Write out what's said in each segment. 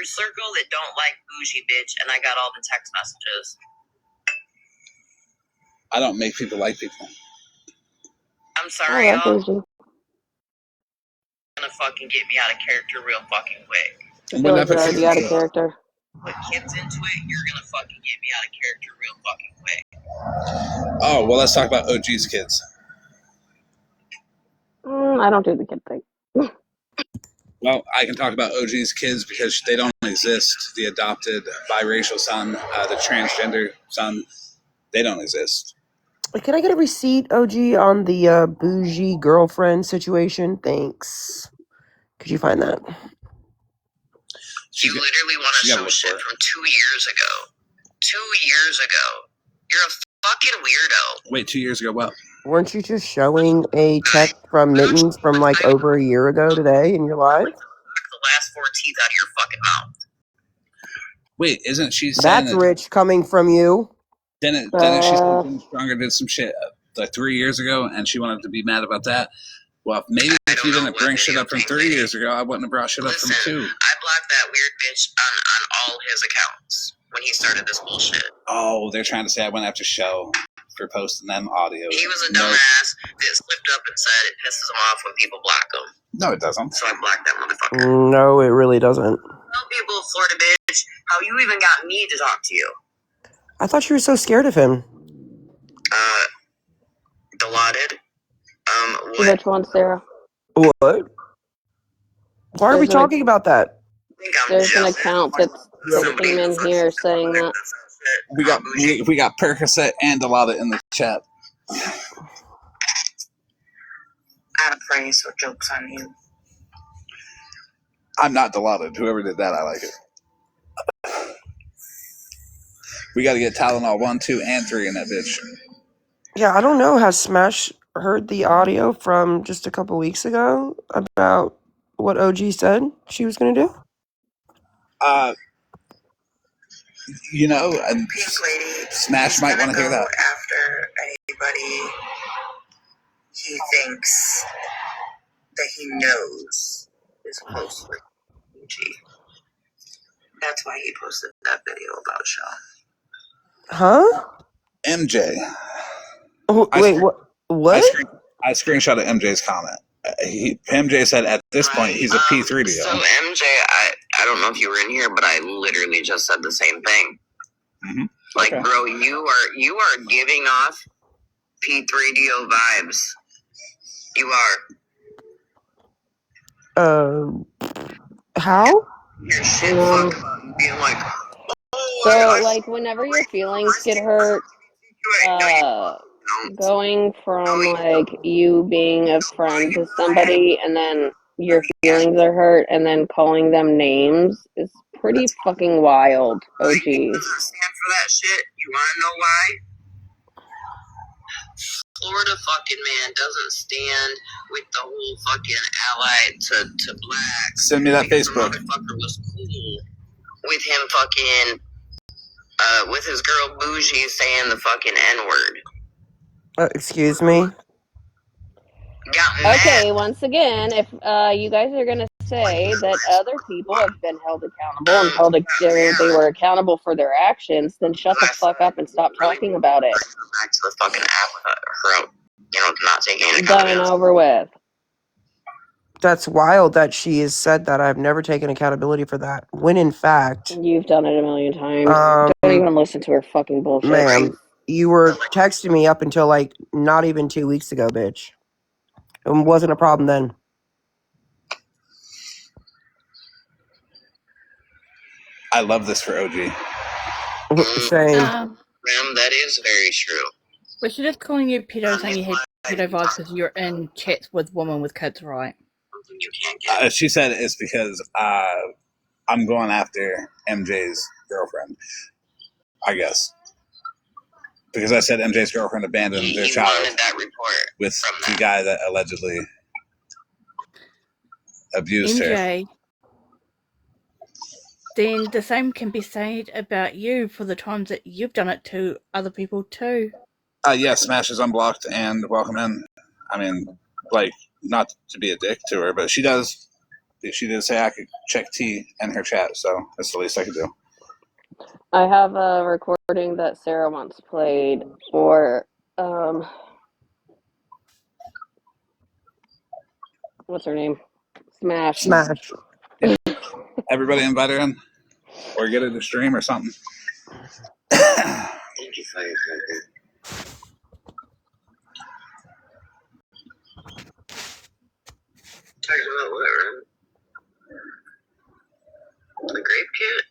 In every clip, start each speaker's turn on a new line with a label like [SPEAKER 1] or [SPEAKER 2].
[SPEAKER 1] circle that don't like bougie bitch, and I got all the text messages.
[SPEAKER 2] I don't make people like people.
[SPEAKER 1] I'm sorry, y'all.
[SPEAKER 3] Bougie.
[SPEAKER 1] Gonna fucking get me out of character real fucking quick.
[SPEAKER 3] I feel like you're already out of character.
[SPEAKER 1] Put kids into it, you're gonna fucking get me out of character real fucking quick.
[SPEAKER 2] Oh, well, let's talk about OG's kids.
[SPEAKER 3] I don't do the kid thing.
[SPEAKER 2] Well, I can talk about OG's kids because they don't exist. The adopted biracial son, the transgender son, they don't exist.
[SPEAKER 4] Can I get a receipt, OG, on the bougie girlfriend situation? Thanks. Could you find that?
[SPEAKER 1] You literally want to some shit from 2 years ago. 2 years ago. You're a fucking weirdo.
[SPEAKER 2] Wait, 2 years ago, what?
[SPEAKER 4] Weren't you just showing a text from Mittens from like over a year ago today in your live?
[SPEAKER 1] Knock the last 4 teeth out of your fucking mouth.
[SPEAKER 2] Wait, isn't she saying
[SPEAKER 4] That's rich coming from you.
[SPEAKER 2] Didn't she say Jim Stronger did some shit like 3 years ago and she wanted to be mad about that? Well, maybe if you didn't bring shit up from 3 years ago, I wouldn't have brought shit up from 2.
[SPEAKER 1] I blocked that weird bitch on all his accounts when he started this bullshit.
[SPEAKER 2] Oh, they're trying to say I went after Show for posting them audio.
[SPEAKER 1] He was a dumbass that slipped up and said it pisses him off when people block him.
[SPEAKER 2] No, it doesn't.
[SPEAKER 1] So I blocked that motherfucker.
[SPEAKER 4] No, it really doesn't.
[SPEAKER 1] Tell people, Florida bitch, how you even got me to talk to you.
[SPEAKER 4] I thought you were so scared of him.
[SPEAKER 1] Delauded. What?
[SPEAKER 3] Which one, Sarah?
[SPEAKER 4] What? Why are we talking about that?
[SPEAKER 3] There's an account that came in here saying that.
[SPEAKER 2] We got Percocet and Delata in the chat.
[SPEAKER 1] I pray, so joke's on you.
[SPEAKER 2] I'm not Delata. Whoever did that, I like it. We got to get Tylenol 1, 2, and 3 in that bitch.
[SPEAKER 4] Yeah, I don't know. Has Smash heard the audio from just a couple weeks ago about what OG said she was going to do?
[SPEAKER 2] You know, Smash might want to hear that.
[SPEAKER 1] After anybody he thinks that he knows is close with OG. That's why he posted that video about Shaw.
[SPEAKER 4] Huh?
[SPEAKER 2] MJ.
[SPEAKER 4] Wait, what?
[SPEAKER 2] I screenshotted MJ's comment. MJ said at this point he's a P3 deal.
[SPEAKER 1] So MJ, I don't know if you were in here, but I literally just said the same thing.
[SPEAKER 2] Mm-hmm.
[SPEAKER 1] Like, okay. Bro, you are giving off P3DO vibes. You are.
[SPEAKER 4] How?
[SPEAKER 1] Your shit fuck about you being like, oh,
[SPEAKER 3] so, like, whenever your feelings get hurt, going from, like, you being a friend to somebody and then your feelings are hurt and then calling them names is pretty fucking wild, OG.
[SPEAKER 1] He doesn't stand for that shit. You want to know why? Florida fucking man doesn't stand with the whole fucking allied to black.
[SPEAKER 2] Send me that Facebook.
[SPEAKER 1] The motherfucker was cool with him fucking, with his girl Bougie saying the fucking N-word.
[SPEAKER 4] Excuse me?
[SPEAKER 3] Okay, once again, if you guys are going to say that other people have been held accountable and they were accountable for their actions, then shut the fuck up and stop talking about it.
[SPEAKER 1] Back to the fucking app for, not taking any
[SPEAKER 3] done and over with.
[SPEAKER 4] That's wild that she has said that. I've never taken accountability for that. When in fact...
[SPEAKER 3] You've done it a million times. Don't even listen to her fucking bullshit.
[SPEAKER 4] Ma'am, you were texting me up until, like, not even 2 weeks ago, bitch. It wasn't a problem then.
[SPEAKER 2] I love this for OG.
[SPEAKER 4] Same.
[SPEAKER 1] Ma'am, that is very true.
[SPEAKER 5] But she's just calling you pedo, saying you hate pedo vibes because you're in chats with women with kids, right?
[SPEAKER 2] She said it's because I'm going after MJ's girlfriend, I guess. Because I said MJ's girlfriend abandoned their child
[SPEAKER 1] that report
[SPEAKER 2] with the guy that allegedly abused her.
[SPEAKER 5] Then the same can be said about you for the times that you've done it to other people too.
[SPEAKER 2] Yeah, Smash is unblocked and welcome in. I mean, like, not to be a dick to her, but she does She did say I could check T in her chat, so that's the least I could do.
[SPEAKER 3] I have a recording that Sarah once played for what's her name? Smash.
[SPEAKER 4] Smash.
[SPEAKER 2] Everybody invite her in, or get her to stream or something.
[SPEAKER 1] Thank you, firecracker. Talking about what, Ren? The grape kit?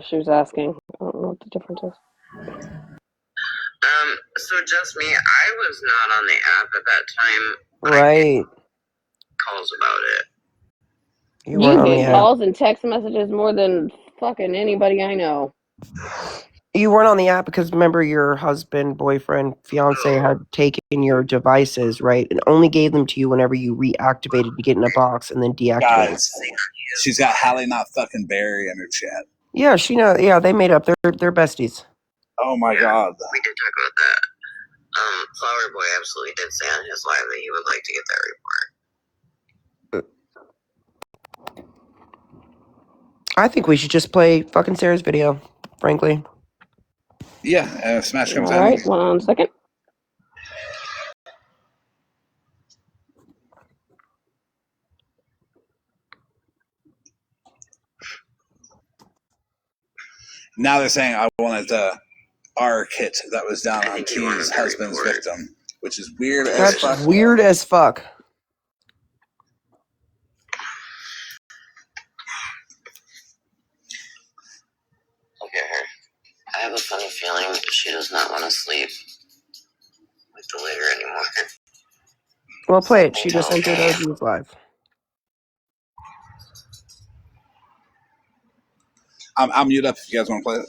[SPEAKER 3] She was asking. I don't know what the difference is.
[SPEAKER 1] So just me, I was not on the app at that time.
[SPEAKER 4] Right.
[SPEAKER 1] Calls about it.
[SPEAKER 4] You weren't
[SPEAKER 3] You
[SPEAKER 4] on the
[SPEAKER 3] get
[SPEAKER 4] app.
[SPEAKER 3] calls and text messages more than fucking anybody I know.
[SPEAKER 4] You weren't on the app because remember your husband, boyfriend, fiance had taken your devices, right? And only gave them to you whenever you reactivated to get in a box and then deactivated.
[SPEAKER 2] Guys, she's got Hallie Not Fucking Barry in her chat.
[SPEAKER 4] Yeah, she know. Yeah, they made up. They're besties.
[SPEAKER 2] Oh my god.
[SPEAKER 1] We did talk about that. Flower Boy absolutely did say on his live that he would like to get that report.
[SPEAKER 4] I think we should just play fucking Sarah's video, frankly.
[SPEAKER 2] Yeah, Smash comes in.
[SPEAKER 3] All right, 1 second.
[SPEAKER 2] Now they're saying I wanted the R kit that was down on T's husband's victim, which is weird as fuck.
[SPEAKER 4] That's weird as fuck.
[SPEAKER 1] Look at her. I have a funny feeling she does not want to sleep with the litter anymore.
[SPEAKER 4] Well, play it. She just entered OG's live.
[SPEAKER 2] I'll mute up if you guys want to play it.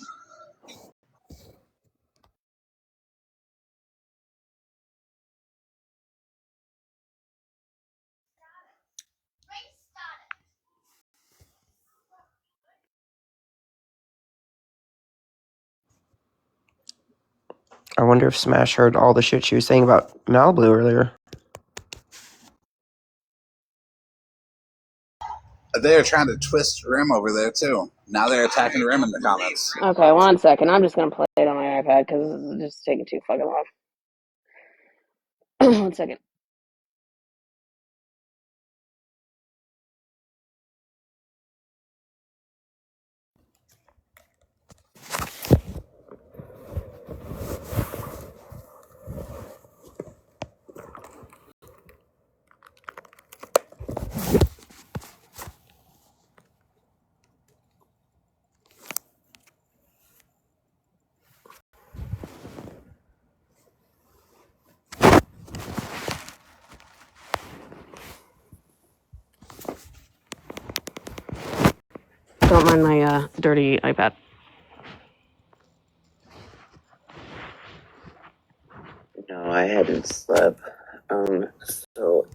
[SPEAKER 4] I wonder if Smash heard all the shit she was saying about Malibu earlier.
[SPEAKER 2] They are trying to twist Rim over there too. Now they're attacking Rim in the comments.
[SPEAKER 3] Okay, 1 second. I'm just gonna play it on my iPad because it's just taking too fucking long. 1 second. Don't mind my dirty iPad.
[SPEAKER 1] No, I hadn't slept. So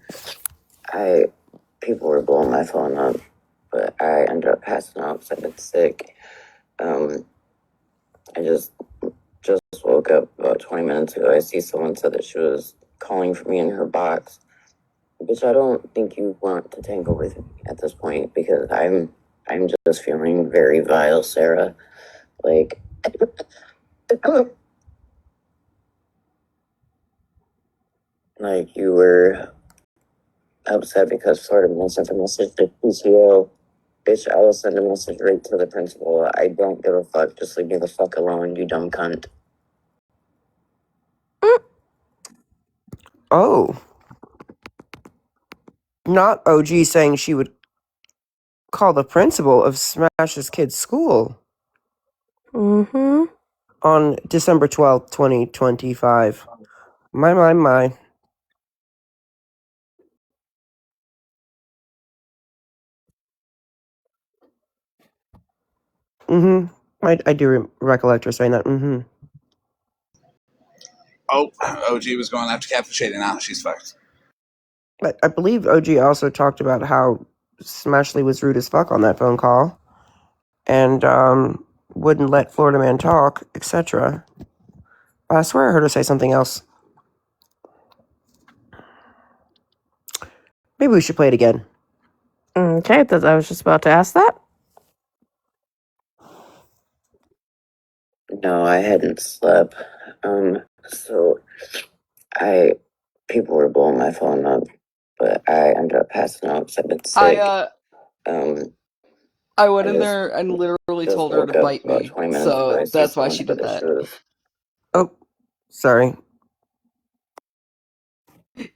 [SPEAKER 1] people were blowing my phone up, but I ended up passing out because I've been sick. I just woke up about 20 minutes ago. I see someone said that she was calling for me in her box, which I don't think you want to tangle with me at this point because I'm just feeling very vile, Sarah. Like, like you were upset because Florida sent a message to PTO. Bitch, I will send a message right to the principal. I don't give a fuck. Just leave me the fuck alone, you dumb cunt.
[SPEAKER 4] Oh. Not OG saying she would call the principal of Smash's kid's school.
[SPEAKER 3] Mm-hmm.
[SPEAKER 4] On December 12th, 2025. My. Mm-hmm. I do recollect her saying that. Mm-hmm.
[SPEAKER 2] Oh, OG was going after Captain Shady now. She's fucked.
[SPEAKER 4] I believe OG also talked about how Smashley was rude as fuck on that phone call. And wouldn't let Florida Man talk, etc. I swear I heard her say something else. Maybe we should play it again.
[SPEAKER 3] Okay, I was just about to ask that.
[SPEAKER 1] No, I hadn't slept. So people were blowing my phone up, but I ended up passing out because I've been sick.
[SPEAKER 6] I went
[SPEAKER 1] I
[SPEAKER 6] in
[SPEAKER 1] just-
[SPEAKER 6] there and literally
[SPEAKER 1] just
[SPEAKER 6] told her to
[SPEAKER 1] woke up
[SPEAKER 6] bite
[SPEAKER 1] about
[SPEAKER 6] me.
[SPEAKER 1] 20 minutes ago.
[SPEAKER 6] So
[SPEAKER 1] I see
[SPEAKER 6] that's why
[SPEAKER 1] someone
[SPEAKER 6] she
[SPEAKER 1] said
[SPEAKER 6] did
[SPEAKER 1] that she
[SPEAKER 6] that.
[SPEAKER 1] was
[SPEAKER 4] Oh, sorry.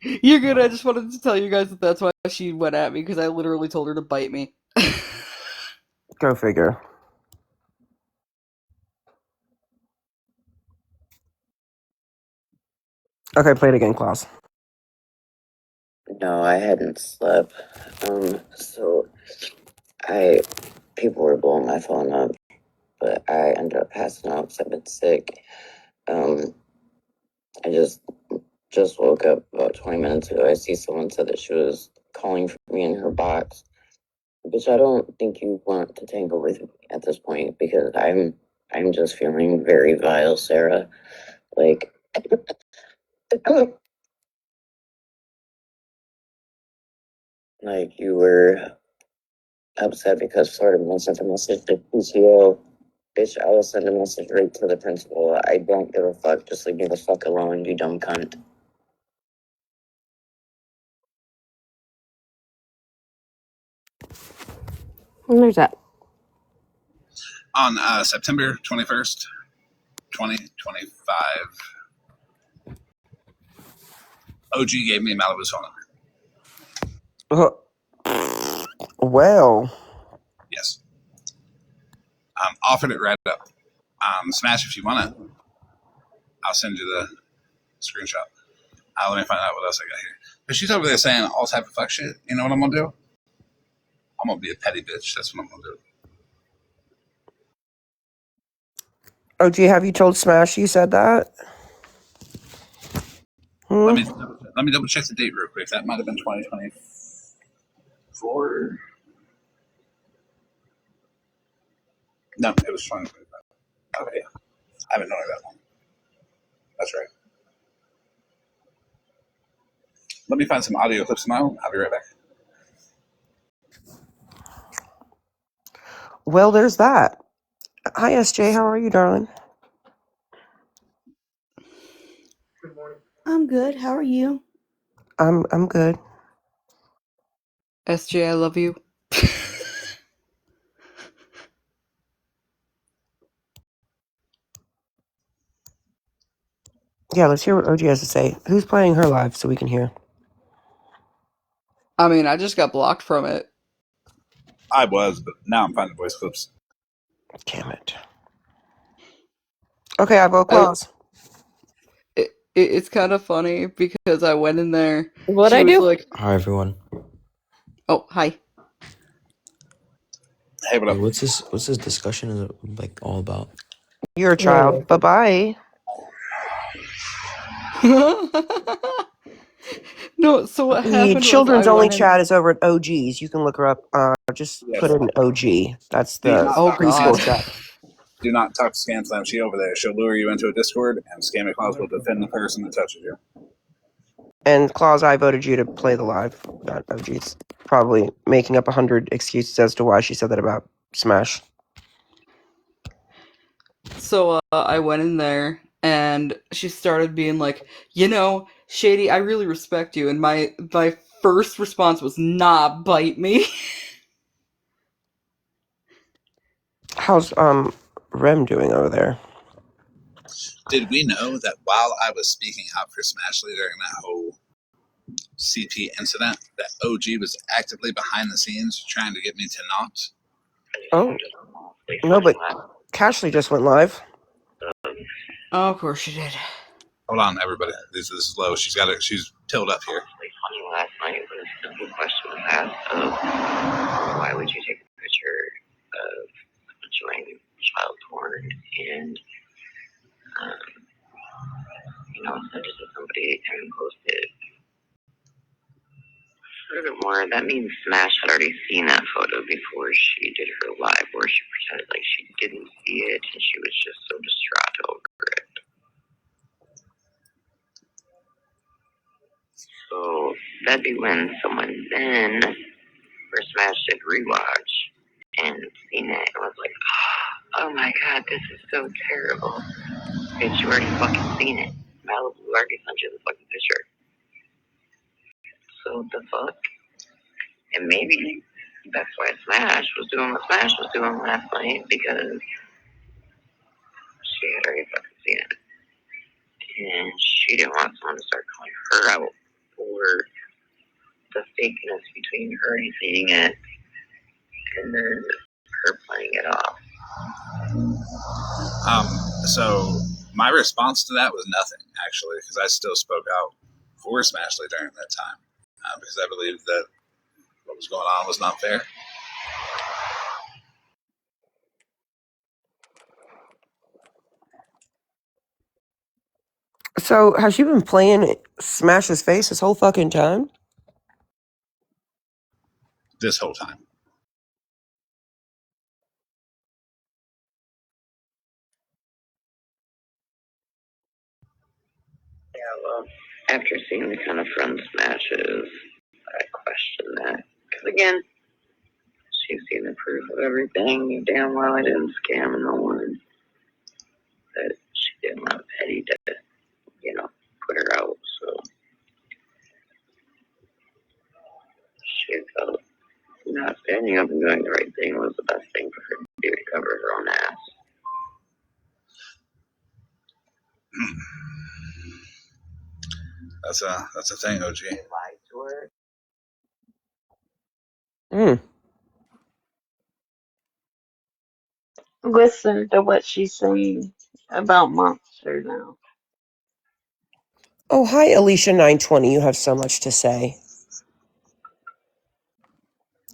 [SPEAKER 6] You're good. I just wanted to tell you guys that that's why she went at me, because I literally told her to bite me.
[SPEAKER 4] Go figure. Okay, play it again, Klaus.
[SPEAKER 1] No, I hadn't slept. So people were blowing my phone up, but I ended up passing out because I've been sick. I just woke up about 20 minutes ago. I see someone said that she was calling for me in her box, which I don't think you want to tangle with me at this point because I'm just feeling very vile, Sarah. Like like you were upset because Florida Man sent a message to PCO. Bitch, I will send a message right to the principal. I don't give a fuck. Just leave me the fuck alone, you dumb cunt.
[SPEAKER 3] And there's that.
[SPEAKER 2] On September 21st, 2025, OG gave me Malibu's phone number.
[SPEAKER 4] Well,
[SPEAKER 2] Yes. Offered it right up. Smash if you want it. I'll send you the screenshot. Let me find out what else I got here. But she's over there saying all type of fuck shit. You know what I'm gonna do? I'm gonna be a petty bitch. That's what I'm gonna do.
[SPEAKER 4] OG, have you told Smash you said that?
[SPEAKER 2] Let me double check the date real quick. That might have been 2024. No, it was 2025. Okay, yeah. I haven't known her that long. That's right. Let me find some audio clips of my own. I'll be right back.
[SPEAKER 4] Well, there's that. Hi, SJ. How are you, darling?
[SPEAKER 5] I'm good. How are you?
[SPEAKER 4] I'm good.
[SPEAKER 6] SJ, I love you.
[SPEAKER 4] Yeah, let's hear what OG has to say. Who's playing her live so we can hear?
[SPEAKER 6] I mean, I just got blocked from it.
[SPEAKER 2] I was, but now I'm finding voice clips.
[SPEAKER 4] Damn it. Okay, I vote Claus.
[SPEAKER 6] It's kind of funny because I went in there.
[SPEAKER 3] What'd
[SPEAKER 6] She
[SPEAKER 3] I
[SPEAKER 6] was
[SPEAKER 3] do?
[SPEAKER 6] like,
[SPEAKER 7] Hi everyone.
[SPEAKER 6] "Oh, hi."
[SPEAKER 2] Hey, what
[SPEAKER 7] Wait,
[SPEAKER 2] up?
[SPEAKER 7] what's this discussion like all about?
[SPEAKER 4] You're a child. Bye-bye.
[SPEAKER 6] No, so what
[SPEAKER 4] The
[SPEAKER 6] happened was I
[SPEAKER 4] children's only
[SPEAKER 6] went in.
[SPEAKER 4] chat is over at OG's. You can look her up. Just put
[SPEAKER 2] Yes.
[SPEAKER 4] in OG. That's
[SPEAKER 2] Do
[SPEAKER 4] the
[SPEAKER 2] not
[SPEAKER 6] Oh
[SPEAKER 2] talk to
[SPEAKER 4] preschool
[SPEAKER 6] God.
[SPEAKER 2] Scam.
[SPEAKER 4] chat.
[SPEAKER 2] Do not talk to Scam Slam. She over there. She'll lure you into a Discord, and Scam Claus will defend the person that touches you.
[SPEAKER 4] And Claus, I voted you to play the live. Not OG's. Probably making up 100 excuses as to why she said that about Smash.
[SPEAKER 6] So I went in there and she started being like, Shady, I really respect you. And my first response was, nah, bite me.
[SPEAKER 4] How's Rem doing over there?
[SPEAKER 2] Did we know that while I was speaking out for Smashley during that whole CP incident, that OG was actively behind the scenes trying to get me to not?
[SPEAKER 4] Oh, no, but Cashley just went live.
[SPEAKER 6] Oh, of course she did.
[SPEAKER 2] Hold on, everybody. This is low. She's tilled up here.
[SPEAKER 1] Funny last night when a simple question was asked of why would you take a picture of showing child porn and send it to somebody and post it. Furthermore, that means Smash had already seen that photo before she did her live, where she pretended like she didn't see it and she was just so distraught over it. So that be when someone then for Smash did rewatch and seen it and was like, oh my god, this is so terrible. Bitch, you already fucking seen it. Malibu already sent you the fucking picture. So the fuck? And maybe that's why Smash was doing what Smash was doing last night, because she had already fucking seen it. And she didn't want someone to start calling her out for the fakeness between her seeing it and then her playing it off.
[SPEAKER 2] So my response to that was nothing, actually, because I still spoke out for Smashley during that time, because I believed that what was going on was not fair.
[SPEAKER 4] So, has she been playing Smash's face this whole fucking time?
[SPEAKER 2] This whole time.
[SPEAKER 1] Yeah, well, after seeing the kind of friend Smash is, I question that. Because again, she's seen the proof of everything. You damn well I didn't scam no one. That she didn't want Petty to, put her out. So she felt not standing up and doing the right thing was the best thing for her to do to cover her own ass.
[SPEAKER 2] That's a thing, OG.
[SPEAKER 1] They lied to her.
[SPEAKER 8] Listen to what she's saying about Monster now.
[SPEAKER 4] Oh, hi, Alicia920. You have so much to say.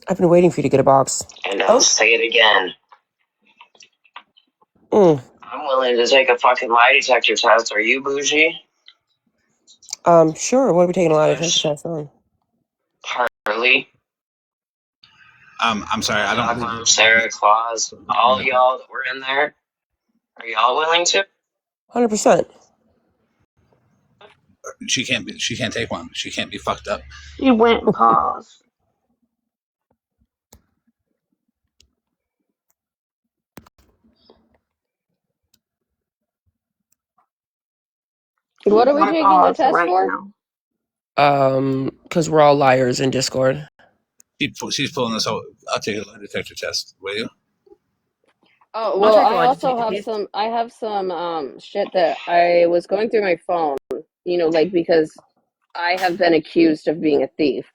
[SPEAKER 4] I've been waiting for you to get a box.
[SPEAKER 1] And I'll say it again. I'm willing to take a fucking lie detector test. Are you bougie?
[SPEAKER 4] Sure. What are we taking a lie detector test on?
[SPEAKER 1] Harley,
[SPEAKER 2] I'm sorry, I don't believe
[SPEAKER 1] Sarah, Claus, all y'all that were in there. Are y'all willing to?
[SPEAKER 4] 100%.
[SPEAKER 2] She can't take one. She can't be fucked up.
[SPEAKER 8] She went and paused.
[SPEAKER 3] What
[SPEAKER 8] She's
[SPEAKER 3] are we
[SPEAKER 8] on
[SPEAKER 3] taking a
[SPEAKER 8] pause
[SPEAKER 3] test
[SPEAKER 8] right
[SPEAKER 3] for?
[SPEAKER 8] now.
[SPEAKER 4] Because we're all liars in Discord.
[SPEAKER 2] She's pulling this whole. I'll take a lie detector test. Will you?
[SPEAKER 3] Oh,
[SPEAKER 5] I'll
[SPEAKER 3] well,
[SPEAKER 5] take a
[SPEAKER 3] I
[SPEAKER 5] lie
[SPEAKER 3] also
[SPEAKER 5] detector
[SPEAKER 3] have
[SPEAKER 5] test.
[SPEAKER 3] some shit that I was going through my phone, like because I have been accused of being a thief.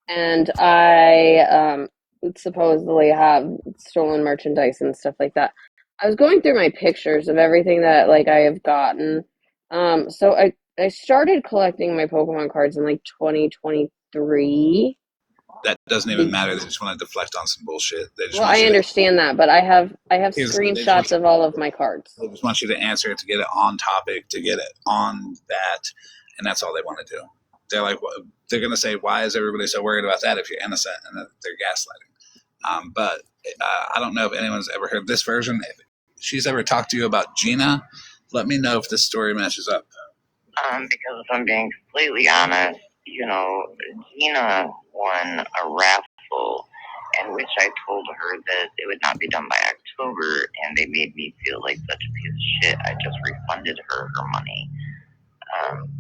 [SPEAKER 3] And I supposedly have stolen merchandise and stuff like that. I was going through my pictures of everything that like I have gotten. So I started collecting my Pokemon cards in like 2023.
[SPEAKER 2] That doesn't even matter. They just want to deflect on some bullshit. They just
[SPEAKER 3] Well,
[SPEAKER 2] want
[SPEAKER 3] I
[SPEAKER 2] you to.
[SPEAKER 3] understand that, but I have
[SPEAKER 2] Here's the thing, they just want
[SPEAKER 3] screenshots of all of my cards.
[SPEAKER 2] They just want you to answer it, to get it on topic, to get it on that, and that's all they want to do. They're like, they're going to say, why is everybody so worried about that if you're innocent? And they're gaslighting. But I don't know if anyone's ever heard this version. If she's ever talked to you about Gina, let me know if this story matches up.
[SPEAKER 1] Because if I'm being completely honest, Gina won a raffle in which I told her that it would not be done by October, and they made me feel like such a piece of shit. I just refunded her money.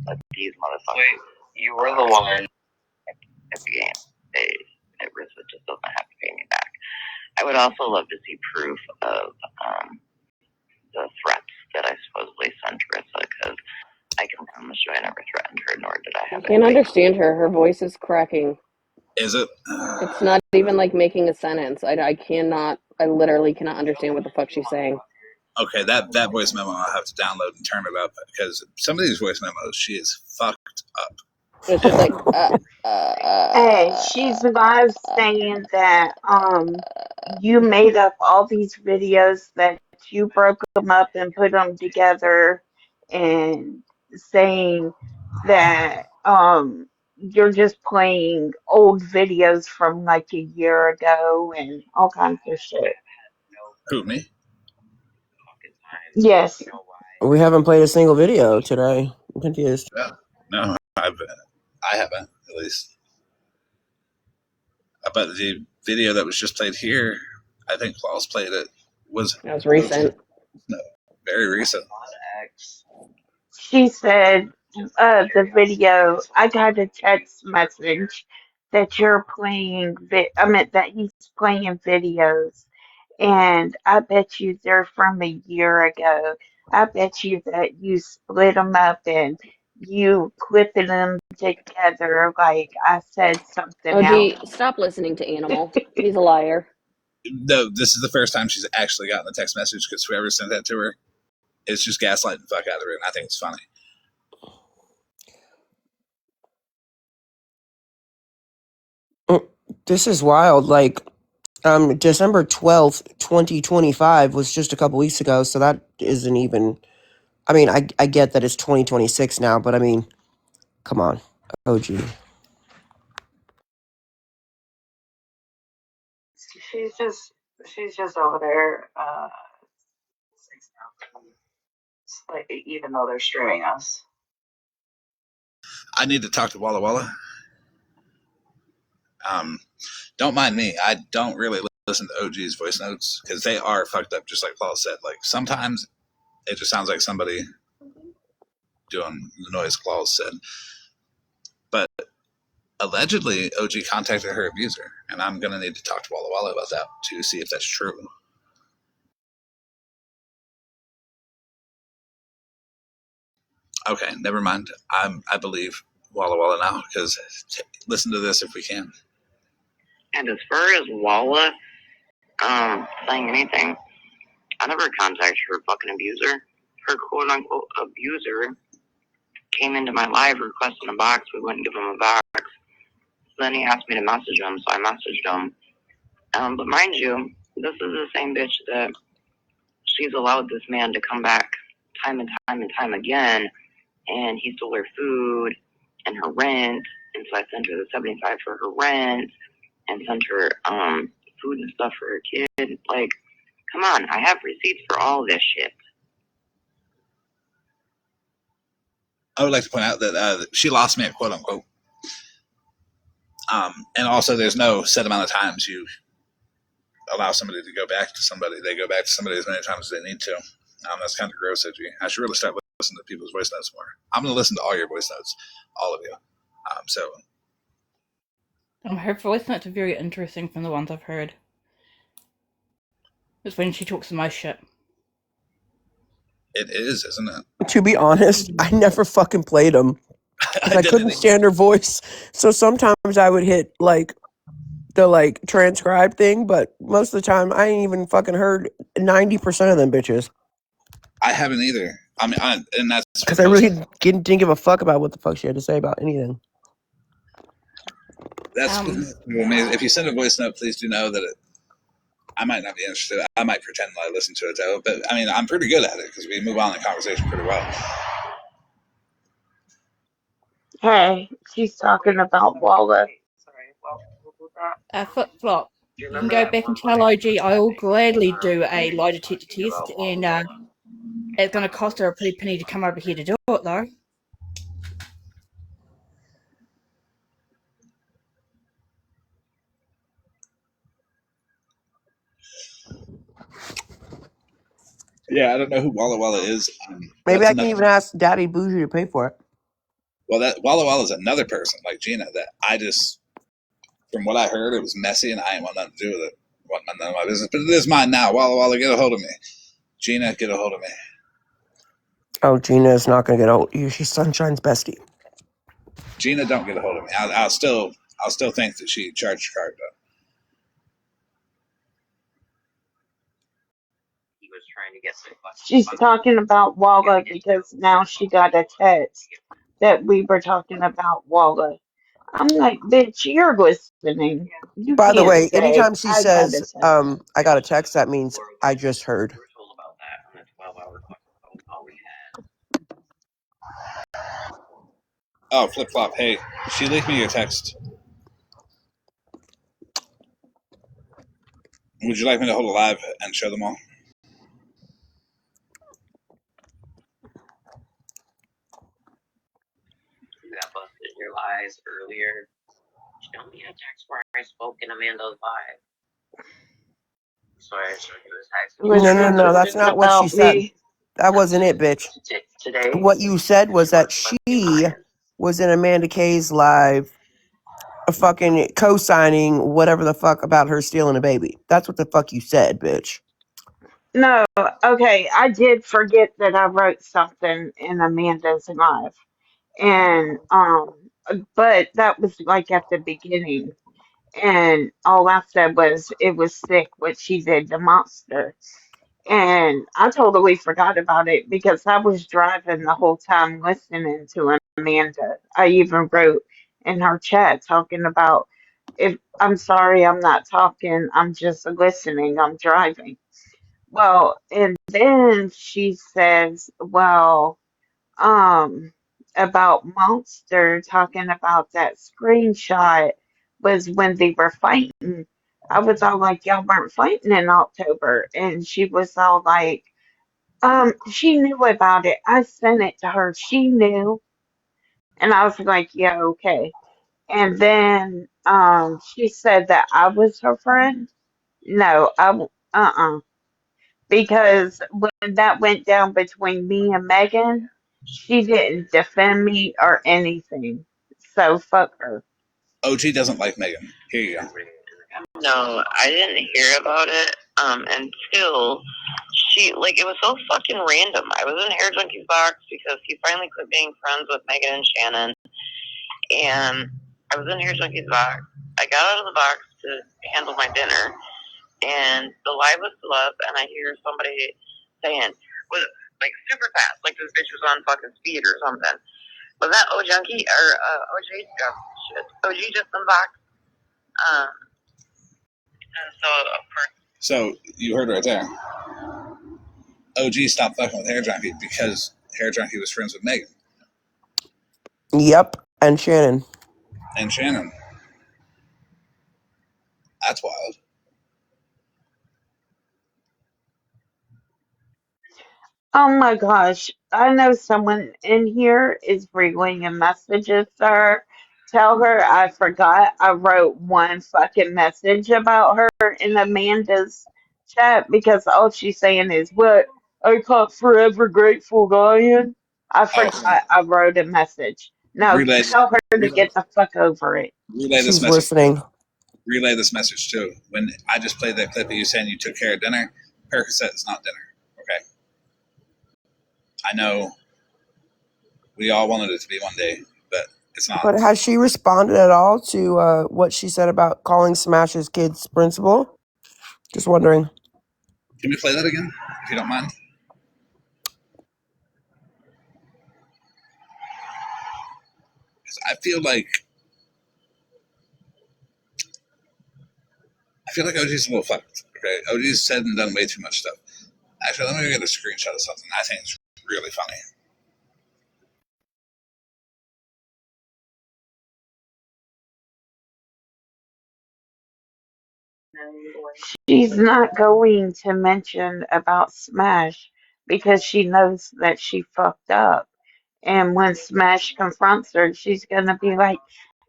[SPEAKER 1] But these motherfuckers. Wait, you were the one at the game. Risa just doesn't have to pay me back. I would also love to see proof of the threats that I supposedly sent Risa, because I can promise you I never threatened her, nor did I
[SPEAKER 3] I
[SPEAKER 1] have
[SPEAKER 3] can't
[SPEAKER 1] anybody.
[SPEAKER 3] understand her. Her voice is cracking.
[SPEAKER 2] Is it?
[SPEAKER 3] It's not even like making a sentence. I literally cannot understand what the fuck she's saying.
[SPEAKER 2] Okay, that voice memo I'll have to download and turn it up, because some of these voice memos, she is fucked up.
[SPEAKER 3] It's just like,
[SPEAKER 8] Hey, she's live saying that you made up all these videos, that you broke them up and put them together, and saying that you're just playing old videos from like a year ago and all kinds of shit.
[SPEAKER 2] Who, me?
[SPEAKER 8] Yes.
[SPEAKER 4] We haven't played a single video today. I'm confused.
[SPEAKER 2] No, I haven't, at least. But the video that was just played here, I think Klaus played it, was
[SPEAKER 3] That was recent.
[SPEAKER 2] No, very recent.
[SPEAKER 8] She said, the video, I got a text message that you're playing, that he's playing videos. And I bet you they're from a year ago. I bet you that you split them up and you clipping them together like I said something else.
[SPEAKER 3] OG, stop listening to Animal. He's a liar.
[SPEAKER 2] No, this is the first time she's actually gotten a text message because whoever sent that to her is just gaslighting the fuck out of her, and I think it's funny.
[SPEAKER 4] This is wild. Like, December 12th, 2025 was just a couple weeks ago, so that isn't even. I mean, I get that it's 2026 now, but I mean, come on, OG.
[SPEAKER 1] She's just over there, like, even though they're streaming us.
[SPEAKER 2] I need to talk to Walla Walla. Don't mind me. I don't really listen to OG's voice notes because they are fucked up, just like Paul said. Like, sometimes it just sounds like somebody doing the noise Claus said. But allegedly, OG contacted her abuser, and I'm going to need to talk to Walla Walla about that to see if that's true. Okay, never mind. I believe Walla Walla now because listen to this if we can.
[SPEAKER 1] And as far as Walla saying anything, I never contacted her fucking abuser. Her quote unquote abuser came into my live requesting a box. We wouldn't give him a box. Then he asked me to message him, so I messaged him. But mind you, this is the same bitch that she's allowed this man to come back time and time and time again, and he stole her food and her rent, and so I sent her the $75 for her rent and sent her food and stuff for her kid. Like, come on, I have receipts for all this shit.
[SPEAKER 2] I would like to point out that she lost me at quote unquote. And also, there's no set amount of times you allow somebody to go back to somebody. They go back to somebody as many times as they need to. That's kind of gross, OG. I should really start listening to people's voice notes more. I'm going to listen to all your voice notes, all of you.
[SPEAKER 5] Her voice notes are very interesting from the ones I've heard. It's when she talks the most shit.
[SPEAKER 2] It is, isn't it?
[SPEAKER 4] To be honest, I never fucking played them. I couldn't stand her voice. So sometimes I would hit like the transcribe thing, but most of the time I ain't even fucking heard 90% of them bitches.
[SPEAKER 2] I haven't either. I mean, and that's
[SPEAKER 4] because I really didn't give a fuck about what the fuck she had to say about anything.
[SPEAKER 2] That's if you send a voice note, please do know that I might not be interested. I might pretend that I listen to it though, but I mean, I'm pretty good at it because we move on in conversation pretty well.
[SPEAKER 8] Hey, she's talking about Walla.
[SPEAKER 5] Flip flop. You can go back and tell OG I will gladly do a lie detector test, and it's going to cost her a pretty penny to come over here to do it, though.
[SPEAKER 2] Yeah, I don't know who Walla Walla is.
[SPEAKER 4] Maybe I can even ask Daddy Bougie to pay for it.
[SPEAKER 2] Well, that Walla Walla is another person like Gina that I just, from what I heard, it was messy and I ain't want nothing to do with it. Want none of my business, but it is mine now. Walla Walla, get a hold of me. Gina, get a hold of me.
[SPEAKER 4] Oh, Gina is not going to get a hold of you. She's Sunshine's bestie.
[SPEAKER 2] Gina, don't get a hold of me. I'll still think that she charged her card though.
[SPEAKER 8] She's talking about Walla because now she got a text that we were talking about Walla. I'm like, bitch, you're listening. You
[SPEAKER 4] By the
[SPEAKER 8] can't
[SPEAKER 4] way,
[SPEAKER 8] say,
[SPEAKER 4] anytime she
[SPEAKER 8] I got a
[SPEAKER 4] says,
[SPEAKER 8] text.
[SPEAKER 4] I got a text, that means I just heard.
[SPEAKER 2] Oh, flip flop. Hey, she leaked me your text. Would you like me to hold a live and show them all?
[SPEAKER 1] You got busted in your lies earlier. She don't be text where I spoke in Amanda's live. Sorry, so he was texting.
[SPEAKER 4] No, that's not what she
[SPEAKER 8] about
[SPEAKER 4] said.
[SPEAKER 8] me.
[SPEAKER 4] That wasn't it, bitch.
[SPEAKER 1] Today.
[SPEAKER 4] What you said was that she was in Amanda K's live, fucking co-signing whatever the fuck about her stealing a baby. That's what the fuck you said, bitch.
[SPEAKER 8] No, okay, I did forget that I wrote something in Amanda's live. And but that was like at the beginning. And all I said was it was sick what she did to Monster. And I totally forgot about it because I was driving the whole time listening to Amanda. I even wrote in her chat talking about if I'm sorry I'm not talking, I'm just listening, I'm driving. Well, and then she says, well, um, about Monster talking about that screenshot was when they were fighting. I was all like, y'all weren't fighting in October. And she was all like, she knew about it. I sent it to her. She knew. And I was like, yeah, okay. And then, she said that I was her friend. No, because when that went down between me and Megan, she didn't defend me or anything. So fuck her.
[SPEAKER 2] OG doesn't like Megan. Here you go.
[SPEAKER 1] No, I didn't hear about it until it was so fucking random. I was in Hair Junkie's box because he finally quit being friends with Megan and Shannon, and I was in Hair Junkie's box. I got out of the box to handle my dinner, and the live was still up, and I hear somebody saying, was like super fast, like this bitch was on fucking speed or something. Was that O Junkie or OJ? Shit, OG just unboxed. And so of course.
[SPEAKER 2] So you heard right there. OG stopped fucking with Hair Junkie because Hair Junkie was friends with Megan
[SPEAKER 4] Yep, and Shannon.
[SPEAKER 2] and Shannon. That's wild.
[SPEAKER 8] Oh my gosh. I know someone in here is relaying messages to her. Tell her I forgot I wrote one fucking message about her in Amanda's chat because all she's saying is what I caught forever grateful Ryan. I
[SPEAKER 2] Oh,
[SPEAKER 8] forgot I wrote a message. No,
[SPEAKER 2] relay,
[SPEAKER 8] tell her to get the fuck over it.
[SPEAKER 2] relay this
[SPEAKER 4] She's
[SPEAKER 2] message.
[SPEAKER 4] listening.
[SPEAKER 2] Relay this message too. When I just played that clip of you saying you took care of dinner, Percocet is not dinner. Okay. I know we all wanted it to be one day, but it's not.
[SPEAKER 4] But has she responded at all to what she said about calling Smash's kid's principal? Just wondering.
[SPEAKER 2] Can we play that again, if you don't mind? Because I feel like OG's a little fucked. Okay, OG's said and done way too much stuff. Actually, let me get a screenshot of something I think is really funny.
[SPEAKER 8] She's not going to mention about Smash because she knows that she fucked up. And when Smash confronts her, she's going to be like,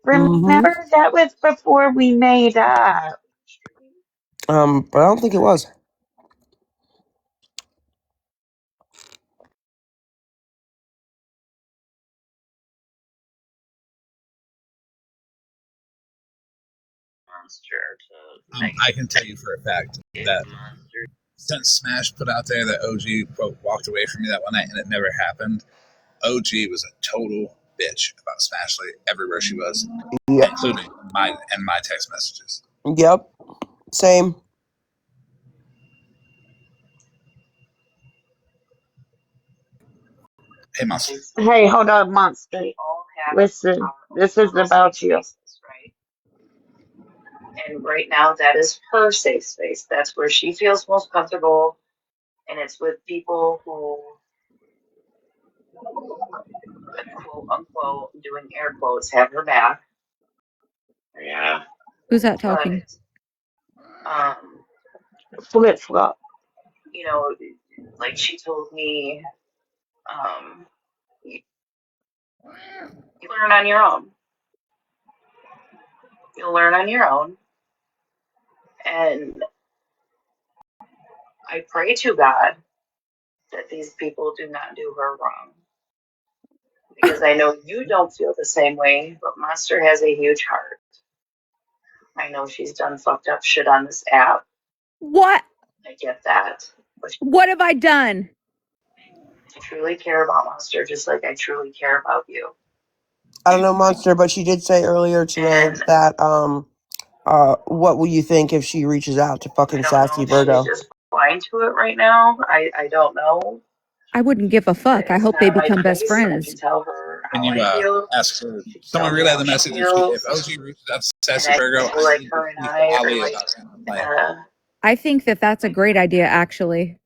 [SPEAKER 4] Mm-hmm.
[SPEAKER 8] remember that was before we made up.
[SPEAKER 4] But I don't think it was.
[SPEAKER 2] I can tell you for a fact that since Smash put out there that OG quote walked away from me that one night and it never happened, OG was a total bitch about Smashley everywhere she was,
[SPEAKER 4] Yep.
[SPEAKER 2] including my text messages.
[SPEAKER 4] Yep. Same.
[SPEAKER 2] Hey, Monster.
[SPEAKER 8] Hey, hold on, Monster. Listen, this is about you.
[SPEAKER 1] And right now, that is her safe space. That's where she feels most comfortable, and it's with people who, quote unquote, doing air quotes, have her back. Yeah.
[SPEAKER 5] Who's that
[SPEAKER 1] But
[SPEAKER 5] talking?
[SPEAKER 8] Flip flop.
[SPEAKER 1] you know, like she told me, you learn on your own. You'll learn on your own. And I pray to God that these people do not do her wrong. Because I know you don't feel the same way, but Monster has a huge heart. I know she's done fucked up shit on this app.
[SPEAKER 5] What?
[SPEAKER 1] I get that. But
[SPEAKER 5] What have I done?
[SPEAKER 1] I truly care about Monster just like I truly care about you.
[SPEAKER 4] I don't know, Monster, but she did say earlier today
[SPEAKER 1] And
[SPEAKER 4] that what will you think if she reaches out to
[SPEAKER 1] I
[SPEAKER 4] fucking
[SPEAKER 1] don't know
[SPEAKER 4] Sassy
[SPEAKER 1] if she's
[SPEAKER 4] Virgo?
[SPEAKER 1] just blind to it right now. I don't know.
[SPEAKER 5] I wouldn't give a fuck. I
[SPEAKER 1] It's
[SPEAKER 5] hope they
[SPEAKER 1] not my
[SPEAKER 5] become best
[SPEAKER 1] place. I can
[SPEAKER 5] friends.
[SPEAKER 1] tell her
[SPEAKER 2] Can
[SPEAKER 1] how
[SPEAKER 2] you
[SPEAKER 1] I feel.
[SPEAKER 2] ask her?
[SPEAKER 1] She can tell
[SPEAKER 2] Someone
[SPEAKER 1] me
[SPEAKER 2] relay
[SPEAKER 1] how
[SPEAKER 2] the
[SPEAKER 1] she
[SPEAKER 2] message. If
[SPEAKER 1] feels.
[SPEAKER 2] OG reaches out to
[SPEAKER 1] And
[SPEAKER 2] Sassy
[SPEAKER 1] I
[SPEAKER 2] Virgo,
[SPEAKER 1] feel
[SPEAKER 2] I
[SPEAKER 1] like
[SPEAKER 2] need to
[SPEAKER 1] her and
[SPEAKER 2] speak to
[SPEAKER 1] I are
[SPEAKER 2] Ali
[SPEAKER 1] like
[SPEAKER 2] about that
[SPEAKER 1] in
[SPEAKER 2] plan.
[SPEAKER 1] a,
[SPEAKER 5] I think that that's a great idea, actually.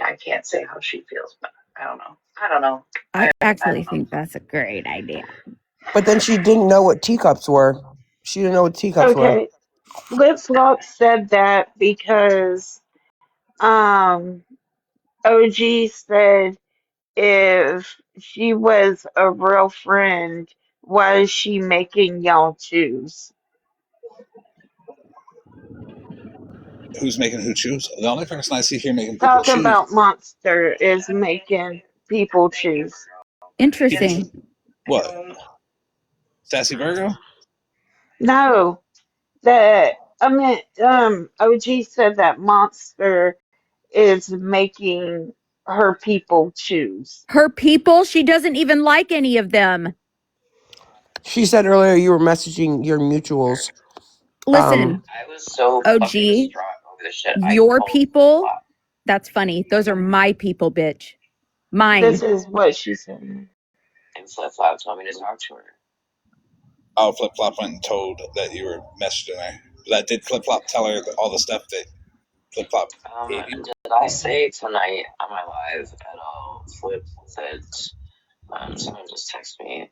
[SPEAKER 1] I can't say how she feels, but I don't know. I don't know.
[SPEAKER 5] I
[SPEAKER 1] I
[SPEAKER 5] actually
[SPEAKER 1] don't know.
[SPEAKER 5] think that's a great idea.
[SPEAKER 4] But then she didn't know what teacups were. She didn't know what teacups were.
[SPEAKER 8] Okay, Flip Flop said that because um OG said if she was a real friend, why is she making y'all choose?
[SPEAKER 2] Who's making who choose? The only person I see here making people
[SPEAKER 8] Talking
[SPEAKER 2] choose.
[SPEAKER 8] about Monster is making people choose.
[SPEAKER 5] Interesting.
[SPEAKER 2] What? Sassy Virgo?
[SPEAKER 8] No, that I mean, OG said that Monster is making her people choose.
[SPEAKER 5] Her people, she doesn't even like any of them.
[SPEAKER 4] She said earlier you were messaging your mutuals.
[SPEAKER 5] Listen,
[SPEAKER 1] I was so
[SPEAKER 5] OG,
[SPEAKER 1] fucking distraught over the shit. I
[SPEAKER 5] your
[SPEAKER 1] called Flip
[SPEAKER 5] people,
[SPEAKER 1] Flop.
[SPEAKER 5] that's funny. Those are my people, bitch.
[SPEAKER 8] This
[SPEAKER 5] Mine.
[SPEAKER 8] is what she said.
[SPEAKER 1] And Flip Flop told me to talk to her.
[SPEAKER 2] Oh, Flip Flop went and told that you were messaging her. That did Flip Flop tell her all the stuff that Flip Flop gave you?
[SPEAKER 1] Did I say tonight on my live at all, Flip, that someone just texted me.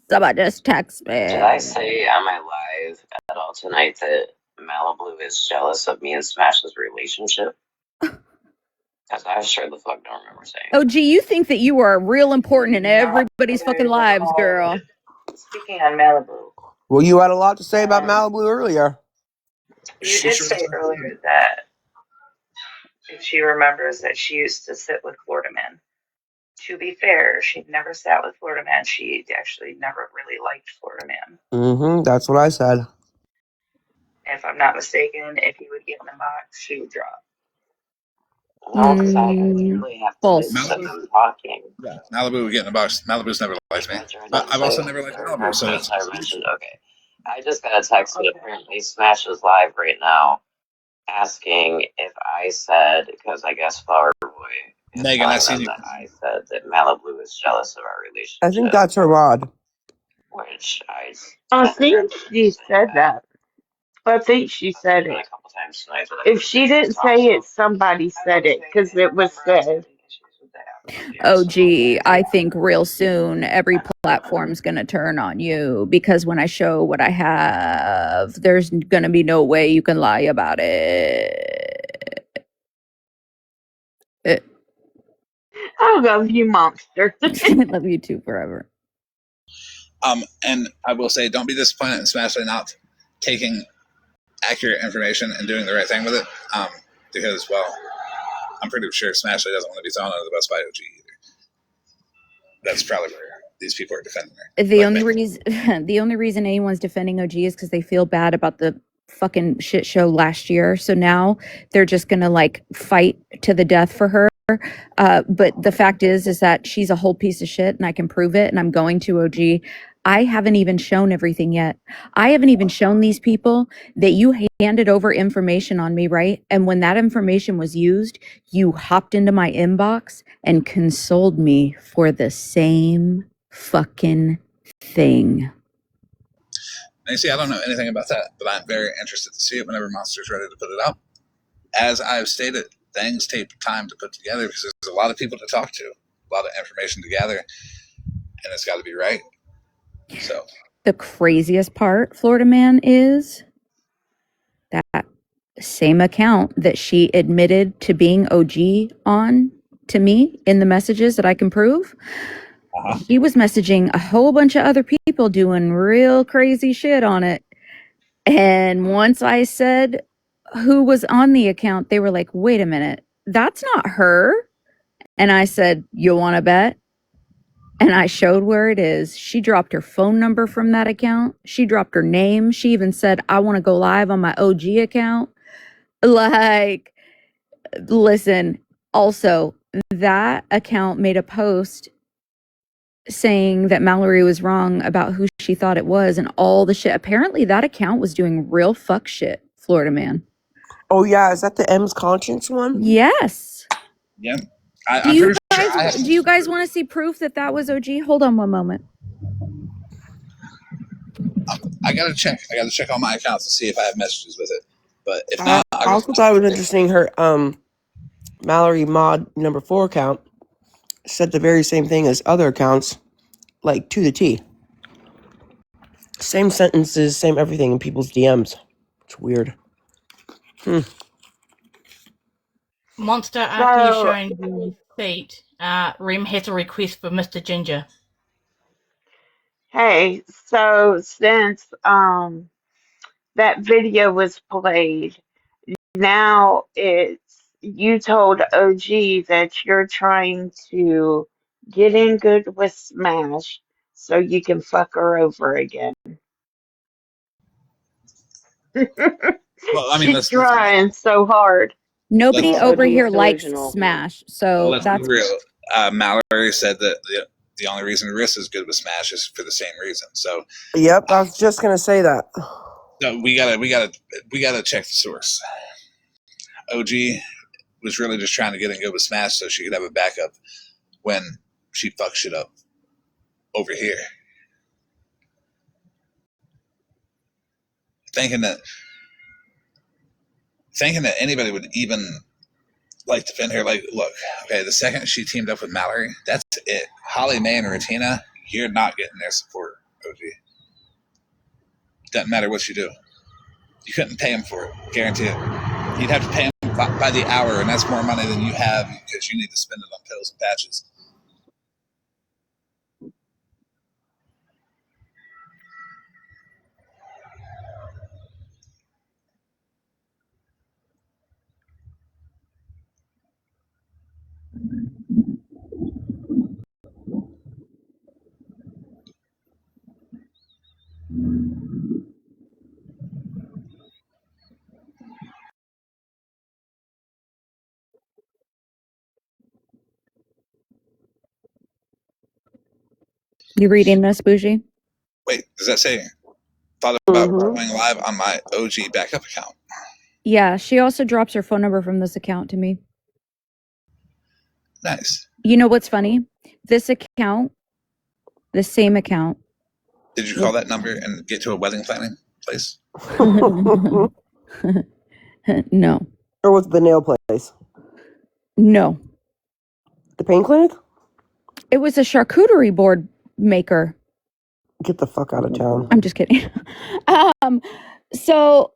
[SPEAKER 5] Somebody just text me.
[SPEAKER 1] Did I say on my live at all tonight that Malibu is jealous of me and Smash's relationship? Because I sure the fuck don't remember saying.
[SPEAKER 5] Oh, gee, you think that you are real important in everybody's fucking lives, girl.
[SPEAKER 1] Speaking on Malibu,
[SPEAKER 4] Well, you had a lot to say about Malibu earlier.
[SPEAKER 1] you did say earlier that if she remembers that she used to sit with Florida Man. To be fair, she never sat with Florida Man. She actually never really liked Florida Man.
[SPEAKER 4] Mm-hmm. That's what I said.
[SPEAKER 1] If I'm not mistaken, if he would get in the box, she would drop.
[SPEAKER 5] No, because I literally
[SPEAKER 1] have
[SPEAKER 5] to false.
[SPEAKER 2] Malibu?
[SPEAKER 1] them talking.
[SPEAKER 2] Yeah. Malibu would get in the box. Malibu's never liked me. But I've also never liked Malibu, so it's.
[SPEAKER 1] I mentioned, okay. I just got a text that apparently Smash is live right now asking if I said, because I guess Flower Boy is
[SPEAKER 2] Megan, I
[SPEAKER 1] telling
[SPEAKER 2] see
[SPEAKER 1] them
[SPEAKER 2] you.
[SPEAKER 1] that I said that Malibu is jealous of our
[SPEAKER 4] I
[SPEAKER 1] relationship,
[SPEAKER 4] think that's her mod.
[SPEAKER 1] which
[SPEAKER 8] I think she said that. I think she said it.
[SPEAKER 1] a couple times tonight.
[SPEAKER 8] If she didn't say it, somebody said it because it was said.
[SPEAKER 5] Oh, gee, I think real soon every platform's going to turn on you because when I show what I have, there's going to be no way you can lie about it.
[SPEAKER 8] I love you, Monster.
[SPEAKER 5] I love you too forever.
[SPEAKER 2] And I will say, don't be disappointed in Smashly not taking accurate information and doing the right thing with it. Because, well, I'm pretty sure Smashly doesn't want to be thrown under the bus by OG either. That's probably where these people are defending her.
[SPEAKER 5] The only reason anyone's defending OG is because they feel bad about the fucking shit show last year. So now they're just gonna like fight to the death for her. But the fact is that she's a whole piece of shit, and I can prove it. And I'm going to OG. I haven't even shown everything yet. I haven't even shown these people that you handed over information on me, right? And when that information was used, you hopped into my inbox and consoled me for the same fucking thing.
[SPEAKER 2] And you see, I don't know anything about that, but I'm very interested to see it whenever Monster's ready to put it up. As I've stated, things take time to put together because there's a lot of people to talk to, a lot of information to gather, and it's got to be right. So
[SPEAKER 5] the craziest part, Florida Man, is that same account that she admitted to being OG on to me in the messages that I can prove. He was messaging a whole bunch of other people doing real crazy shit on it. And once I said who was on the account, they were like, wait a minute, that's not her. And I said, you want to bet? And I showed where it is. She dropped her phone number from that account. She dropped her name. She even said, I want to go live on my OG account. Like, listen, also, that account made a post saying that Mallory was wrong about who she thought it was and all the shit. Apparently, that account was doing real fuck shit, Florida man.
[SPEAKER 4] Oh yeah, is that the M's conscience one?
[SPEAKER 5] Yes.
[SPEAKER 2] Yep.
[SPEAKER 5] Do
[SPEAKER 2] I'm
[SPEAKER 5] you
[SPEAKER 2] pretty sure I
[SPEAKER 5] guys
[SPEAKER 2] have.
[SPEAKER 5] do you guys want to see proof that that was OG? Hold on one moment.
[SPEAKER 2] I gotta check. I gotta check all my accounts to see if I have messages with it. But if
[SPEAKER 4] I
[SPEAKER 2] not, I'll go.
[SPEAKER 4] also thought it was interesting. Her Mallory Mod number 4 account said the very same thing as other accounts, like to the T. Same sentences, same everything in people's DMs. It's weird.
[SPEAKER 9] Monster, after you're
[SPEAKER 8] So,
[SPEAKER 9] showing the feet, Rim has a request for Mr. Ginger.
[SPEAKER 8] hey, so since that video was played, now it's you told OG that you're trying to get in good with Smash so you can fuck her over again.
[SPEAKER 2] Well, I mean,
[SPEAKER 8] She's trying so hard.
[SPEAKER 5] Nobody
[SPEAKER 2] let's
[SPEAKER 5] over
[SPEAKER 3] OG is
[SPEAKER 5] here likes
[SPEAKER 3] delusional.
[SPEAKER 5] Smash, so
[SPEAKER 2] let's be
[SPEAKER 5] that's
[SPEAKER 2] real. Mallory said that the only reason Riss is good with Smash is for the same reason. So
[SPEAKER 4] Yep, I was just gonna say that.
[SPEAKER 2] no, we gotta check the source. OG was really just trying to get in good with Smash so she could have a backup when she fucks shit up over here. Thinking that anybody would even like defend her. Like, look, okay, the second she teamed up with Mallory, that's it. Holly, May, and Ratina, you're not getting their support, OG. Doesn't matter what you do. You couldn't pay them for it, guarantee it. You'd have to pay them by the hour, and that's more money than you have because you need to spend it on pills and patches.
[SPEAKER 5] you reading this, Bougie?
[SPEAKER 2] Wait, does that say thought about
[SPEAKER 4] Mm-hmm.
[SPEAKER 2] going live on my OG backup account?
[SPEAKER 5] Yeah, she also drops her phone number from this account to me.
[SPEAKER 2] Nice.
[SPEAKER 5] You know what's funny? This account, the same account.
[SPEAKER 2] Did you call that number and get to a wedding planning place?
[SPEAKER 5] No.
[SPEAKER 4] Or with the nail place.
[SPEAKER 5] No.
[SPEAKER 4] The pain clinic?
[SPEAKER 5] It was a charcuterie board maker.
[SPEAKER 4] Get the fuck out of town.
[SPEAKER 5] I'm just kidding. So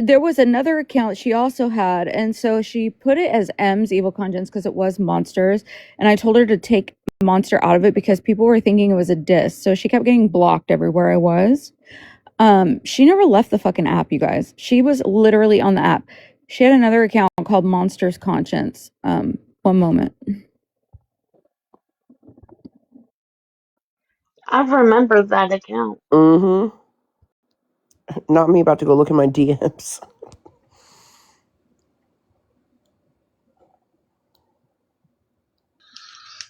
[SPEAKER 5] there was another account she also had, and so she put it as M's Evil Conscience because it was monsters, and I told her to take monster out of it because people were thinking it was a diss, so she kept getting blocked everywhere I was. She never left the fucking app, you guys. She was literally on the app. She had another account called Monsters Conscience. One moment.
[SPEAKER 8] I remember that account.
[SPEAKER 4] Mm-hmm. Not me about to go look at my DMs.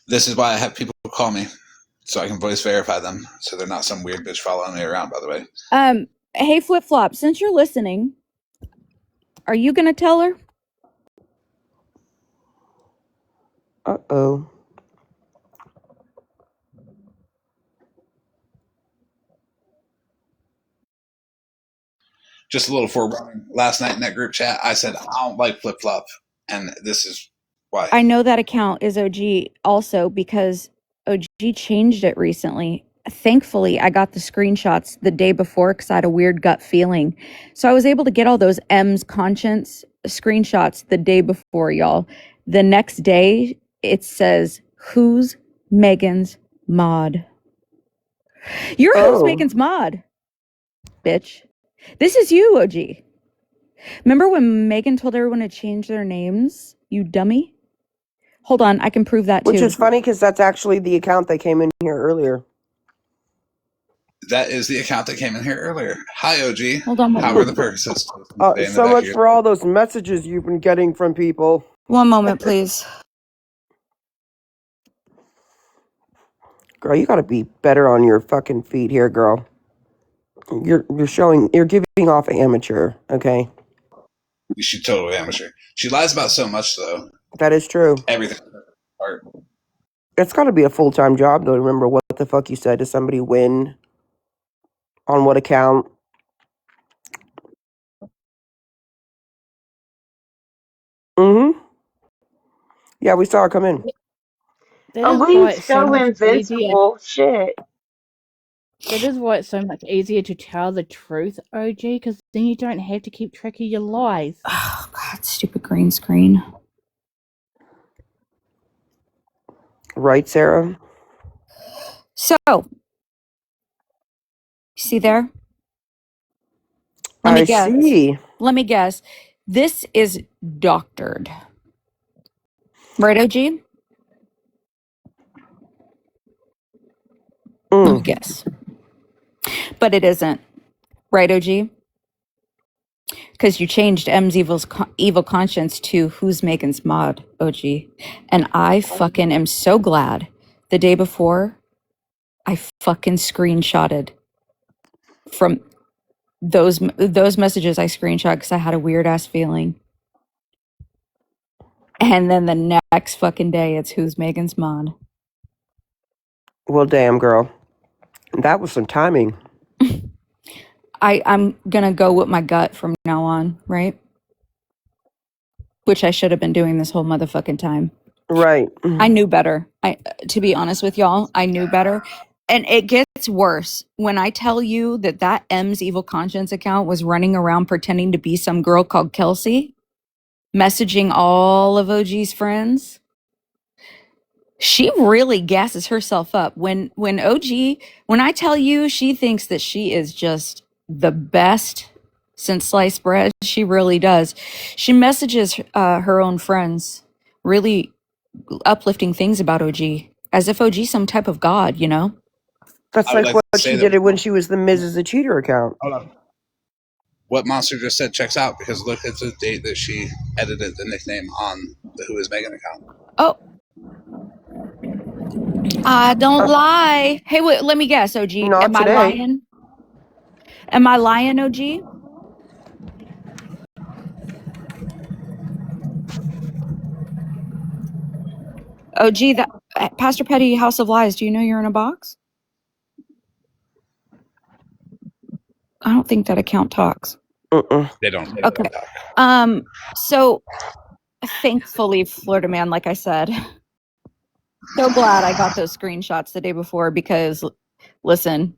[SPEAKER 2] This is why I have people call me so I can voice verify them so they're not some weird bitch following me around, by the way.
[SPEAKER 5] Hey, Flip Flop, since you're listening, are you gonna tell her?
[SPEAKER 4] Uh-oh.
[SPEAKER 2] Just a little forewarning. Last night in that group chat, I said, I don't like flip flop. And this is why.
[SPEAKER 5] I know that account is OG also because OG changed it recently. Thankfully, I got the screenshots the day before because I had a weird gut feeling. So I was able to get all those M's conscience screenshots the day before, y'all. The next day, it says, who's Megan's mod. You're who's Megan's mod, bitch. This is you, OG. Remember when Megan told everyone to change their names? You dummy. Hold on, I can prove that too.
[SPEAKER 4] Which is funny because that's actually the account that came in here earlier.
[SPEAKER 2] That is the account that came in here earlier. Hi, OG.
[SPEAKER 5] Hold on.
[SPEAKER 2] How are the Percocets?
[SPEAKER 4] So much for all those messages you've been getting from people.
[SPEAKER 5] One moment, please.
[SPEAKER 4] Girl, you gotta be better on your fucking feet here, girl. You're giving off amateur, okay?
[SPEAKER 2] She's totally amateur. She lies about so much, though.
[SPEAKER 4] That is true.
[SPEAKER 2] Everything. Art.
[SPEAKER 4] It's gotta be a full-time job, though, to remember what the fuck you said to somebody when, on what account. Mm-hmm. Yeah, we saw her come in.
[SPEAKER 9] That
[SPEAKER 8] Oh,
[SPEAKER 9] is
[SPEAKER 8] we
[SPEAKER 9] why it's so
[SPEAKER 8] so
[SPEAKER 9] much easier.
[SPEAKER 8] invincible. Shit.
[SPEAKER 9] That is why it's so much easier to tell the truth, OG, because then you don't have to keep track of your lies.
[SPEAKER 5] Oh, God, stupid green screen.
[SPEAKER 4] Right, Sarah?
[SPEAKER 5] So, see there?
[SPEAKER 4] I see.
[SPEAKER 5] Let me guess. This is doctored. Right, OG? Let me guess. But it isn't. Right, OG? Because you changed M's evil conscience to who's Megan's mod, OG. And I fucking am so glad the day before I fucking screenshotted from those messages I screenshot because I had a weird ass feeling. And then the next fucking day it's who's Megan's mod.
[SPEAKER 4] Well, damn, girl. That was some timing.
[SPEAKER 5] I'm gonna go with my gut from now on, right? Which I should have been doing this whole motherfucking time.
[SPEAKER 4] Right.
[SPEAKER 5] I knew better. To be honest with y'all, I knew better. And it gets worse when I tell you that M's evil conscience account was running around pretending to be some girl called Kelsey, messaging all of OG's friends. She really gasses herself up when I tell you she thinks that she is just the best since sliced bread. She really does. She messages her own friends really uplifting things about OG as if OG some type of god, you know?
[SPEAKER 4] That's like what she did when she was the Mrs. a Cheater account.
[SPEAKER 2] Hold on. What Monster just said checks out because look at the date that she edited the nickname on the Who Is Megan account.
[SPEAKER 5] Oh. I don't lie. Hey, wait, let me guess, OG.
[SPEAKER 4] Not today.
[SPEAKER 5] I lying? Am I lying, OG? OG, that Pastor Petty House of Lies, do you know you're in a box? I don't think that account talks.
[SPEAKER 2] They don't.
[SPEAKER 5] Okay. So thankfully, Florida Man, like I said, so glad I got those screenshots the day before because, listen,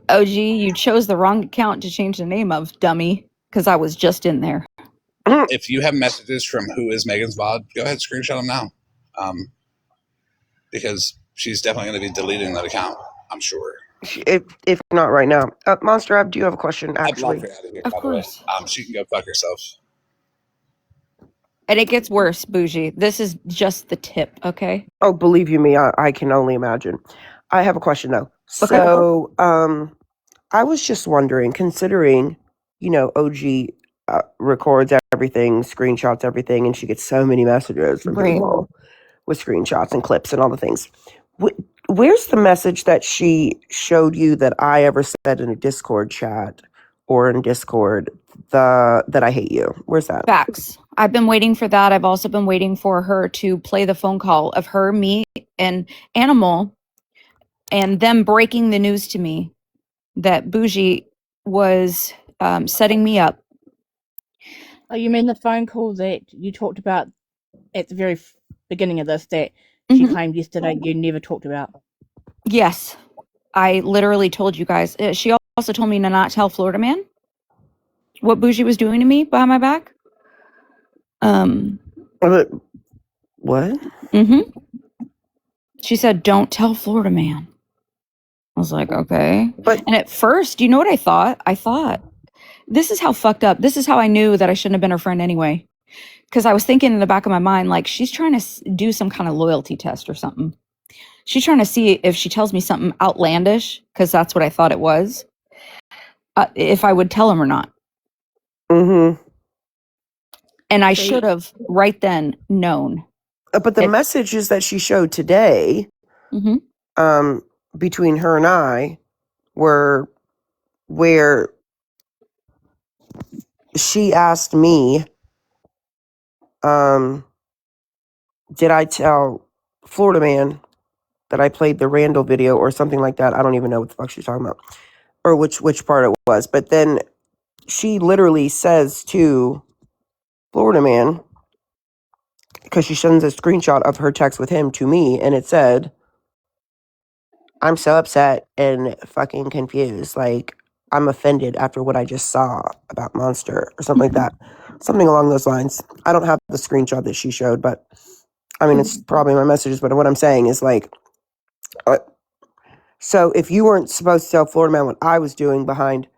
[SPEAKER 5] OG, you chose the wrong account to change the name of, dummy, because I was just in there.
[SPEAKER 2] If you have messages from Who Is Megan's mod, go ahead, screenshot them now. Because she's definitely going to be deleting that account, I'm sure.
[SPEAKER 4] If not right now. Monster App, do you have a question, actually?
[SPEAKER 2] I blocked her out of here,
[SPEAKER 5] of
[SPEAKER 2] by
[SPEAKER 5] course.
[SPEAKER 2] The way. She can go fuck herself.
[SPEAKER 5] And it gets worse, Bougie. This is just the tip, okay?
[SPEAKER 4] Oh, believe you me, I can only imagine. I have a question, though.
[SPEAKER 5] Okay.
[SPEAKER 4] So, I was just wondering, considering, OG records everything, screenshots everything, and she gets so many messages from people with screenshots and clips and all the things. Where's the message that she showed you that I ever said in a Discord chat or in Discord that I hate you? Where's that?
[SPEAKER 5] Facts. I've been waiting for that. I've also been waiting for her to play the phone call of her, me, and Animal, and them breaking the news to me that Bougie was setting me up.
[SPEAKER 9] Oh, you mean the phone call that you talked about at the very beginning of this that she claimed yesterday you never talked about?
[SPEAKER 5] Yes. I literally told you guys. She also told me to not tell Florida Man what Bougie was doing to me behind my back.
[SPEAKER 4] What?
[SPEAKER 5] She said, "Don't tell Florida man." I was like, okay.
[SPEAKER 4] But
[SPEAKER 5] And at first, you know what I thought? I thought, this is how fucked up. This is how I knew that I shouldn't have been her friend anyway. Because I was thinking in the back of my mind, like, she's trying to do some kind of loyalty test or something. She's trying to see if she tells me something outlandish, because that's what I thought it was, if I would tell him or not.
[SPEAKER 4] mm-hmm.
[SPEAKER 5] And I
[SPEAKER 9] See?
[SPEAKER 5] should have right then known.
[SPEAKER 4] But the messages that she showed today, between her and I, were where she asked me, did I tell Florida man that I played the Randall video or something like that? I don't even know what the fuck she's talking about, or which part it was. But then she literally says to Florida man, because she sends a screenshot of her text with him to me, and it said, "I'm so upset and fucking confused. Like, I'm offended after what I just saw about Monster," or something like that. Something along those lines. I don't have the screenshot that she showed, but I mean, it's probably my messages. But what I'm saying is, like, so if you weren't supposed to tell Florida man what I was doing behind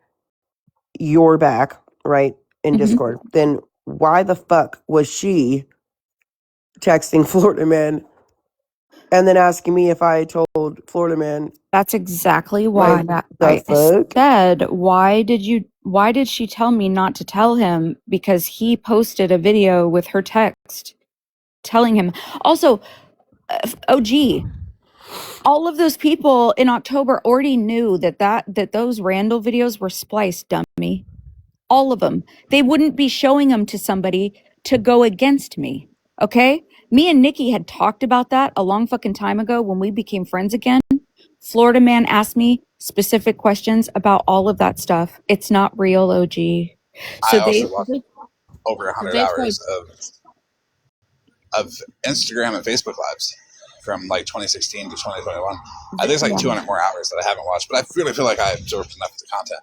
[SPEAKER 4] your back, right, in Discord, then why the fuck was she texting Florida man and then asking me if I told Florida man?
[SPEAKER 5] That's exactly why
[SPEAKER 4] the
[SPEAKER 5] I
[SPEAKER 4] fuck?
[SPEAKER 5] said, why did she tell me not to tell him? Because he posted a video with her text telling him. Also, OG, all of those people in October already knew that those Randall videos were spliced, dummy. All of them. They wouldn't be showing them to somebody to go against me. Okay? Me and Nikki had talked about that a long fucking time ago when we became friends again. Florida man asked me specific questions about all of that stuff. It's not real, OG. So
[SPEAKER 2] I
[SPEAKER 5] they
[SPEAKER 2] also watched over 100
[SPEAKER 9] That's why
[SPEAKER 2] hours of Instagram and Facebook lives from like 2016 to 2021. I think it's like 200 more hours that I haven't watched, but I really feel like I absorbed enough of the content.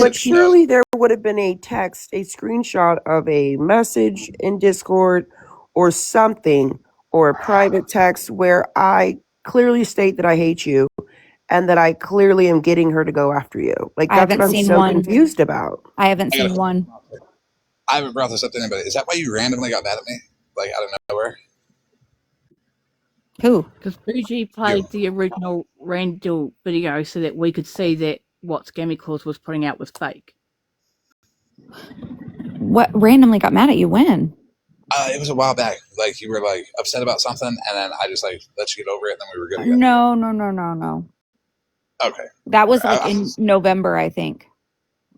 [SPEAKER 4] But surely there would have been a text, a screenshot of a message in Discord or something, or a private text where I clearly state that I hate you and that I clearly am getting her to go after you. Like,
[SPEAKER 5] I
[SPEAKER 4] that's what
[SPEAKER 5] haven't
[SPEAKER 4] I'm
[SPEAKER 5] seen
[SPEAKER 4] so
[SPEAKER 5] one.
[SPEAKER 4] confused about.
[SPEAKER 5] I haven't seen one.
[SPEAKER 2] I haven't brought this up to anybody. Is that why you randomly got mad at me? Like, out of nowhere?
[SPEAKER 5] Who?
[SPEAKER 9] because Bougie played the original Randall video so that we could see that what Scammy Claus was putting out was fake.
[SPEAKER 5] What randomly got mad at you when?
[SPEAKER 2] It was a while back. Like, you were like upset about something, and then I just like let you get over it, and then we were good again.
[SPEAKER 5] No.
[SPEAKER 2] Okay.
[SPEAKER 5] That was like in November, I think.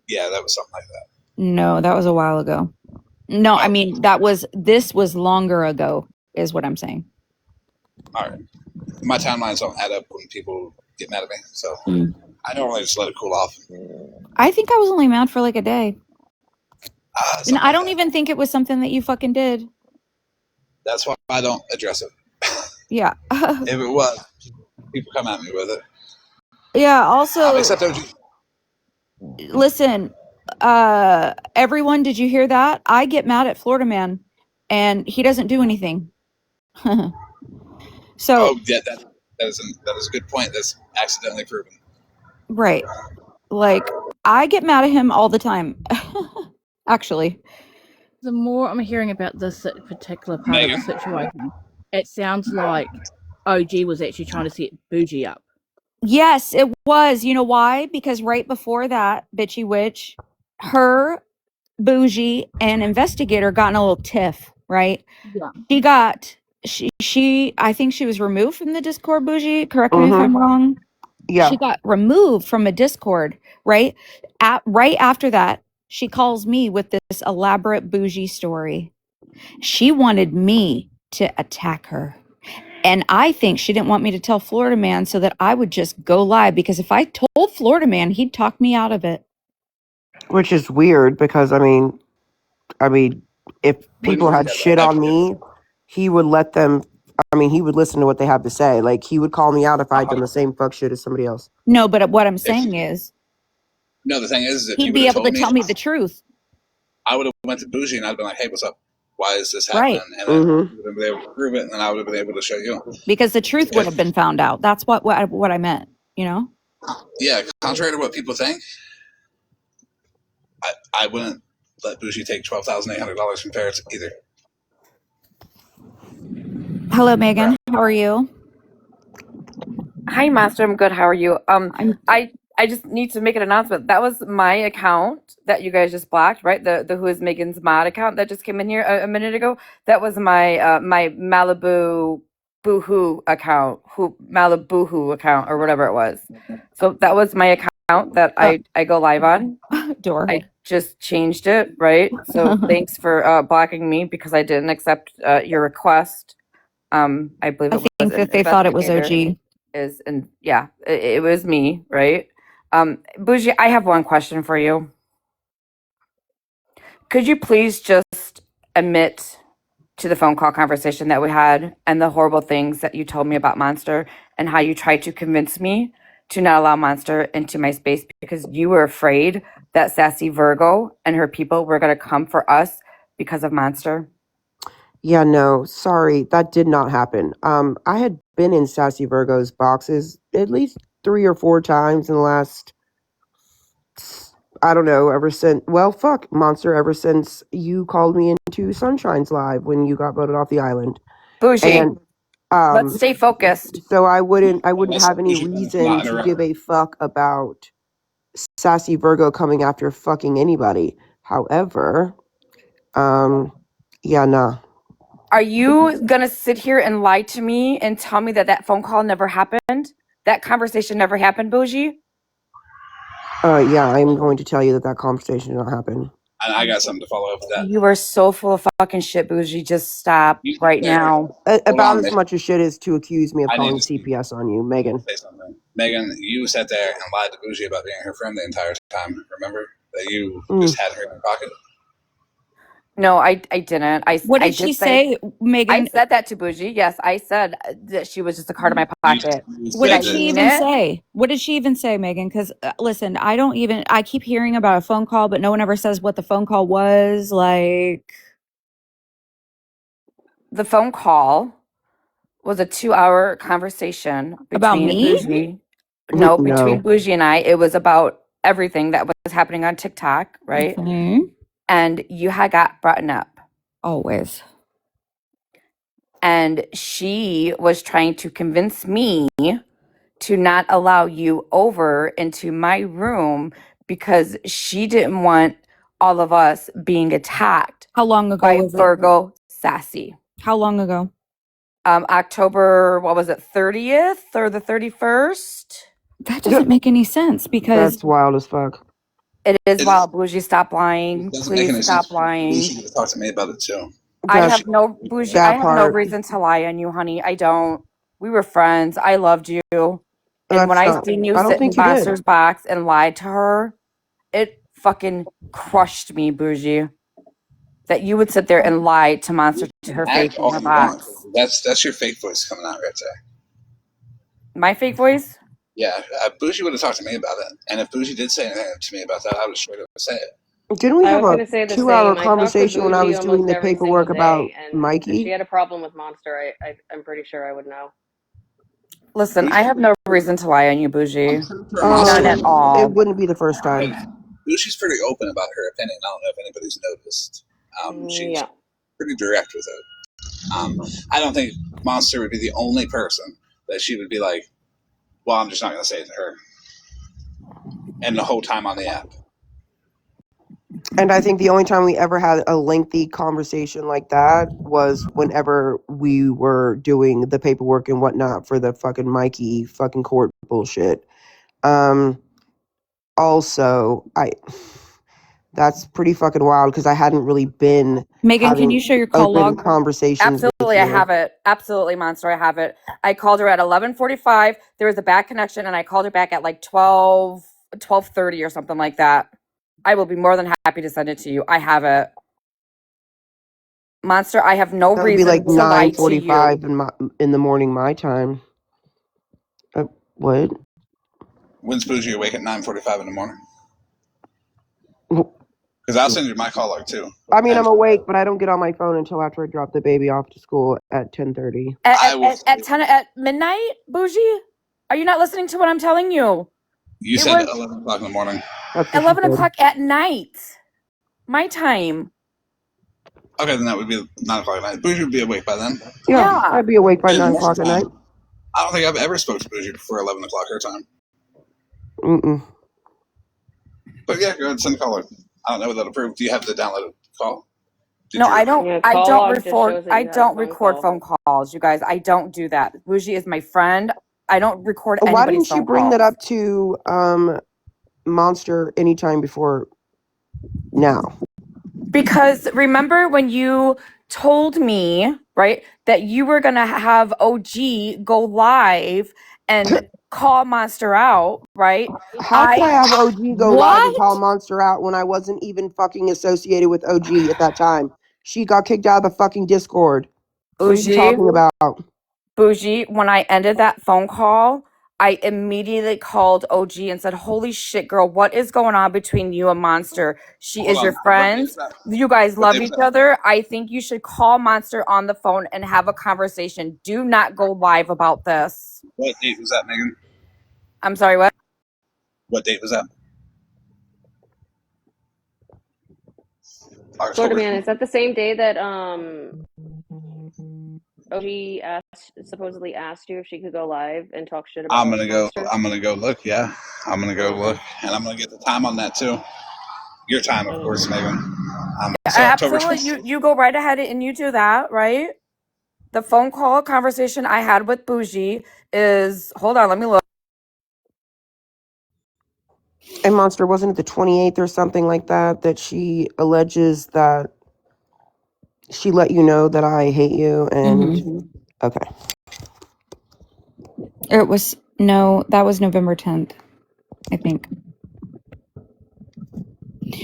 [SPEAKER 2] Yeah, that was something like that.
[SPEAKER 5] No, that was a while ago. No, I mean this was longer ago, is what I'm saying.
[SPEAKER 2] All right. My timelines don't add up when people get mad at me, so I normally just let it cool off.
[SPEAKER 5] I think I was only mad for like a day. And I don't even think it was something that you fucking did.
[SPEAKER 2] That's why I don't address it.
[SPEAKER 5] Yeah.
[SPEAKER 2] If it was, people come at me with it.
[SPEAKER 5] Yeah, also
[SPEAKER 2] except OG.
[SPEAKER 5] Listen, everyone, did you hear that? I get mad at Florida man and he doesn't do anything. So
[SPEAKER 2] yeah, that is a good point. That's accidentally proven.
[SPEAKER 5] Right. Like, I get mad at him all the time. Actually.
[SPEAKER 9] The more I'm hearing about this particular part of the situation, it sounds like OG was actually trying to set Bougie up.
[SPEAKER 5] Yes, it was. You know why? Because right before that, bitchy witch, her, Bougie, and investigator got in a little tiff, right?
[SPEAKER 9] Yeah.
[SPEAKER 5] She I think she was removed from the Discord, Bougie. Correct me if I'm wrong.
[SPEAKER 4] Yeah.
[SPEAKER 5] She got removed from a Discord, right? Right after that, she calls me with this elaborate Bougie story. She wanted me to attack her. And I think she didn't want me to tell Florida man so that I would just go live, because if I told Florida man, he'd talk me out of it.
[SPEAKER 4] Which is weird because, I mean, if people had shit on me, he would let them, he would listen to what they have to say. Like, he would call me out if I'd done the same fuck shit as somebody else.
[SPEAKER 5] No, but what I'm saying is,
[SPEAKER 2] no, the thing is if
[SPEAKER 5] he'd
[SPEAKER 2] you
[SPEAKER 5] be
[SPEAKER 2] would have
[SPEAKER 5] able to
[SPEAKER 2] told me,
[SPEAKER 5] tell me the truth.
[SPEAKER 2] I would have went to Bougie and I'd been like, hey, what's up? why is this happening?
[SPEAKER 5] Right.
[SPEAKER 2] And then you would have been able to prove it, and then I would have been able to show you.
[SPEAKER 5] Because the truth would have been found out. That's what I meant, you know?
[SPEAKER 2] Yeah, contrary to what people think, I wouldn't let Bougie take $12,800 from Ferris either.
[SPEAKER 5] Hello, Megan. How are you?
[SPEAKER 10] Hi, Master. I'm good. How are you?
[SPEAKER 5] I'm
[SPEAKER 10] I just need to make an announcement. That was my account that you guys just blocked, right? The Who is Megan's Mod account that just came in here a minute ago. That was my my Malibu Boohoo account, who Malibu account or whatever it was. So that was my account that I go live on.
[SPEAKER 5] Door.
[SPEAKER 10] I just changed it, right? So thanks for blocking me because I didn't accept your request. I believe
[SPEAKER 5] I
[SPEAKER 10] it was
[SPEAKER 5] think
[SPEAKER 10] an
[SPEAKER 5] that they thought it was
[SPEAKER 10] investigator.
[SPEAKER 5] OG.
[SPEAKER 10] Is and yeah, it was me, right? Bougie, I have one question for you. Could you please just admit to the phone call conversation that we had and the horrible things that you told me about Monster and how you tried to convince me to not allow Monster into my space because you were afraid that Sassy Virgo and her people were going to come for us because of Monster?
[SPEAKER 4] Yeah, no, sorry, that did not happen. I had been in Sassy Virgo's boxes at least 3 or 4 times in the last, I don't know, ever since, well, fuck, Monster, ever since you called me into Sunshine's Live when you got voted off the island.
[SPEAKER 10] Bougie,
[SPEAKER 4] And,
[SPEAKER 10] let's stay focused.
[SPEAKER 4] so I wouldn't
[SPEAKER 2] Listen,
[SPEAKER 4] have any
[SPEAKER 2] Bougie,
[SPEAKER 4] reason
[SPEAKER 2] not
[SPEAKER 4] to
[SPEAKER 2] interrupt.
[SPEAKER 4] give a fuck about Sassy Virgo coming after fucking anybody. However, yeah, nah.
[SPEAKER 10] Are you going to sit here and lie to me and tell me that that phone call never happened? That conversation never happened, Bougie?
[SPEAKER 4] Yeah, I'm going to tell you that that conversation did not happen.
[SPEAKER 2] And I got something to follow up with that.
[SPEAKER 10] You are so full of fucking shit, Bougie. Just stop
[SPEAKER 2] You
[SPEAKER 10] right
[SPEAKER 2] there,
[SPEAKER 10] now.
[SPEAKER 4] About
[SPEAKER 2] on,
[SPEAKER 4] as
[SPEAKER 2] Megan.
[SPEAKER 4] much as shit as to accuse me of
[SPEAKER 2] I need
[SPEAKER 4] calling
[SPEAKER 2] to speak.
[SPEAKER 4] CPS on you, Megan.
[SPEAKER 2] Say something. Megan, you sat there and lied to Bougie about being her friend the entire time. Remember that you just had her in your pocket.
[SPEAKER 10] No, I didn't.
[SPEAKER 5] What
[SPEAKER 10] I
[SPEAKER 5] did she
[SPEAKER 10] did say,
[SPEAKER 5] say, Megan?
[SPEAKER 10] I said that to Bougie. Yes, I said that she was just a card in my pocket.
[SPEAKER 5] What
[SPEAKER 10] Did I
[SPEAKER 5] did she
[SPEAKER 10] mean
[SPEAKER 5] even
[SPEAKER 10] it?
[SPEAKER 5] say? What did she even say, Megan? Because listen, I keep hearing about a phone call, but no one ever says what the phone call was. Like,
[SPEAKER 10] The phone call was a 2-hour conversation
[SPEAKER 5] about
[SPEAKER 10] between
[SPEAKER 5] me?
[SPEAKER 10] Bougie. No, between
[SPEAKER 4] No.
[SPEAKER 10] Bougie and I. It was about everything that was happening on TikTok, right?
[SPEAKER 5] Okay.
[SPEAKER 10] And you had got brought up.
[SPEAKER 5] Always.
[SPEAKER 10] And she was trying to convince me to not allow you over into my room because she didn't want all of us being attacked
[SPEAKER 5] How long ago
[SPEAKER 10] by
[SPEAKER 5] was it?
[SPEAKER 10] Virgo Sassy.
[SPEAKER 5] How long ago?
[SPEAKER 10] October, what was it, 30th or the 31st?
[SPEAKER 5] That doesn't make any sense because
[SPEAKER 4] That's wild as fuck.
[SPEAKER 10] It is
[SPEAKER 2] It
[SPEAKER 10] wild. Bougie, stop lying.
[SPEAKER 2] doesn't make
[SPEAKER 10] Please
[SPEAKER 2] any
[SPEAKER 10] stop
[SPEAKER 2] sense.
[SPEAKER 10] lying.
[SPEAKER 2] Bougie would have talked to me about it too.
[SPEAKER 10] I
[SPEAKER 4] That's
[SPEAKER 10] have no Bougie. I
[SPEAKER 4] that
[SPEAKER 10] have no
[SPEAKER 4] part.
[SPEAKER 10] reason to lie on you, honey. I don't. We were friends. I loved you. And when
[SPEAKER 4] That's
[SPEAKER 10] I
[SPEAKER 4] not.
[SPEAKER 10] seen you
[SPEAKER 4] I don't
[SPEAKER 10] sit in
[SPEAKER 4] think you did.
[SPEAKER 10] Monster's box and lied to her, it fucking crushed me, Bougie. That you would sit there and lie to Monster to her face
[SPEAKER 2] Act
[SPEAKER 10] in
[SPEAKER 2] all
[SPEAKER 10] her
[SPEAKER 2] you want.
[SPEAKER 10] box.
[SPEAKER 2] That's your fake voice coming out right there.
[SPEAKER 10] My fake voice?
[SPEAKER 2] Yeah, Bougie would have talked to me about it. And if Bougie did say anything to me about that, I would straight up say it.
[SPEAKER 4] Didn't we
[SPEAKER 3] I
[SPEAKER 4] have
[SPEAKER 3] was
[SPEAKER 4] a
[SPEAKER 3] going to say the
[SPEAKER 4] 2-hour
[SPEAKER 3] same. I talk to
[SPEAKER 4] conversation when I
[SPEAKER 3] Bougie
[SPEAKER 4] was doing
[SPEAKER 3] almost
[SPEAKER 4] the
[SPEAKER 3] every single
[SPEAKER 4] paperwork about
[SPEAKER 3] day, and if she
[SPEAKER 4] Mikey?
[SPEAKER 3] had a problem with Monster, I'm pretty sure I would know.
[SPEAKER 10] Listen, I
[SPEAKER 2] Bougie,
[SPEAKER 10] have no reason to lie on you, Bougie.
[SPEAKER 2] I'm pretty sure Monster
[SPEAKER 10] None at
[SPEAKER 2] would.
[SPEAKER 4] It
[SPEAKER 10] all.
[SPEAKER 4] wouldn't be the first time.
[SPEAKER 2] Bougie's pretty open about her opinion. I don't know if anybody's noticed. She's
[SPEAKER 3] Yeah.
[SPEAKER 2] pretty direct with it. I don't think Monster would be the only person that she would be like, well, I'm just not going to say it to her. And the whole time on the app.
[SPEAKER 4] And I think the only time we ever had a lengthy conversation like that was whenever we were doing the paperwork and whatnot for the fucking Mikey fucking court bullshit. Also, that's pretty fucking wild because I hadn't really been
[SPEAKER 5] Megan, can
[SPEAKER 4] having
[SPEAKER 5] you show your call
[SPEAKER 4] open
[SPEAKER 5] log?
[SPEAKER 4] conversations with
[SPEAKER 10] Absolutely, I
[SPEAKER 4] you.
[SPEAKER 10] have it. Absolutely, Monster, I have it. I called her at 11:45. There was a bad connection, and I called her back at like 12:30 or something like that. I will be more than happy to send it to you. I have it. Monster, I have no
[SPEAKER 4] That would be
[SPEAKER 10] reason
[SPEAKER 4] like
[SPEAKER 10] to lie to you.
[SPEAKER 4] 9:45 in the morning my time. What?
[SPEAKER 2] When's Bougie awake at 9:45 in the morning? Because I'll send you my call log too.
[SPEAKER 4] I mean, I'm awake, but I don't get on my phone until after I drop the baby off to school at 10:30.
[SPEAKER 10] At midnight, Bougie? Are you not listening to what I'm telling you?
[SPEAKER 2] You said 11 o'clock in the morning.
[SPEAKER 4] That's what
[SPEAKER 10] 11
[SPEAKER 4] she said.
[SPEAKER 10] o'clock at night. My time.
[SPEAKER 2] Okay, then that would be 9 o'clock at night. Bougie would be awake by then.
[SPEAKER 4] Yeah, I'd be awake by 9 o'clock at night.
[SPEAKER 2] I don't think I've ever spoke to Bougie before 11 o'clock her time.
[SPEAKER 4] Mm-mm.
[SPEAKER 2] But yeah, go ahead and send a call log. I don't know without approved. Do you have the downloaded call?
[SPEAKER 10] No, I don't.
[SPEAKER 3] Yeah,
[SPEAKER 10] I
[SPEAKER 3] call
[SPEAKER 10] don't
[SPEAKER 3] log just
[SPEAKER 10] record.
[SPEAKER 3] shows that
[SPEAKER 10] I
[SPEAKER 3] you had a
[SPEAKER 10] don't
[SPEAKER 3] phone
[SPEAKER 10] record
[SPEAKER 3] call.
[SPEAKER 10] phone calls, you guys. I don't do that. Bougie is my friend. I don't record
[SPEAKER 4] Why
[SPEAKER 10] anybody's
[SPEAKER 4] didn't you
[SPEAKER 10] phone
[SPEAKER 4] bring
[SPEAKER 10] calls.
[SPEAKER 4] that up to Monster anytime before now?
[SPEAKER 10] Because remember when you told me, right, that you were gonna have OG go live and call Monster out, right?
[SPEAKER 4] How could I have OG go live and
[SPEAKER 10] What?
[SPEAKER 4] call Monster out when I wasn't even fucking associated with OG at that time? She got kicked out of the fucking Discord. What are you talking about?
[SPEAKER 10] Bougie, when I ended that phone call, I immediately called OG and said, "Holy shit, girl, what is going on between you and Monster? She
[SPEAKER 2] Hold
[SPEAKER 10] is your
[SPEAKER 2] on.
[SPEAKER 10] friend. You guys
[SPEAKER 2] What
[SPEAKER 10] love
[SPEAKER 2] day was
[SPEAKER 10] each
[SPEAKER 2] that?
[SPEAKER 10] other. I think you should call Monster on the phone and have a conversation. Do not go live about this."
[SPEAKER 2] What date was that, Megan?
[SPEAKER 10] I'm sorry, what?
[SPEAKER 2] What date was that?
[SPEAKER 3] Florida
[SPEAKER 2] October.
[SPEAKER 3] Man, is that the same day that OG supposedly asked you if she could go live and talk shit about Monster?
[SPEAKER 2] I'm gonna go look. Yeah, I'm gonna go look, and I'm gonna get the time on that too. Your time, of course, Megan. So October
[SPEAKER 10] Absolutely.
[SPEAKER 2] 20th.
[SPEAKER 10] You go right ahead and you do that, right? The phone call conversation I had with Bougie is, hold on, let me look.
[SPEAKER 4] And Monster, wasn't it the 28th or something like that that she alleges that she let you know that I hate you and okay.
[SPEAKER 5] It was no, that was November 10th, I think.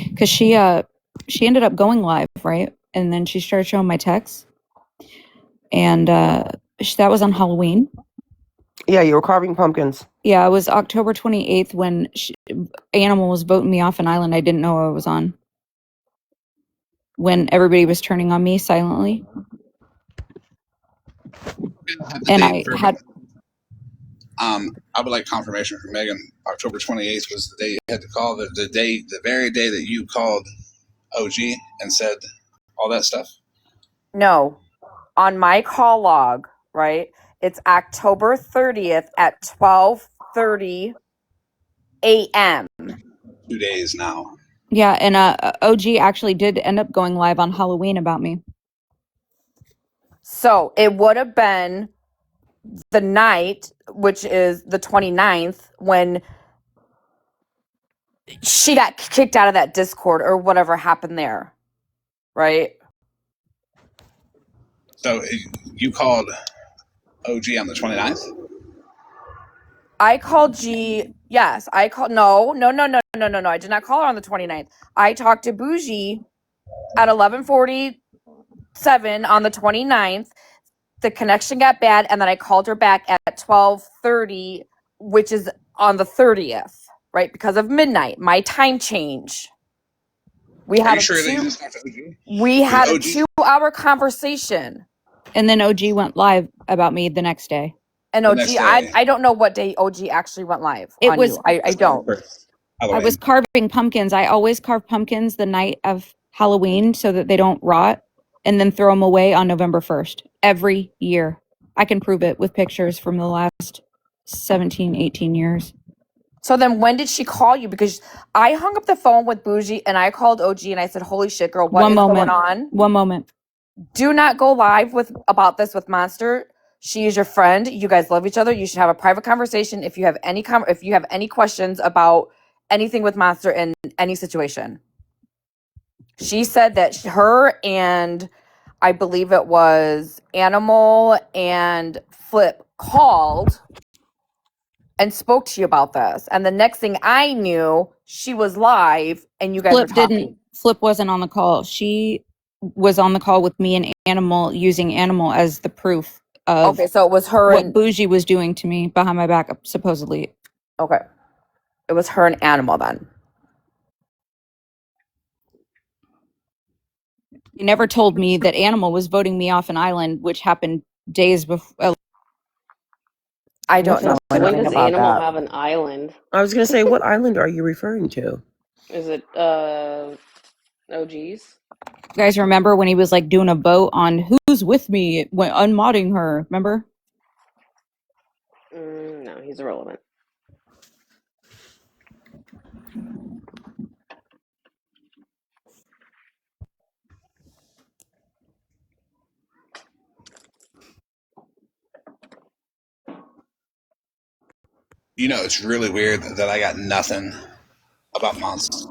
[SPEAKER 5] Because she ended up going live, right? And then she started showing my texts. And that was on Halloween.
[SPEAKER 4] Yeah, you were carving pumpkins.
[SPEAKER 5] Yeah, it was October 28th when Animal was voting me off an island I didn't know I was on. When everybody was turning on me silently. And I had...
[SPEAKER 2] I would like confirmation from Megan. October 28th was the day you had to call. The very day that you called OG and said all that stuff.
[SPEAKER 10] No, on my call log, right? It's October 30th at 12:30 a.m.
[SPEAKER 2] 2 days now.
[SPEAKER 5] Yeah, and OG actually did end up going live on Halloween about me.
[SPEAKER 10] So it would have been the night, which is the 29th, when she got kicked out of that Discord or whatever happened there, right?
[SPEAKER 2] So you called OG on the 29th?
[SPEAKER 10] I called G. Yes, I called. No. I did not call her on the 29th. I talked to Bougie at 11:47 on the 29th. The connection got bad, and then I called her back at 12:30, which is on the 30th, right? Because of midnight, my time change. We
[SPEAKER 2] Are
[SPEAKER 10] had
[SPEAKER 2] you sure that you just talked to OG?
[SPEAKER 10] we had a 2-hour conversation.
[SPEAKER 5] And then OG went live about me the next day.
[SPEAKER 10] And OG, I don't know what day OG actually went live
[SPEAKER 5] It
[SPEAKER 10] on
[SPEAKER 5] was,
[SPEAKER 10] you. I don't.
[SPEAKER 5] I was carving pumpkins. I always carve pumpkins the night of Halloween so that they don't rot and then throw them away on November 1st every year. I can prove it with pictures from the last 17, 18 years.
[SPEAKER 10] So then when did she call you? Because I hung up the phone with Bougie and I called OG and I said, "Holy shit, girl, what is going on?"
[SPEAKER 5] One moment.
[SPEAKER 10] Do not go live about this with Monster. She is your friend. You guys love each other. You should have a private conversation if you have any questions about anything with Monster in any situation. She said that her and I believe it was Animal and Flip called and spoke to you about this. And the next thing I knew, she was live and you guys were talking.
[SPEAKER 5] Flip wasn't on the call. She was on the call with me and Animal, using Animal as the proof of
[SPEAKER 10] so it was her
[SPEAKER 5] what
[SPEAKER 10] and
[SPEAKER 5] Bougie was doing to me behind my back, supposedly.
[SPEAKER 10] Okay. It was her and Animal then.
[SPEAKER 5] They never told me that Animal was voting me off an island, which happened days before.
[SPEAKER 10] I don't know
[SPEAKER 3] When
[SPEAKER 10] anything
[SPEAKER 3] does
[SPEAKER 10] about
[SPEAKER 3] Animal
[SPEAKER 10] that.
[SPEAKER 3] have an island?
[SPEAKER 4] I was gonna say, what island are you referring to?
[SPEAKER 3] Is it OGs?
[SPEAKER 5] You guys remember when he was like doing a vote on who's with me when unmodding her? Remember?
[SPEAKER 3] No, he's irrelevant.
[SPEAKER 2] You know, it's really weird that I got nothing about Monster.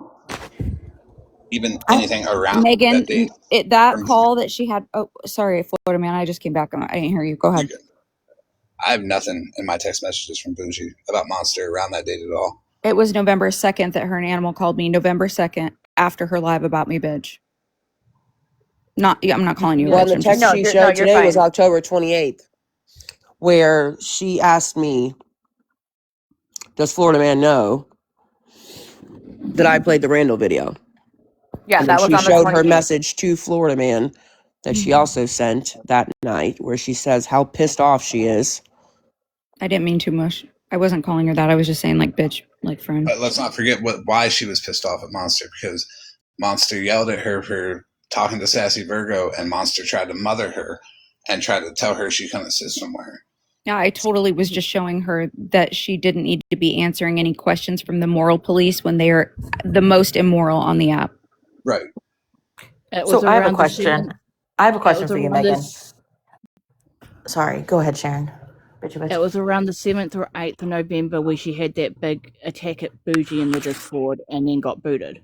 [SPEAKER 2] Even anything around that date.
[SPEAKER 5] Megan, that call that she had. Oh, sorry, Florida man. I just came back. I didn't hear you. Go ahead.
[SPEAKER 2] I have nothing in my text messages from Bougie about Monster around that date at all.
[SPEAKER 5] It was November 2nd that her and Animal called me. November 2nd after her live about me, bitch. I'm not calling you.
[SPEAKER 4] Well,
[SPEAKER 5] bitch.
[SPEAKER 4] the text
[SPEAKER 10] No,
[SPEAKER 4] she
[SPEAKER 10] you're
[SPEAKER 4] showed today was
[SPEAKER 10] fine.
[SPEAKER 4] October 28th, where she asked me, "Does Florida Man know that I played the Randall video?"
[SPEAKER 10] Yeah,
[SPEAKER 4] And then
[SPEAKER 10] that was
[SPEAKER 4] she
[SPEAKER 10] on the
[SPEAKER 4] showed her
[SPEAKER 10] 28th.
[SPEAKER 4] message to Florida Man that she also sent that night, where she says how pissed off she is.
[SPEAKER 5] I didn't mean too much. I wasn't calling her that. I was just saying like bitch, like friend.
[SPEAKER 2] But let's not forget why she was pissed off at Monster, because Monster yelled at her for talking to Sassy Virgo, and Monster tried to mother her and tried to tell her she couldn't sit somewhere.
[SPEAKER 5] Yeah, I totally was just showing her that she didn't need to be answering any questions from the moral police when they are the most immoral on the app.
[SPEAKER 2] Right.
[SPEAKER 9] So
[SPEAKER 10] I have a question. I have a question for you, Megan. Sorry, go ahead, Sharon.
[SPEAKER 9] It was around the 7th or 8th of November where she had that big attack at Bougie in the Discord and then got booted.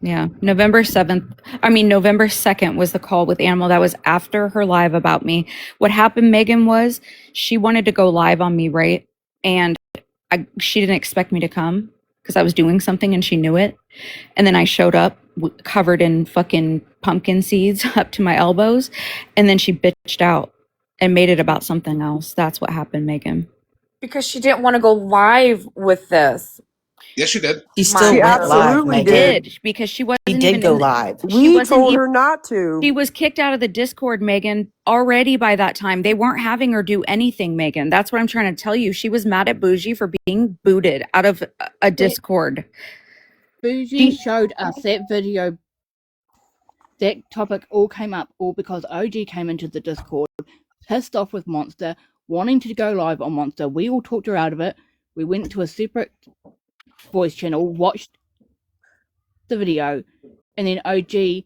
[SPEAKER 5] Yeah, November 2nd was the call with Animal. That was after her live about me. What happened, Megan, was she wanted to go live on me, right? And she didn't expect me to come because I was doing something and she knew it. And then I showed up covered in fucking pumpkin seeds up to my elbows. And then she bitched out and made it about something else. That's what happened, Megan.
[SPEAKER 10] Because she didn't want to go live with this.
[SPEAKER 2] Yes, she did.
[SPEAKER 10] She
[SPEAKER 4] still went live,
[SPEAKER 5] She did because she wasn't even
[SPEAKER 10] go live.
[SPEAKER 4] We told her not to.
[SPEAKER 5] She was kicked out of the Discord, Megan, already by that time. They weren't having her do anything, Megan. That's what I'm trying to tell you. She was mad at Bougie for being booted out of a Discord.
[SPEAKER 9] Bougie showed us that video. That topic all came up all because OG came into the Discord, pissed off with Monster, wanting to go live on Monster. We all talked her out of it. We went to a separate voice channel, watched the video, and then OG.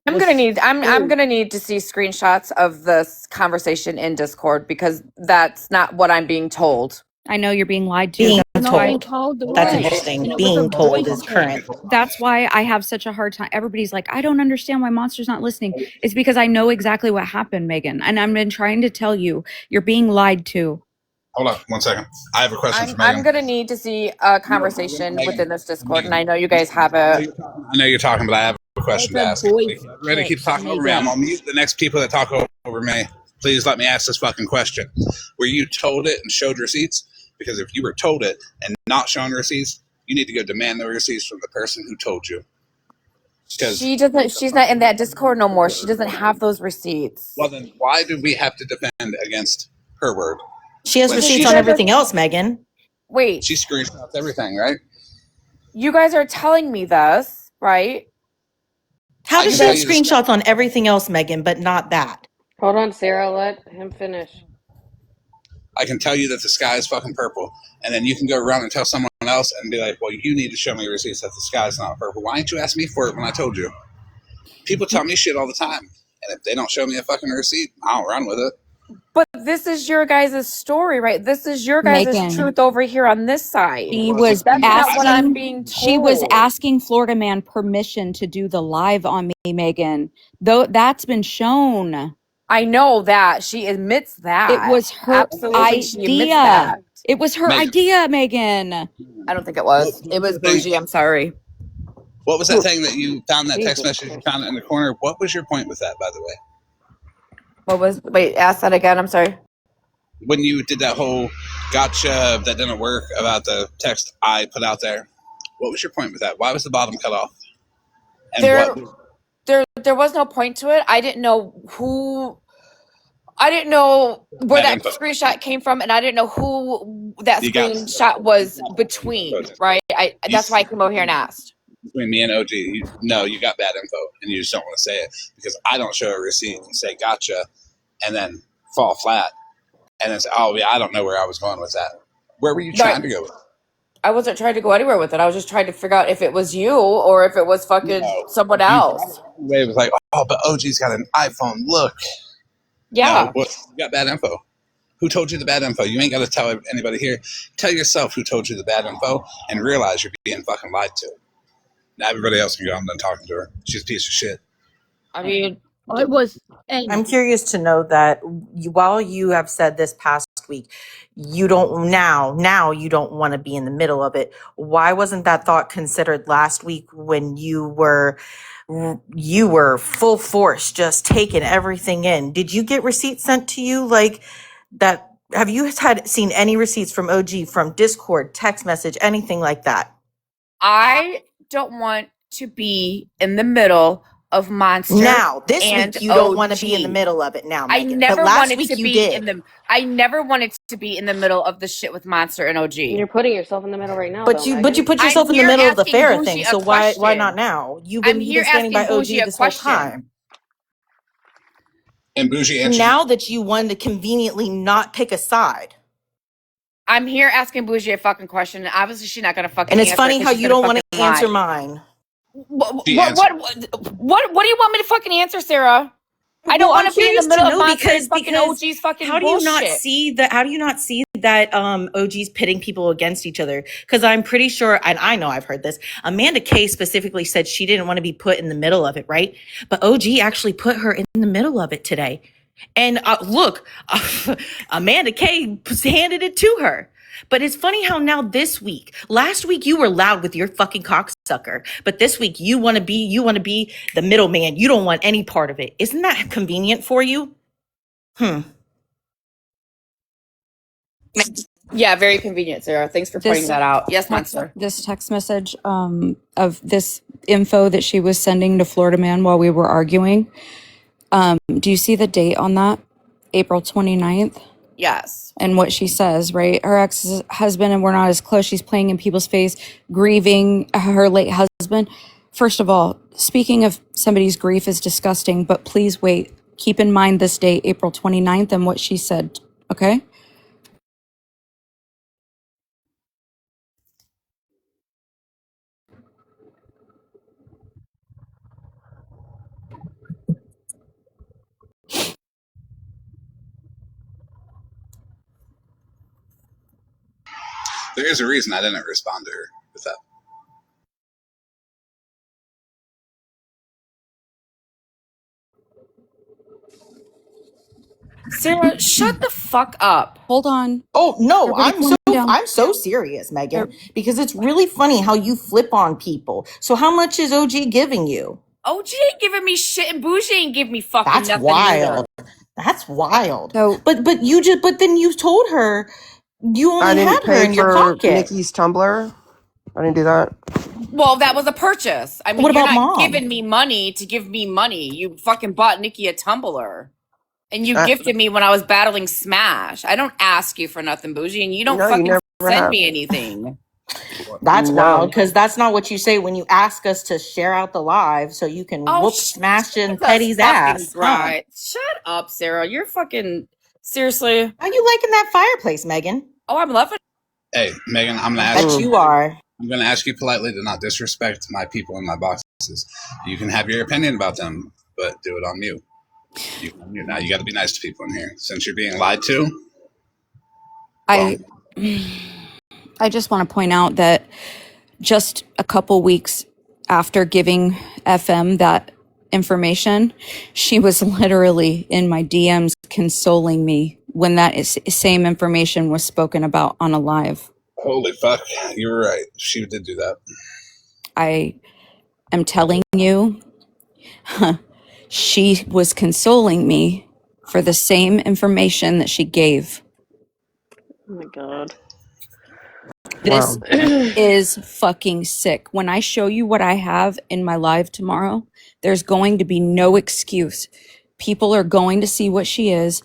[SPEAKER 10] I'm gonna need to see screenshots of this conversation in Discord because that's not what I'm being told.
[SPEAKER 5] I know you're being lied to.
[SPEAKER 10] That's interesting. Being told is current.
[SPEAKER 5] That's why I have such a hard time. Everybody's like, I don't understand why Monster's not listening. It's because I know exactly what happened, Megan. And I've been trying to tell you, you're being lied to.
[SPEAKER 2] Hold on 1 second. I have a question for Megan.
[SPEAKER 10] I'm gonna need to see a conversation within this Discord, and I know you guys have a.
[SPEAKER 2] I know you're talking, but I have a question to ask. Ready to keep talking over me? I'm gonna mute the next people that talk over me. Please let me ask this fucking question. Were you told it and showed receipts? Because if you were told it and not shown receipts, you need to go demand the receipts from the person who told you.
[SPEAKER 10] She doesn't. She's not in that Discord no more. She doesn't have those receipts.
[SPEAKER 2] Well, then why do we have to defend against her word?
[SPEAKER 10] She has receipts on everything else, Megan. Wait.
[SPEAKER 2] She screenshots everything, right?
[SPEAKER 10] You guys are telling me this, right?
[SPEAKER 11] How does she have screenshots on everything else, Megan, but not that?
[SPEAKER 3] Hold on, Sarah. Let him finish.
[SPEAKER 2] I can tell you that the sky is fucking purple, and then you can go around and tell someone else and be like, well, you need to show me receipts that the sky's not purple. Why didn't you ask me for it when I told you? People tell me shit all the time, and if they don't show me a fucking receipt, I'll run with it.
[SPEAKER 10] But this is your guys' story, right? This is your guys' truth over here on this side. That's not what I'm being told.
[SPEAKER 5] She was asking Florida Man permission to do the live on me, Megan. Though that's been shown.
[SPEAKER 10] I know that. She admits that.
[SPEAKER 5] It was her idea. It was her idea, Megan.
[SPEAKER 10] I don't think it was. It was Bougie. I'm sorry.
[SPEAKER 2] What was that thing that you found, that text message you found in the corner? What was your point with that, by the way?
[SPEAKER 10] Wait, ask that again. I'm sorry.
[SPEAKER 2] When you did that whole gotcha that didn't work about the text I put out there, what was your point with that? Why was the bottom cut off? And
[SPEAKER 10] there was no point to it. I didn't know where
[SPEAKER 2] Bad
[SPEAKER 10] that
[SPEAKER 2] info.
[SPEAKER 10] screenshot came from, and I didn't know who that
[SPEAKER 2] You got
[SPEAKER 10] screenshot was between. Right? That's why I came over here and asked.
[SPEAKER 2] between me and OG. You got bad info, and you just don't want to say it because I don't show a receipt and say gotcha, and then fall flat, and then say, oh yeah, I don't know where I was going with that. Where were you trying to go with it?
[SPEAKER 10] I wasn't trying to go anywhere with it. I was just trying to figure out if it was you or if it was fucking someone else.
[SPEAKER 2] It was like, oh, but OG's got an iPhone. Look.
[SPEAKER 10] Yeah.
[SPEAKER 2] No, you got bad info. Who told you the bad info? You ain't got to tell anybody here. Tell yourself who told you the bad info and realize you're being fucking lied to. Now everybody else can go. I'm done talking to her. She's a piece of shit.
[SPEAKER 10] I mean,
[SPEAKER 9] I was, and
[SPEAKER 11] I'm curious to know that while you have said this past week, you don't now you don't want to be in the middle of it. Why wasn't that thought considered last week when you were full force just taking everything in? Did you get receipts sent to you like that? Have you seen any receipts from OG, from Discord, text message, anything like that?
[SPEAKER 10] I don't want to be in the middle of Monster.
[SPEAKER 11] Now, this
[SPEAKER 10] and
[SPEAKER 11] week you don't
[SPEAKER 10] OG.
[SPEAKER 11] want to be in the middle of it now,
[SPEAKER 10] I
[SPEAKER 11] Megan.
[SPEAKER 10] never
[SPEAKER 11] But last
[SPEAKER 10] wanted
[SPEAKER 11] week
[SPEAKER 10] to
[SPEAKER 11] you
[SPEAKER 10] be
[SPEAKER 11] did.
[SPEAKER 10] in the. I never wanted to be in the middle of the shit with Monster and OG.
[SPEAKER 3] You're putting yourself in the middle right now,
[SPEAKER 11] But
[SPEAKER 3] though,
[SPEAKER 11] you
[SPEAKER 3] Megan.
[SPEAKER 11] put yourself in the middle of the
[SPEAKER 10] asking
[SPEAKER 11] Farrah
[SPEAKER 10] Bougie
[SPEAKER 11] thing.
[SPEAKER 10] a
[SPEAKER 11] So why
[SPEAKER 10] question.
[SPEAKER 11] not now? You've
[SPEAKER 10] I'm
[SPEAKER 11] been
[SPEAKER 10] here
[SPEAKER 11] standing by
[SPEAKER 10] asking
[SPEAKER 11] OG
[SPEAKER 10] Bougie a
[SPEAKER 11] this whole
[SPEAKER 10] question.
[SPEAKER 11] time.
[SPEAKER 2] And Bougie answered.
[SPEAKER 11] Now that you wanted to conveniently not pick a side.
[SPEAKER 10] I'm here asking Bougie a fucking question, and obviously she's not gonna fucking.
[SPEAKER 11] And it's
[SPEAKER 10] answer
[SPEAKER 11] funny
[SPEAKER 10] it 'cause
[SPEAKER 11] how
[SPEAKER 10] she's
[SPEAKER 11] you
[SPEAKER 10] gonna
[SPEAKER 11] don't want to
[SPEAKER 10] fucking
[SPEAKER 11] answer
[SPEAKER 10] lie.
[SPEAKER 11] mine.
[SPEAKER 10] What do you want me to fucking answer, Sarah? I don't
[SPEAKER 11] Well,
[SPEAKER 10] want
[SPEAKER 11] I'm
[SPEAKER 10] to be in the
[SPEAKER 11] curious to
[SPEAKER 10] middle of
[SPEAKER 11] know
[SPEAKER 10] Monster and
[SPEAKER 11] because
[SPEAKER 10] fucking OG's fucking
[SPEAKER 11] how do you not
[SPEAKER 10] bullshit.
[SPEAKER 11] see that? How do you not see that OG's pitting people against each other? Because I'm pretty sure, and I know I've heard this. Amanda Kay specifically said she didn't want to be put in the middle of it, right? But OG actually put her in the middle of it today. And look, Amanda Kay handed it to her. But it's funny how now this week, last week you were loud with your fucking cocksucker, but this week you want to be the middleman. You don't want any part of it. Isn't that convenient for you?
[SPEAKER 10] Yeah, very convenient, Sarah. Thanks for pointing that out. Yes, Monster.
[SPEAKER 5] This text message of this info that she was sending to Florida Man while we were arguing. Do you see the date on that? April 29th?
[SPEAKER 10] Yes.
[SPEAKER 5] And what she says, right? Her ex-husband and we're not as close. She's playing in people's face, grieving her late husband. First of all, speaking of somebody's grief is disgusting, but please wait. Keep in mind this date, April 29th, and what she said, okay?
[SPEAKER 2] There is a reason I didn't respond to her with that.
[SPEAKER 10] Sarah, shut the fuck up.
[SPEAKER 5] Hold on.
[SPEAKER 11] Oh no,
[SPEAKER 5] Everybody calm down.
[SPEAKER 11] I'm so serious, Megan, because it's really funny how you flip on people. So how much is OG giving you?
[SPEAKER 10] OG ain't giving me shit, and Bougie ain't give me fucking
[SPEAKER 11] That's
[SPEAKER 10] nothing
[SPEAKER 11] wild.
[SPEAKER 10] either.
[SPEAKER 11] That's wild.
[SPEAKER 5] So-
[SPEAKER 11] but then you told her you
[SPEAKER 4] I
[SPEAKER 11] only
[SPEAKER 4] didn't
[SPEAKER 11] had her
[SPEAKER 4] pay
[SPEAKER 11] in your
[SPEAKER 4] for
[SPEAKER 11] pocket.
[SPEAKER 4] Nikki's Tumblr. I didn't do that.
[SPEAKER 10] Well, that was a purchase. I mean,
[SPEAKER 11] What
[SPEAKER 10] you're
[SPEAKER 11] about
[SPEAKER 10] not
[SPEAKER 11] Mom?
[SPEAKER 10] giving me money to give me money. You fucking bought Nikki a Tumblr. And you gifted me when I was battling Smash. I don't ask you for nothing, Bougie, and you don't
[SPEAKER 4] No, you
[SPEAKER 10] fucking
[SPEAKER 4] never
[SPEAKER 10] send
[SPEAKER 4] have.
[SPEAKER 10] me anything.
[SPEAKER 11] That's
[SPEAKER 4] No.
[SPEAKER 11] wild, because that's not what you say when you ask us to share out the live so you can whoop Smash and Petty's ass. Huh?
[SPEAKER 10] Right. Shut up, Sarah. You're fucking seriously.
[SPEAKER 11] How you liking that fireplace, Megan?
[SPEAKER 10] Oh, I'm loving it.
[SPEAKER 2] Hey, Megan, I'm gonna
[SPEAKER 11] I
[SPEAKER 2] ask
[SPEAKER 11] bet
[SPEAKER 2] you.
[SPEAKER 11] you are.
[SPEAKER 2] I'm gonna ask you politely to not disrespect my people in my boxes. You can have your opinion about them, but do it on mute. Now you got to be nice to people in here. Since you're being lied to,
[SPEAKER 5] I just want to point out that just a couple weeks after giving FM that information, she was literally in my DMs consoling me when that same information was spoken about on a live.
[SPEAKER 2] holy fuck, you were right. She did do that.
[SPEAKER 5] I am telling you, she was consoling me for the same information that she gave.
[SPEAKER 3] Oh my god.
[SPEAKER 5] This
[SPEAKER 4] Wow.
[SPEAKER 5] is fucking sick. When I show you what I have in my live tomorrow, there's going to be no excuse. People are going to see what she is.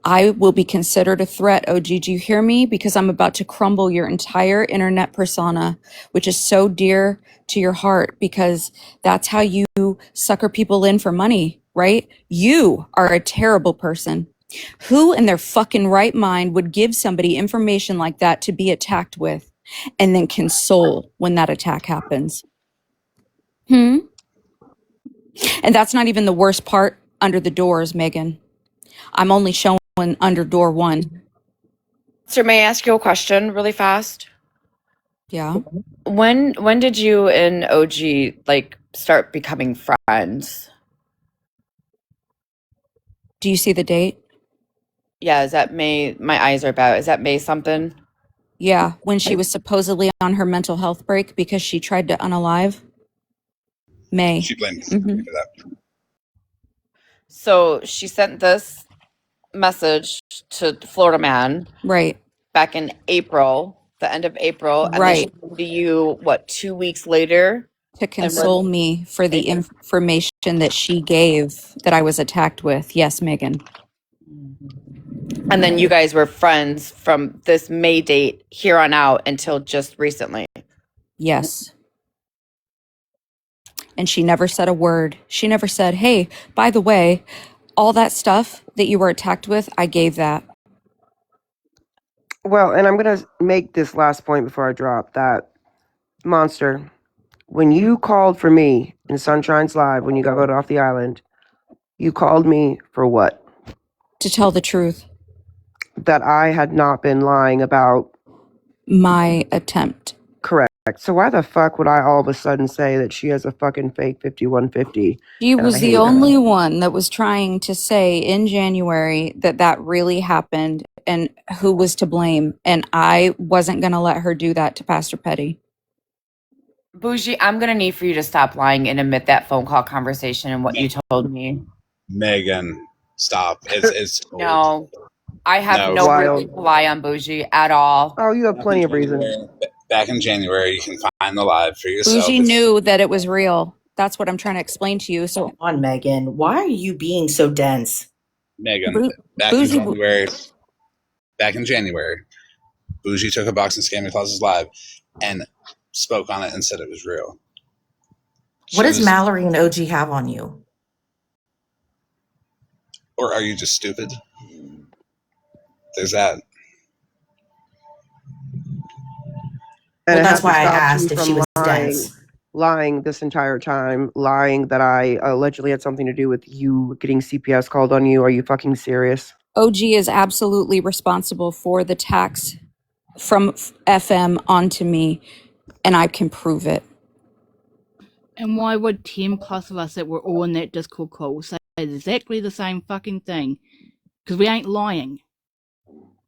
[SPEAKER 5] I will be considered a threat. OG, do you hear me? Because I'm about to crumble your entire internet persona, which is so dear to your heart, because that's how you sucker people in for money, right? You are a terrible person. Who in their fucking right mind would give somebody information like that to be attacked with and then console when that attack happens? And that's not even the worst part under the doors, Megan. I'm only showing under door one.
[SPEAKER 10] Sir, may I ask you a question really fast?
[SPEAKER 5] Yeah.
[SPEAKER 10] When did you and OG like start becoming friends?
[SPEAKER 5] Do you see the date?
[SPEAKER 10] Yeah, is that May? My eyes are bad. Is that May something?
[SPEAKER 5] Yeah, when she was supposedly on her mental health break because she tried to unalive. May.
[SPEAKER 2] She blamed
[SPEAKER 5] Mhm.
[SPEAKER 2] me for that.
[SPEAKER 10] So she sent this message to Florida Man
[SPEAKER 5] Right.
[SPEAKER 10] back in April, the end of April, and then she
[SPEAKER 5] Right.
[SPEAKER 10] came to you, what, 2 weeks later?
[SPEAKER 5] To console me for the information that she gave that I was attacked with. Yes, Megan.
[SPEAKER 10] And then you guys were friends from this May date here on out until just recently.
[SPEAKER 5] Yes. And she never said a word. She never said, hey, by the way, all that stuff that you were attacked with, I gave that.
[SPEAKER 4] Well, and I'm going to make this last point before I drop that. Monster, when you called for me in Sunshine's Live, when you got voted off the island, you called me for what?
[SPEAKER 5] To tell the truth.
[SPEAKER 4] That I had not been lying about.
[SPEAKER 5] My attempt.
[SPEAKER 4] Correct. So why the fuck would I all of a sudden say that she has a fucking fake 5150?
[SPEAKER 5] She
[SPEAKER 4] and I
[SPEAKER 5] was the
[SPEAKER 4] hate her?
[SPEAKER 5] only one that was trying to say in January that that really happened and who was to blame. And I wasn't going to let her do that to Pastor Petty.
[SPEAKER 10] Bougie, I'm going to need for you to stop lying and admit that phone call conversation and what you told me.
[SPEAKER 2] Megan, stop. It's
[SPEAKER 10] No, I have no reason to lie on Bougie at all.
[SPEAKER 4] Oh, you have plenty of reason.
[SPEAKER 2] Back in January, you can find the live for yourself.
[SPEAKER 5] Bougie knew that it was real. That's what I'm trying to explain to you. So
[SPEAKER 11] Come on, Megan. Why are you being so dense?
[SPEAKER 2] Megan, back in January, Bougie took a box and Scammy Clauses live and spoke on it and said it was real.
[SPEAKER 11] What does Mallory and OG have on you?
[SPEAKER 2] Or are you just stupid? There's that.
[SPEAKER 4] And
[SPEAKER 11] well, that's why I
[SPEAKER 4] stopped
[SPEAKER 11] asked
[SPEAKER 4] you
[SPEAKER 11] if
[SPEAKER 4] from
[SPEAKER 11] she was dense.
[SPEAKER 4] lying this entire time, lying that I allegedly had something to do with you getting CPS called on you. Are you fucking serious?
[SPEAKER 5] OG is absolutely responsible for the tax from FM onto me, and I can prove it.
[SPEAKER 9] And why would 10 plus of us that were all in that Discord call say exactly the same fucking thing? Because we ain't lying.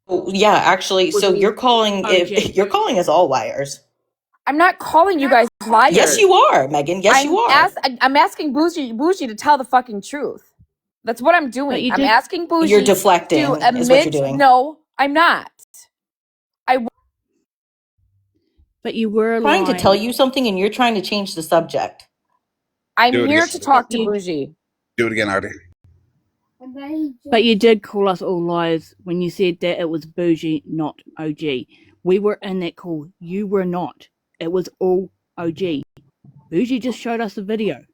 [SPEAKER 11] Oh, yeah, actually, so you're calling you're calling us all liars.
[SPEAKER 10] I'm not calling you guys liars.
[SPEAKER 11] Yes, you are, Megan. Yes, you are.
[SPEAKER 10] I'm asking Bougie to tell the fucking truth. That's what I'm doing. I'm asking Bougie.
[SPEAKER 11] You're deflecting.
[SPEAKER 10] To admit,
[SPEAKER 11] is what you're doing.
[SPEAKER 10] No, I'm not.
[SPEAKER 9] But you were
[SPEAKER 11] trying
[SPEAKER 9] lying.
[SPEAKER 11] to tell you something, and you're trying to change the subject.
[SPEAKER 10] I'm here to talk to Bougie.
[SPEAKER 2] Do it again, Artie.
[SPEAKER 9] But you did call us all liars when you said that it was Bougie, not OG. We were in that call. You were not. It was all OG. Bougie just showed us the video.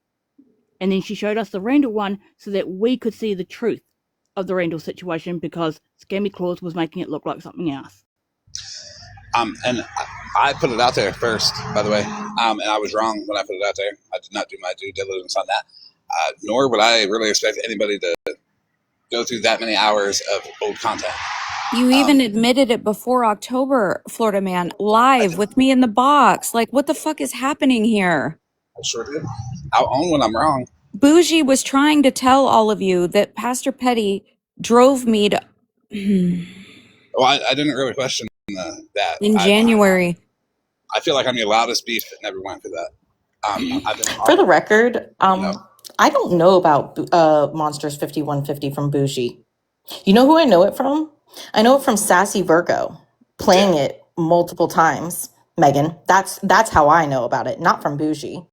[SPEAKER 9] And then she showed us the Randall one so that we could see the truth of the Randall situation because Scammy Claus was making it look like something else.
[SPEAKER 2] And I put it out there first, by the way. And I was wrong when I put it out there. I did not do my due diligence on that. Nor would I really expect anybody to go through that many hours of old content.
[SPEAKER 5] You even admitted it before October, Florida Man, live with me in the box. Like, what the fuck is happening here?
[SPEAKER 2] I sure did. I'll own when I'm wrong.
[SPEAKER 5] Bougie was trying to tell all of you that Pastor Petty drove me to...
[SPEAKER 2] Well, I didn't really question that.
[SPEAKER 5] In January.
[SPEAKER 2] I feel like I'm your loudest beef that never went for that.
[SPEAKER 11] For the record, I don't know about Monsters 5150 from Bougie. You know who I know it from? I know it from Sassy Virgo, playing it multiple times. Megan. That's how I know about it, not from Bougie.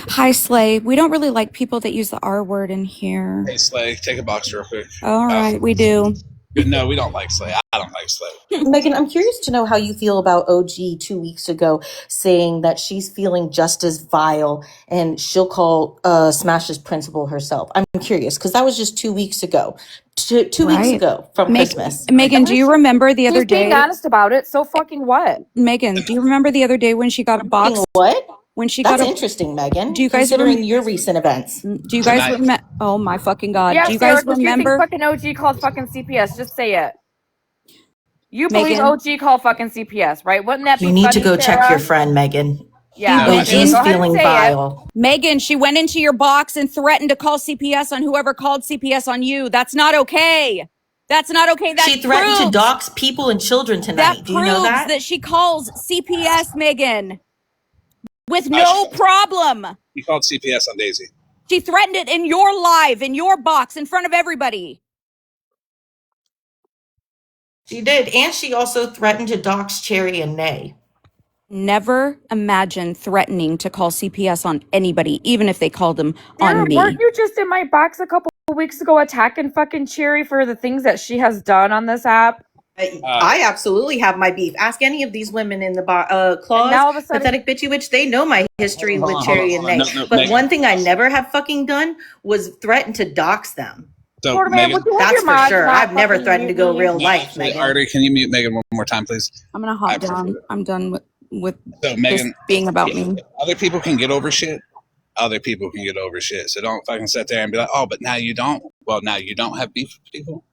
[SPEAKER 5] Hi, Slay. We don't really like people that use the R word in here.
[SPEAKER 2] Hey, Slay, take a box real quick.
[SPEAKER 5] All right, we do.
[SPEAKER 2] No, we don't like Slay. I don't like Slay.
[SPEAKER 11] Megan, I'm curious to know how you feel about OG 2 weeks ago saying that she's feeling just as vile and she'll call Smash's principal herself. I'm curious because that was just 2 weeks ago. Two weeks
[SPEAKER 5] Right.
[SPEAKER 11] ago from Christmas.
[SPEAKER 5] Megan, do you remember the other
[SPEAKER 10] She's being
[SPEAKER 5] day?
[SPEAKER 10] honest about it. So fucking what?
[SPEAKER 5] Megan, do you remember the other day when she got a box?
[SPEAKER 11] What?
[SPEAKER 5] When she
[SPEAKER 11] That's
[SPEAKER 5] got a
[SPEAKER 11] interesting, Megan,
[SPEAKER 5] do you guys
[SPEAKER 11] considering your recent events.
[SPEAKER 5] do you guys remember? Oh my fucking god!
[SPEAKER 10] Yeah,
[SPEAKER 5] Do you
[SPEAKER 10] Sarah,
[SPEAKER 5] guys
[SPEAKER 10] because you think
[SPEAKER 5] remember?
[SPEAKER 10] fucking OG called fucking CPS. Just say it. You believe
[SPEAKER 5] Megan?
[SPEAKER 10] OG called fucking CPS, right? Wouldn't that be
[SPEAKER 11] You need
[SPEAKER 10] funny,
[SPEAKER 11] to go check
[SPEAKER 10] Sarah?
[SPEAKER 11] your friend, Megan.
[SPEAKER 10] Yeah,
[SPEAKER 2] No,
[SPEAKER 10] fucking
[SPEAKER 11] OG's
[SPEAKER 10] go ahead and
[SPEAKER 11] feeling
[SPEAKER 10] say
[SPEAKER 11] vile.
[SPEAKER 5] Megan, she went into your box and threatened to call CPS on whoever called CPS on you. That's not okay. That's not okay. That
[SPEAKER 11] She threatened to
[SPEAKER 5] proves
[SPEAKER 11] dox people and children tonight.
[SPEAKER 5] that
[SPEAKER 11] Do you know
[SPEAKER 5] proves
[SPEAKER 11] that?
[SPEAKER 5] she calls CPS, Megan, with
[SPEAKER 2] she
[SPEAKER 5] no
[SPEAKER 2] called-
[SPEAKER 5] problem.
[SPEAKER 2] He called CPS on Daisy.
[SPEAKER 5] She threatened it in your live, in your box, in front of everybody.
[SPEAKER 11] She did. And she also threatened to dox Cherry and Nay.
[SPEAKER 5] Never imagine threatening to call CPS on anybody, even if they called them
[SPEAKER 10] Sarah,
[SPEAKER 5] on me.
[SPEAKER 10] weren't you just in my box a couple of weeks ago attacking fucking Cherry for the things that she has done on this app?
[SPEAKER 11] I absolutely have my beef. Ask any of these women in the
[SPEAKER 10] And
[SPEAKER 11] clause,
[SPEAKER 10] now all of a sudden,
[SPEAKER 11] pathetic bitchy witch. They know my history
[SPEAKER 2] Hold
[SPEAKER 11] with
[SPEAKER 2] on,
[SPEAKER 11] Cherry and
[SPEAKER 2] hold on.
[SPEAKER 11] Nay.
[SPEAKER 2] No,
[SPEAKER 11] But
[SPEAKER 2] Megan.
[SPEAKER 11] one thing I never have fucking done was threaten to dox them.
[SPEAKER 2] So,
[SPEAKER 10] Florida man,
[SPEAKER 2] Megan,
[SPEAKER 10] would you have
[SPEAKER 11] That's
[SPEAKER 10] your
[SPEAKER 11] for
[SPEAKER 10] mods
[SPEAKER 11] sure.
[SPEAKER 10] not
[SPEAKER 11] I've never
[SPEAKER 10] fucking
[SPEAKER 11] threatened to
[SPEAKER 10] mute
[SPEAKER 11] go
[SPEAKER 10] me?
[SPEAKER 11] real
[SPEAKER 2] no,
[SPEAKER 11] life,
[SPEAKER 2] actually,
[SPEAKER 11] Megan.
[SPEAKER 2] Artie, can you mute Megan one more time, please?
[SPEAKER 5] I'm gonna
[SPEAKER 2] I
[SPEAKER 5] hop
[SPEAKER 2] appreciate
[SPEAKER 5] down.
[SPEAKER 2] it.
[SPEAKER 5] I'm done with
[SPEAKER 2] So,
[SPEAKER 5] this
[SPEAKER 2] Megan,
[SPEAKER 5] being about me.
[SPEAKER 2] if other people can get over shit, other people can get over shit. So don't fucking sit there and be like, oh, but now you don't. Well, now you don't have beef with people.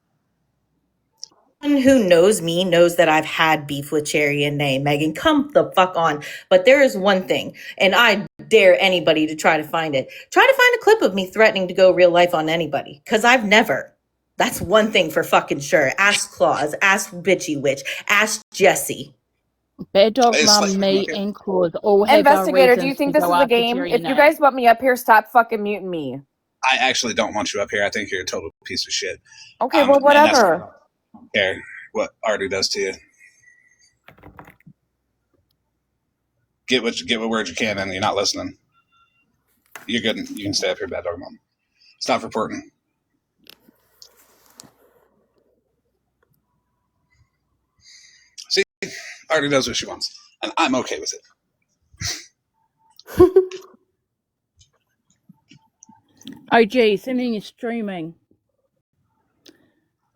[SPEAKER 11] Anyone who knows me knows that I've had beef with Cherry and Nay. Megan, come the fuck on. But there is one thing, and I dare anybody to try to find it. Try to find a clip of me threatening to go real life on anybody, because I've never. That's one thing for fucking sure. Ask Claus, ask Bitchy Witch, ask Jessie.
[SPEAKER 9] Bad Dog
[SPEAKER 2] It's
[SPEAKER 9] Mum,
[SPEAKER 2] like,
[SPEAKER 9] me,
[SPEAKER 2] okay.
[SPEAKER 9] and Claus all have our
[SPEAKER 10] Investigator, do you
[SPEAKER 9] reasons
[SPEAKER 10] think
[SPEAKER 9] to
[SPEAKER 10] this
[SPEAKER 9] go
[SPEAKER 10] is a
[SPEAKER 9] after
[SPEAKER 10] game?
[SPEAKER 9] Cherry
[SPEAKER 10] If
[SPEAKER 9] and
[SPEAKER 10] you
[SPEAKER 9] Nay.
[SPEAKER 10] guys want me up here, stop fucking muting me.
[SPEAKER 2] I actually don't want you up here. I think you're a total piece of shit.
[SPEAKER 10] Okay, well,
[SPEAKER 2] And that's
[SPEAKER 10] whatever.
[SPEAKER 2] I don't care what Artie does to you. Get what words you can, and you're not listening. You're good. You can stay up here, bad dog mom. Stop reporting. See, Artie does what she wants, and I'm okay with it.
[SPEAKER 9] OG, send me your streaming.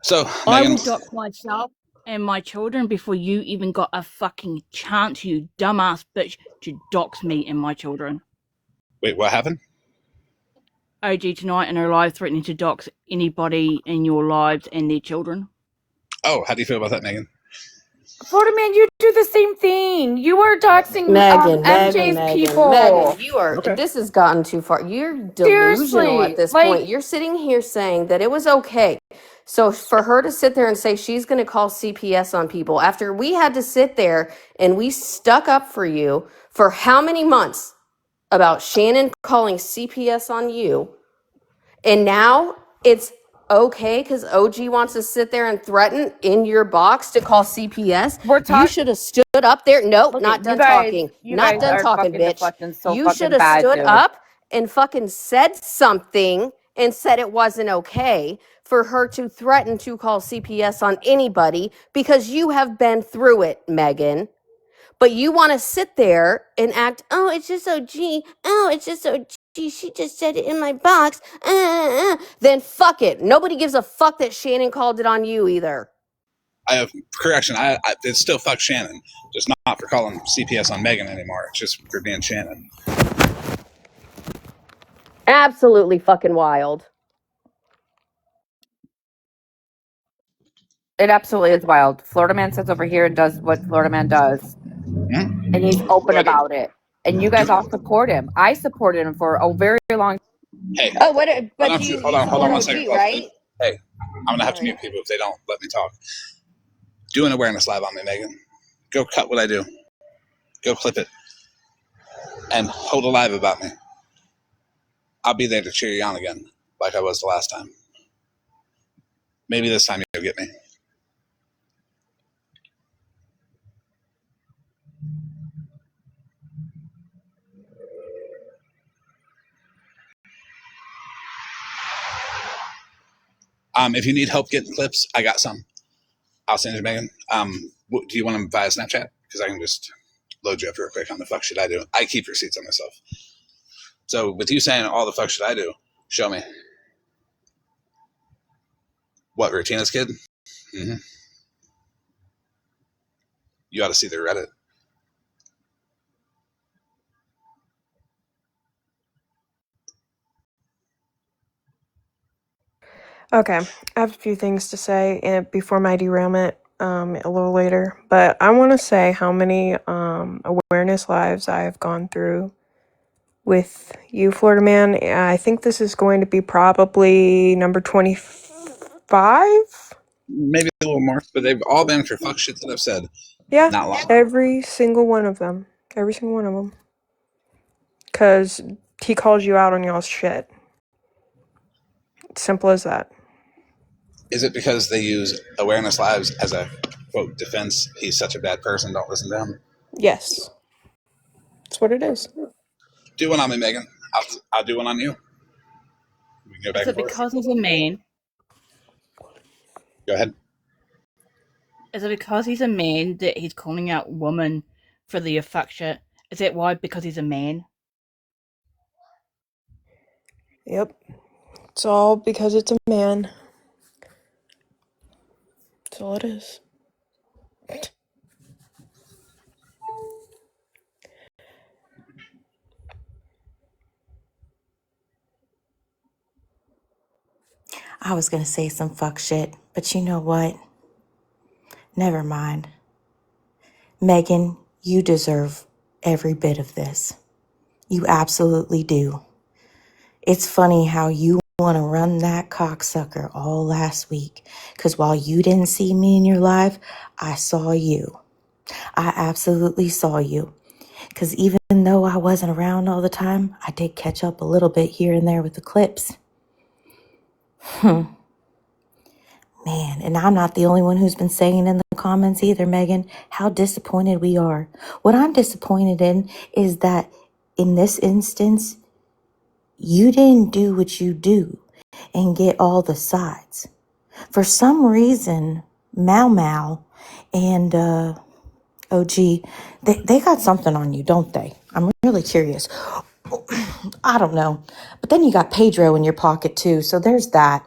[SPEAKER 2] So,
[SPEAKER 9] I
[SPEAKER 2] Megan,
[SPEAKER 9] will dock myself and my children before you even got a fucking chance, you dumbass bitch, to dox me and my children.
[SPEAKER 2] wait, what happened?
[SPEAKER 9] OG tonight in her live threatening to dox anybody in your lives and their children.
[SPEAKER 2] Oh, how do you feel about that, Megan?
[SPEAKER 10] Florida man, you do the same thing. You are doxing MJ's people.
[SPEAKER 3] Megan, you are.
[SPEAKER 2] Okay.
[SPEAKER 3] This has gotten too far. You're delusional
[SPEAKER 10] Seriously,
[SPEAKER 3] at this
[SPEAKER 10] like-
[SPEAKER 3] point. You're sitting here saying that it was okay. So for her to sit there and say she's going to call CPS on people after we had to sit there and we stuck up for you for how many months about Shannon calling CPS on you, and now it's okay because OG wants to sit there and threaten in your box to call CPS.
[SPEAKER 10] We're
[SPEAKER 3] You
[SPEAKER 10] talking.
[SPEAKER 3] should have stood up there. Nope,
[SPEAKER 10] Look,
[SPEAKER 3] not
[SPEAKER 10] you
[SPEAKER 3] done
[SPEAKER 10] guys,
[SPEAKER 3] talking.
[SPEAKER 10] you
[SPEAKER 3] Not
[SPEAKER 10] guys
[SPEAKER 3] done
[SPEAKER 10] are
[SPEAKER 3] talking,
[SPEAKER 10] fucking
[SPEAKER 3] bitch.
[SPEAKER 10] deflecting so
[SPEAKER 3] You
[SPEAKER 10] fucking
[SPEAKER 3] should have
[SPEAKER 10] bad,
[SPEAKER 3] stood
[SPEAKER 10] dude.
[SPEAKER 3] up and fucking said something and said it wasn't okay for her to threaten to call CPS on anybody because you have been through it, Megan. But you want to sit there and act, oh, it's just OG. Oh, it's just OG. She just said it in my box. Then fuck it. Nobody gives a fuck that Shannon called it on you either.
[SPEAKER 2] I have correction. It's still fuck Shannon, just not for calling CPS on Megan anymore. It's just for being Shannon.
[SPEAKER 3] Absolutely fucking wild.
[SPEAKER 10] It absolutely is wild. Florida man sits over here and does what Florida man does, and he's open about it. And you guys all support him. I supported him for a very long.
[SPEAKER 2] Hey,
[SPEAKER 3] Oh, what? But
[SPEAKER 2] hold
[SPEAKER 3] you
[SPEAKER 2] on
[SPEAKER 3] support
[SPEAKER 2] one
[SPEAKER 3] OG,
[SPEAKER 2] second.
[SPEAKER 3] right?
[SPEAKER 2] Hey, I'm gonna have to
[SPEAKER 3] Sorry.
[SPEAKER 2] mute people if they don't let me talk. Do an awareness live on me, Megan. Go cut what I do. Go clip it, and hold a live about me. I'll be there to cheer you on again, like I was the last time. Maybe this time you'll get me. If you need help getting clips, I got some. I'll send you, Megan. Do you want them via Snapchat? Because I can just load you up real quick on the fuck shit I do. I keep receipts on myself. So with you saying all the fuck shit I do, show me. What, Rotina's kid? Mm-hmm. You ought to see their Reddit.
[SPEAKER 12] Okay, I have a few things to say before my derailment a little later, but I want to say how many awareness lives I have gone through with you, Florida Man. I think this is going to be probably number 25.
[SPEAKER 2] Maybe a little more, but they've all been for fuck shit that I've said.
[SPEAKER 12] Yeah,
[SPEAKER 2] Not long.
[SPEAKER 12] every single one of them. Every single one of them. Because he calls you out on y'all's shit. Simple as that.
[SPEAKER 2] Is it because they use awareness lives as a, quote, defense? He's such a bad person, don't listen to him.
[SPEAKER 12] Yes. That's what it is.
[SPEAKER 2] Do one on me, Megan. I'll do one on you. We can go back
[SPEAKER 9] Is
[SPEAKER 2] and
[SPEAKER 9] it
[SPEAKER 2] forth.
[SPEAKER 9] because he's a man?
[SPEAKER 2] Go ahead.
[SPEAKER 9] Is it because he's a man that he's calling out women for the affection? Is that why? Because he's a man?
[SPEAKER 12] Yep. It's all because it's a man. That's all it is.
[SPEAKER 11] I was gonna say some fuck shit, but you know what? Never mind. Megan, you deserve every bit of this. You absolutely do. It's funny how you want to run that cocksucker all last week, because while you didn't see me in your life, I saw you. I absolutely saw you. Because even though I wasn't around all the time, I did catch up a little bit here and there with the clips. Man, and I'm not the only one who's been saying in the comments either, Megan, how disappointed we are. What I'm disappointed in is that in this instance, you didn't do what you do and get all the sides. For some reason, Mau Mau and OG, they got something on you, don't they? I'm really curious. I don't know. But then you got Pedro in your pocket too. So there's that.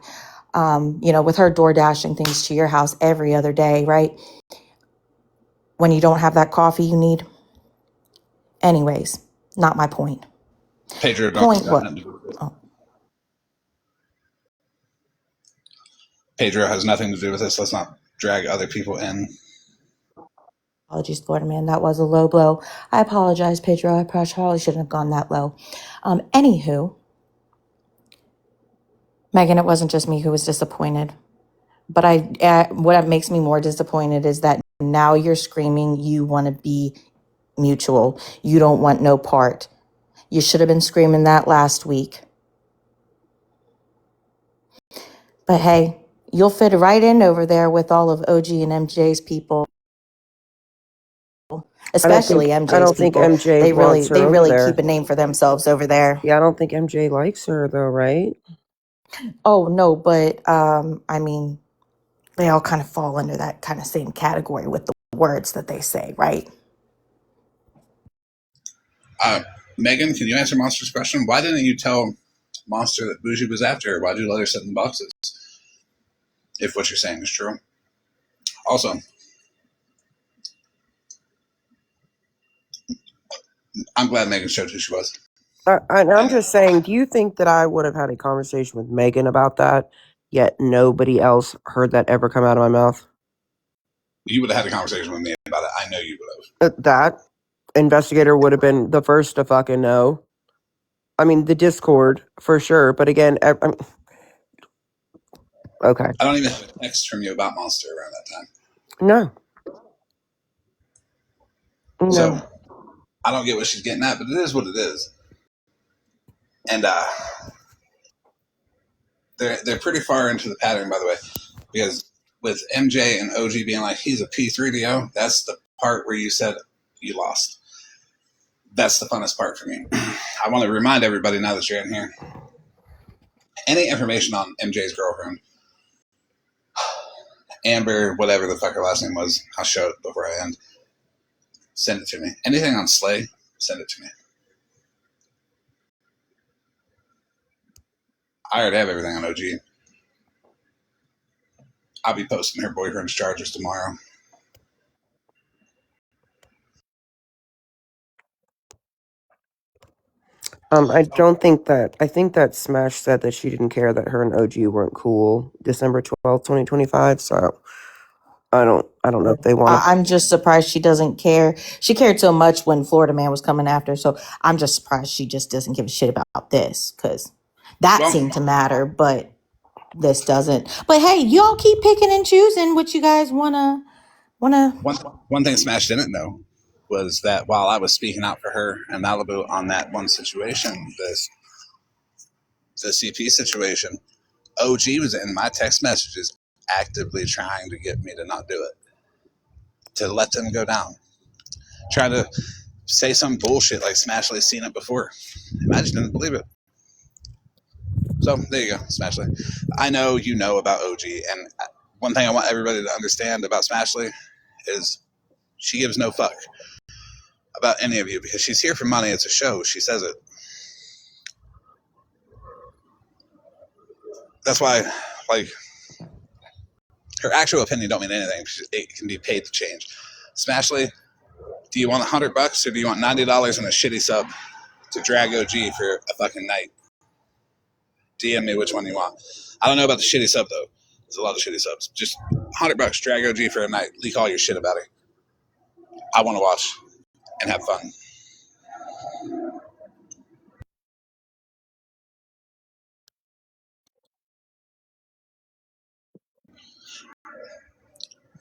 [SPEAKER 11] With her door dashing things to your house every other day, right? When you don't have that coffee you need. Anyways, not my point.
[SPEAKER 2] Pedro
[SPEAKER 11] Point
[SPEAKER 2] got
[SPEAKER 11] what?
[SPEAKER 2] nothing to do with it.
[SPEAKER 11] Oh,
[SPEAKER 2] Pedro has nothing to do with this. Let's not drag other people in.
[SPEAKER 11] apologies, Florida Man. That was a low blow. I apologize, Pedro. I probably shouldn't have gone that low. Anywho, Megan, it wasn't just me who was disappointed. But what makes me more disappointed is that now you're screaming you want to be mutual. You don't want no part. You should have been screaming that last week. But hey, you'll fit right in over there with all of OG and MJ's people, especially
[SPEAKER 4] I
[SPEAKER 11] MJ's
[SPEAKER 4] don't think
[SPEAKER 11] people.
[SPEAKER 4] MJ
[SPEAKER 11] They really,
[SPEAKER 4] wants her
[SPEAKER 11] they
[SPEAKER 4] over
[SPEAKER 11] really keep
[SPEAKER 4] there.
[SPEAKER 11] a name for themselves over there.
[SPEAKER 4] Yeah, I don't think MJ likes her though, right?
[SPEAKER 11] Oh no, but they all kind of fall under that kind of same category with the words that they say, right?
[SPEAKER 2] Megan, can you answer Monster's question? Why didn't you tell Monster that Bougie was after her? Why did you let her sit in the boxes? If what you're saying is true. Also, I'm glad Megan showed who she was.
[SPEAKER 4] I'm
[SPEAKER 2] And
[SPEAKER 4] just saying, do you think that I would have had a conversation with Megan about that, yet nobody else heard that ever come out of my mouth?
[SPEAKER 2] you would have had a conversation with me about it. I know you would have.
[SPEAKER 4] That investigator would have been the first to fucking know. I mean, the Discord for sure, but again, okay,
[SPEAKER 2] I don't even have a text from you about Monster around that time.
[SPEAKER 4] no,
[SPEAKER 2] So
[SPEAKER 4] no.
[SPEAKER 2] I don't get what she's getting at, but it is what it is. And they're pretty far into the pattern, by the way, because with MJ and OG being like, he's a P3DO, that's the part where you said you lost. That's the funnest part for me. I want to remind everybody now that you're in here, any information on MJ's girlfriend, Amber, whatever the fuck her last name was, I'll show it before I end. Send it to me. Anything on Slay, send it to me. I already have everything on OG. I'll be posting her boyfriend's charges tomorrow.
[SPEAKER 4] I think that Smash said that she didn't care that her and OG weren't cool December 12th, 2025. So I don't know if they want to.
[SPEAKER 11] I'm just surprised she doesn't care. She cared so much when Florida Man was coming after. So I'm just surprised she just doesn't give a shit about this, because that seemed to matter, but this doesn't. But hey, y'all keep picking and choosing what you guys wanna.
[SPEAKER 2] One thing Smash didn't know was that while I was speaking out for her and Malibu on that one situation, the CP situation, OG was in my text messages actively trying to get me to not do it, to let them go down, trying to say some bullshit like Smashley's seen it before. I just didn't believe it. So there you go, Smashley. I know you know about OG, and one thing I want everybody to understand about Smashley is she gives no fuck about any of you because she's here for money. It's a show. She says it. That's why, like, her actual opinion don't mean anything. It can be paid to change. Smashley, do you want $100 or do you want $90 and a shitty sub to drag OG for a fucking night? DM me which one you want. I don't know about the shitty sub though. There's a lot of shitty subs. Just $100, drag OG for a night. Leak all your shit about her. I want to watch and have fun.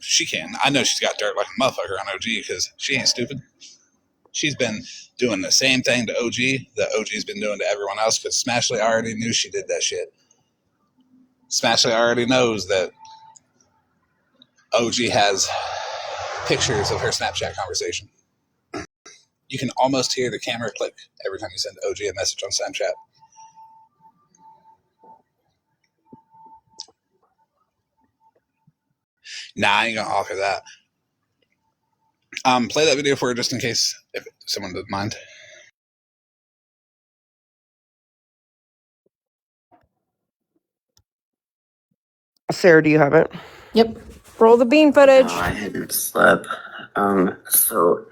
[SPEAKER 2] She can. I know she's got dirt like a motherfucker on OG because she ain't stupid. She's been doing the same thing to OG that OG's been doing to everyone else because Smashley already knew she did that shit. Smashley already knows that OG has pictures of her Snapchat conversation. You can almost hear the camera click every time you send OG a message on Snapchat. Nah, I ain't gonna offer that. Play that video for her just in case if someone doesn't mind.
[SPEAKER 4] Sarah, do you have it?
[SPEAKER 11] Yep.
[SPEAKER 12] Roll the bean footage.
[SPEAKER 1] No, I hadn't slept. So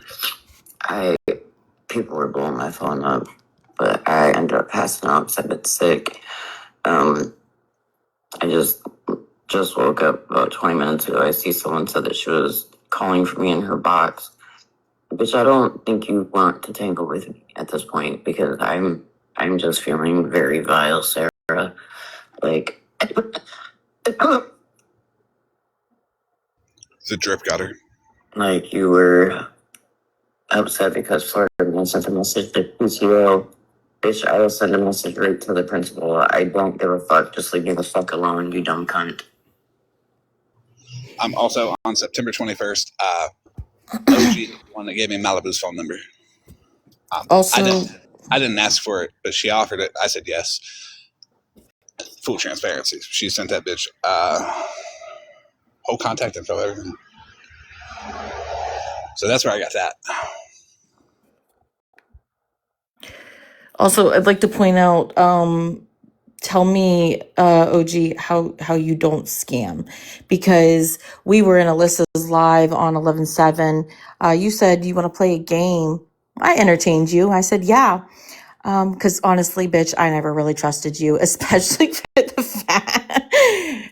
[SPEAKER 1] people were blowing my phone up, but I ended up passing out because I've been sick. I just woke up about 20 minutes ago. I see someone said that she was calling for me in her box. Bitch, I don't think you want to tangle with me at this point because I'm just feeling very vile, Sarah. Like
[SPEAKER 2] the drip got her.
[SPEAKER 1] Like you were upset because Florida sent a message to PTO. Bitch, I will send a message right to the principal. I don't give a fuck. Just leave me the fuck alone, you dumb cunt.
[SPEAKER 2] I'm also on September 21st. OG, the one that gave me Malibu's phone number.
[SPEAKER 11] Also,
[SPEAKER 2] I didn't ask for it, but she offered it. I said yes. Full transparency. She sent that bitch whole contact info, everything. So that's where I got that.
[SPEAKER 11] I'd like to point out, tell me, OG, how you don't scam, because we were in Alyssa's live on 11/7. You said you want to play a game. I entertained you. I said, yeah. Because honestly, bitch, I never really trusted you, especially with the fact,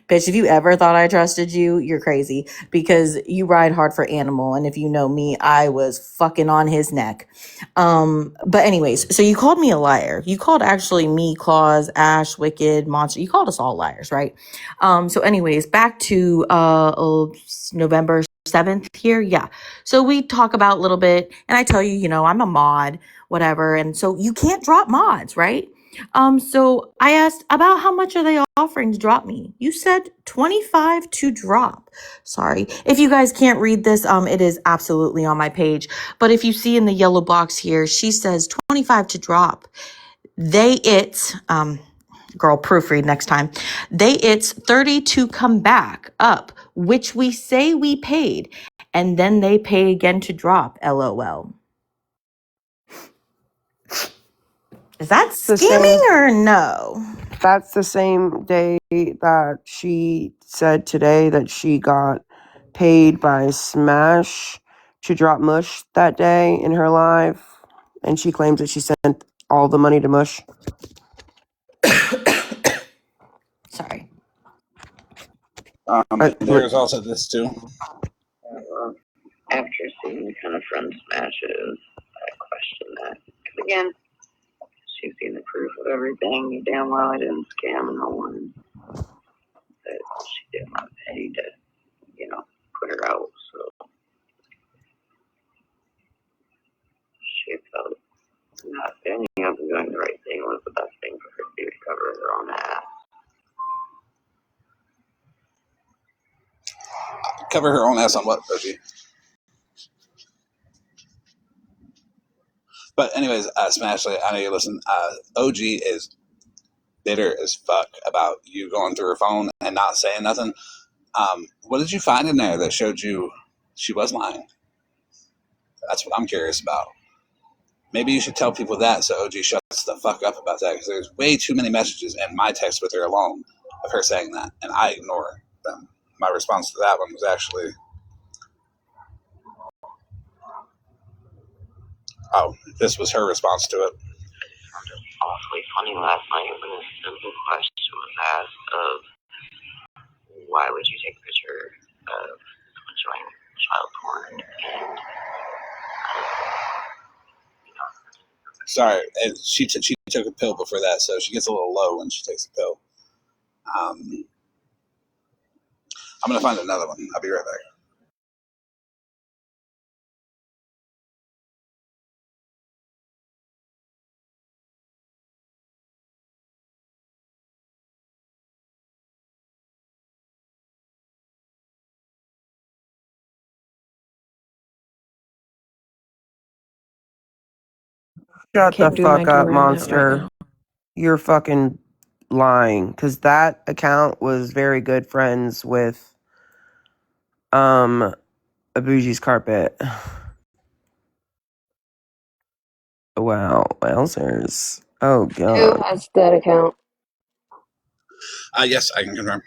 [SPEAKER 11] bitch, if you ever thought I trusted you, you're crazy, because you ride hard for Animal. And if you know me, I was fucking on his neck. But anyways, so you called me a liar. You called actually me, Claus, Ash, Wicked, Monster. You called us all liars, right? So anyways, back to November 7th here. Yeah. So we talk about a little bit, and I tell you, I'm a mod, whatever. And so you can't drop mods, right? So I asked about how much are they offering to drop me? You said 25 to drop. Sorry. If you guys can't read this, it is absolutely on my page. But if you see in the yellow box here, she says 25 to drop. girl, proofread next time. It's 30 to come back up, which we say we paid, and then they pay again to drop. LOL. Is that
[SPEAKER 4] The same.
[SPEAKER 11] scamming or no?
[SPEAKER 4] That's the same day that she said today that she got paid by Smash to drop Mush that day in her live, and she claims that she sent all the money to Mush.
[SPEAKER 11] Sorry.
[SPEAKER 2] There's also this too.
[SPEAKER 1] After seeing the kind of friend smashes, I question that. Because again, she's seen the proof of everything. You damn well I didn't scam no one. That she did not pay to, put her out. So she felt not any of them doing the right thing was the best thing for her to do to cover her own ass.
[SPEAKER 2] Cover her own ass on what, OG? But anyways, Smashly, I know you listen. OG is bitter as fuck about you going through her phone and not saying nothing. What did you find in there that showed you she was lying? That's what I'm curious about. Maybe you should tell people that so OG shuts the fuck up about that, because there's way too many messages in my text with her alone of her saying that, and I ignore them. My response to that one was actually, this was her response to it.
[SPEAKER 1] Awfully funny last night when a simple question was asked of why would you take a picture of enjoying child porn and
[SPEAKER 2] Sorry, she took a pill before that, so she gets a little low when she takes a pill. I'm gonna find another one. I'll be right back.
[SPEAKER 4] Shut the
[SPEAKER 12] Can't do my
[SPEAKER 4] fuck up,
[SPEAKER 12] derailment right
[SPEAKER 4] monster.
[SPEAKER 12] now.
[SPEAKER 4] You're fucking lying, because that account was very good friends with Abuji's carpet. Wow, wowzers. Oh
[SPEAKER 3] Who
[SPEAKER 4] god.
[SPEAKER 3] has that account?
[SPEAKER 2] Yes, I can confirm.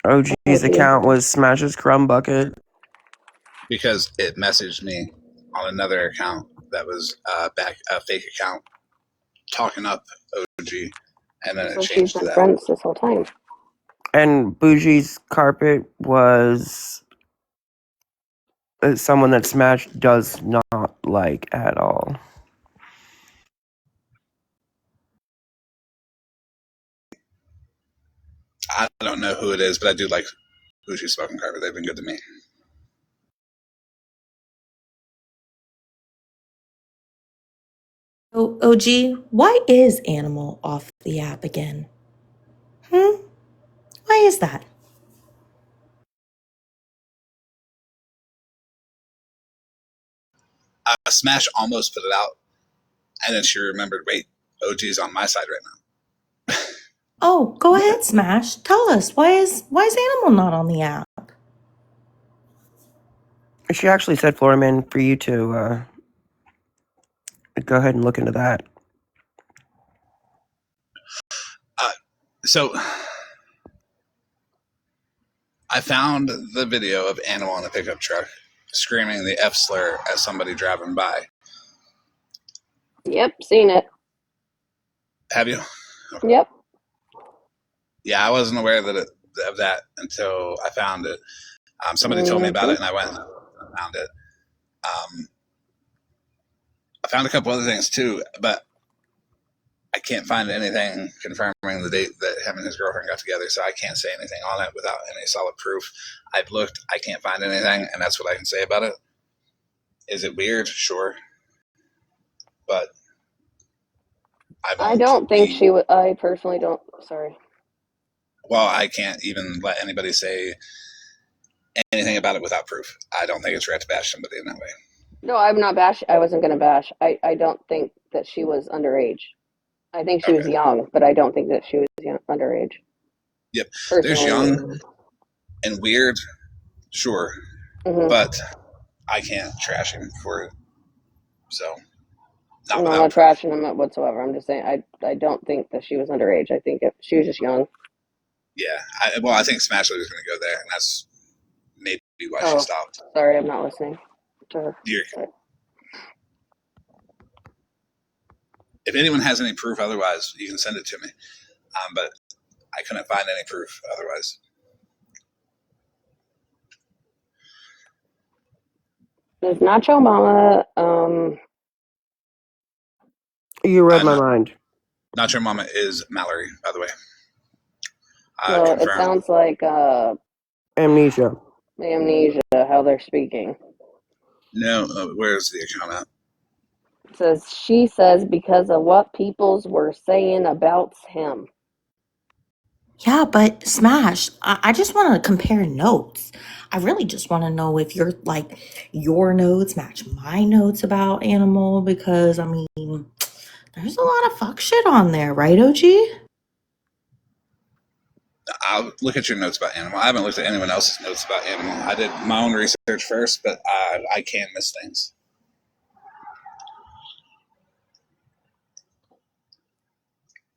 [SPEAKER 4] OG's
[SPEAKER 3] Thank you.
[SPEAKER 4] account was Smash's Crumb Bucket.
[SPEAKER 2] Because it messaged me on another account that was a fake account talking up OG, and then it
[SPEAKER 3] So she's
[SPEAKER 2] changed to
[SPEAKER 3] been
[SPEAKER 2] that.
[SPEAKER 3] friends this whole time.
[SPEAKER 4] And Bougie's carpet was someone that Smash does not like at all.
[SPEAKER 2] I don't know who it is, but I do like Bougie's Smoking Carpet. They've been good to me.
[SPEAKER 11] Oh, OG, why is Animal off the app again? Why is that?
[SPEAKER 2] Smash almost put it out, and then she remembered, wait, OG's on my side right now.
[SPEAKER 11] Oh, go ahead, Smash. Tell us, why is Animal not on the app?
[SPEAKER 4] She actually said, Florian, for you to go ahead and look into that.
[SPEAKER 2] So I found the video of Animal in a pickup truck screaming the F slur at somebody driving by.
[SPEAKER 3] Yep, seen it.
[SPEAKER 2] Have you? Okay.
[SPEAKER 3] Yep.
[SPEAKER 2] Yeah, I wasn't aware of that until I found it. Somebody told me about it, and I went and found it. I found a couple other things too, but I can't find anything confirming the date that him and his girlfriend got together, so I can't say anything on it without any solid proof. I've looked, I can't find anything, and that's what I can say about it. Is it weird? Sure. But
[SPEAKER 3] I don't think she would. I personally don't. Sorry.
[SPEAKER 2] Well, I can't even let anybody say anything about it without proof. I don't think it's right to bash somebody in that way.
[SPEAKER 3] No, I'm not bash. I wasn't going to bash. I don't think that she was underage. I think she was
[SPEAKER 2] Okay.
[SPEAKER 3] young, but I don't think that she was underage.
[SPEAKER 2] Yep. There's
[SPEAKER 3] Personally.
[SPEAKER 2] young and weird, sure,
[SPEAKER 3] Mhm.
[SPEAKER 2] but I can't trash him for it. So, not
[SPEAKER 3] I'm
[SPEAKER 2] without
[SPEAKER 3] not
[SPEAKER 2] proof.
[SPEAKER 3] trashing him whatsoever. I'm just saying I don't think that she was underage. I think she was just young.
[SPEAKER 2] Yeah. I think Smashley was going to go there, and that's maybe why she stopped.
[SPEAKER 3] Sorry, I'm not listening to her.
[SPEAKER 2] If anyone has any proof otherwise, you can send it to me. But I couldn't find any proof otherwise.
[SPEAKER 3] Is Nacho Mama?
[SPEAKER 4] You read my mind.
[SPEAKER 2] Nacho Mama is Mallory, by the way.
[SPEAKER 3] Well, it
[SPEAKER 2] Confirmed.
[SPEAKER 3] sounds like
[SPEAKER 4] Amnesia.
[SPEAKER 3] how they're speaking.
[SPEAKER 2] No, where's the account at?
[SPEAKER 3] It says she says because of what peoples were saying about him.
[SPEAKER 11] Yeah, but Smash, I just want to compare notes. I really just want to know if your notes match my notes about Animal, because I mean, there's a lot of fuck shit on there, right, OG?
[SPEAKER 2] I'll look at your notes about Animal. I haven't looked at anyone else's notes about Animal. I did my own research first, but I can miss things.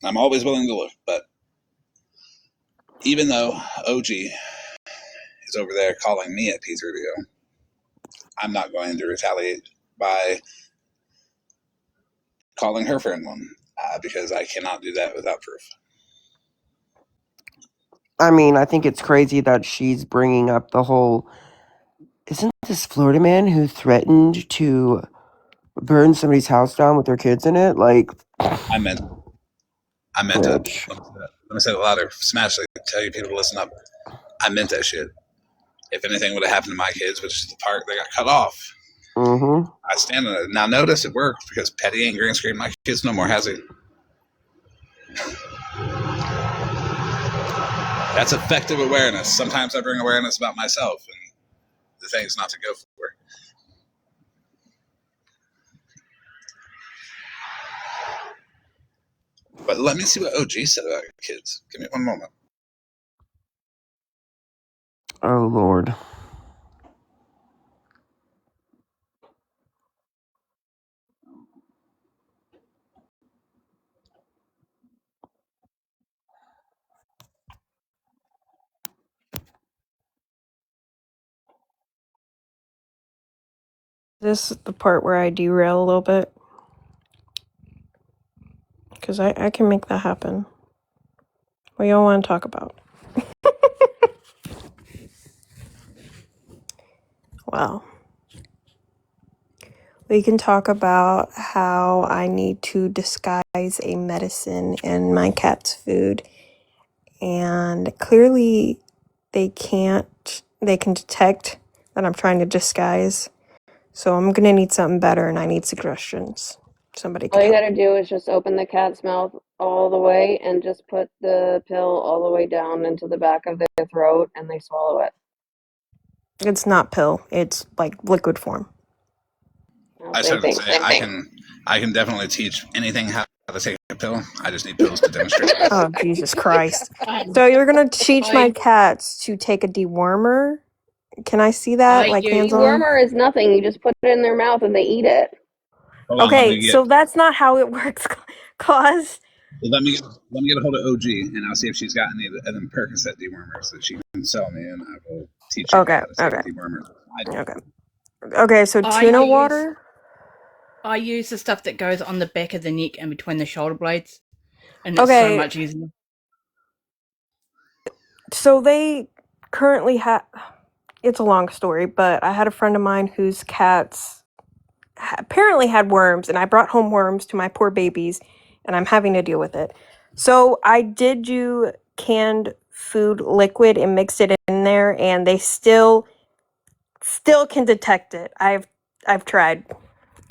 [SPEAKER 2] I'm always willing to look, but even though OG is over there calling me a P30, I'm not going to retaliate by calling her friend one, because I cannot do that without proof.
[SPEAKER 4] I mean, I think it's crazy that she's bringing up the whole. Isn't this Florida man who threatened to burn somebody's house down with their kids in it? Like,
[SPEAKER 2] I meant it. Let me say it louder. Smash, tell your people to listen up. I meant that shit. If anything would have happened to my kids, which is the part that got cut off, I stand on it. Now notice it worked because Petty ain't green screen my kids no more, has he? That's effective awareness. Sometimes I bring awareness about myself and the things not to go for. But let me see what OG said about kids. Give me one moment.
[SPEAKER 4] oh Lord.
[SPEAKER 12] This is the part where I derail a little bit. Because I can make that happen. What y'all want to talk about? Well, we can talk about how I need to disguise a medicine in my cat's food. And clearly they can detect that I'm trying to disguise. So I'm going to need something better and I need suggestions. Somebody
[SPEAKER 3] All
[SPEAKER 12] can
[SPEAKER 3] you
[SPEAKER 12] help.
[SPEAKER 3] gotta do is just open the cat's mouth all the way and just put the pill all the way down into the back of their throat and they swallow it.
[SPEAKER 12] It's not pill. It's like liquid form.
[SPEAKER 2] I
[SPEAKER 3] Same
[SPEAKER 2] started to
[SPEAKER 3] thing.
[SPEAKER 2] say I can definitely teach anything how to take a pill. I just need pills to demonstrate.
[SPEAKER 12] Oh, Jesus Christ. So you're going to teach my cats to take a dewormer? Can I see that? Like hands-on?
[SPEAKER 3] Dewormer is nothing. You just put it in their mouth and they eat it.
[SPEAKER 2] Hold on,
[SPEAKER 12] Okay, so that's not how it works, cause
[SPEAKER 2] let me get a hold of OG and I'll see if she's got any of them Percocet dewormers that she can sell me, and I will teach you how to take dewormers.
[SPEAKER 12] Okay, so tuna water?
[SPEAKER 9] I use the stuff that goes on the back of the neck and between the shoulder blades, and it's so
[SPEAKER 12] Okay,
[SPEAKER 9] much easier.
[SPEAKER 12] so they currently have. It's a long story, but I had a friend of mine whose cats apparently had worms, and I brought home worms to my poor babies, and I'm having to deal with it. So I did do canned food liquid and mixed it in there, and they still can detect it. I've tried.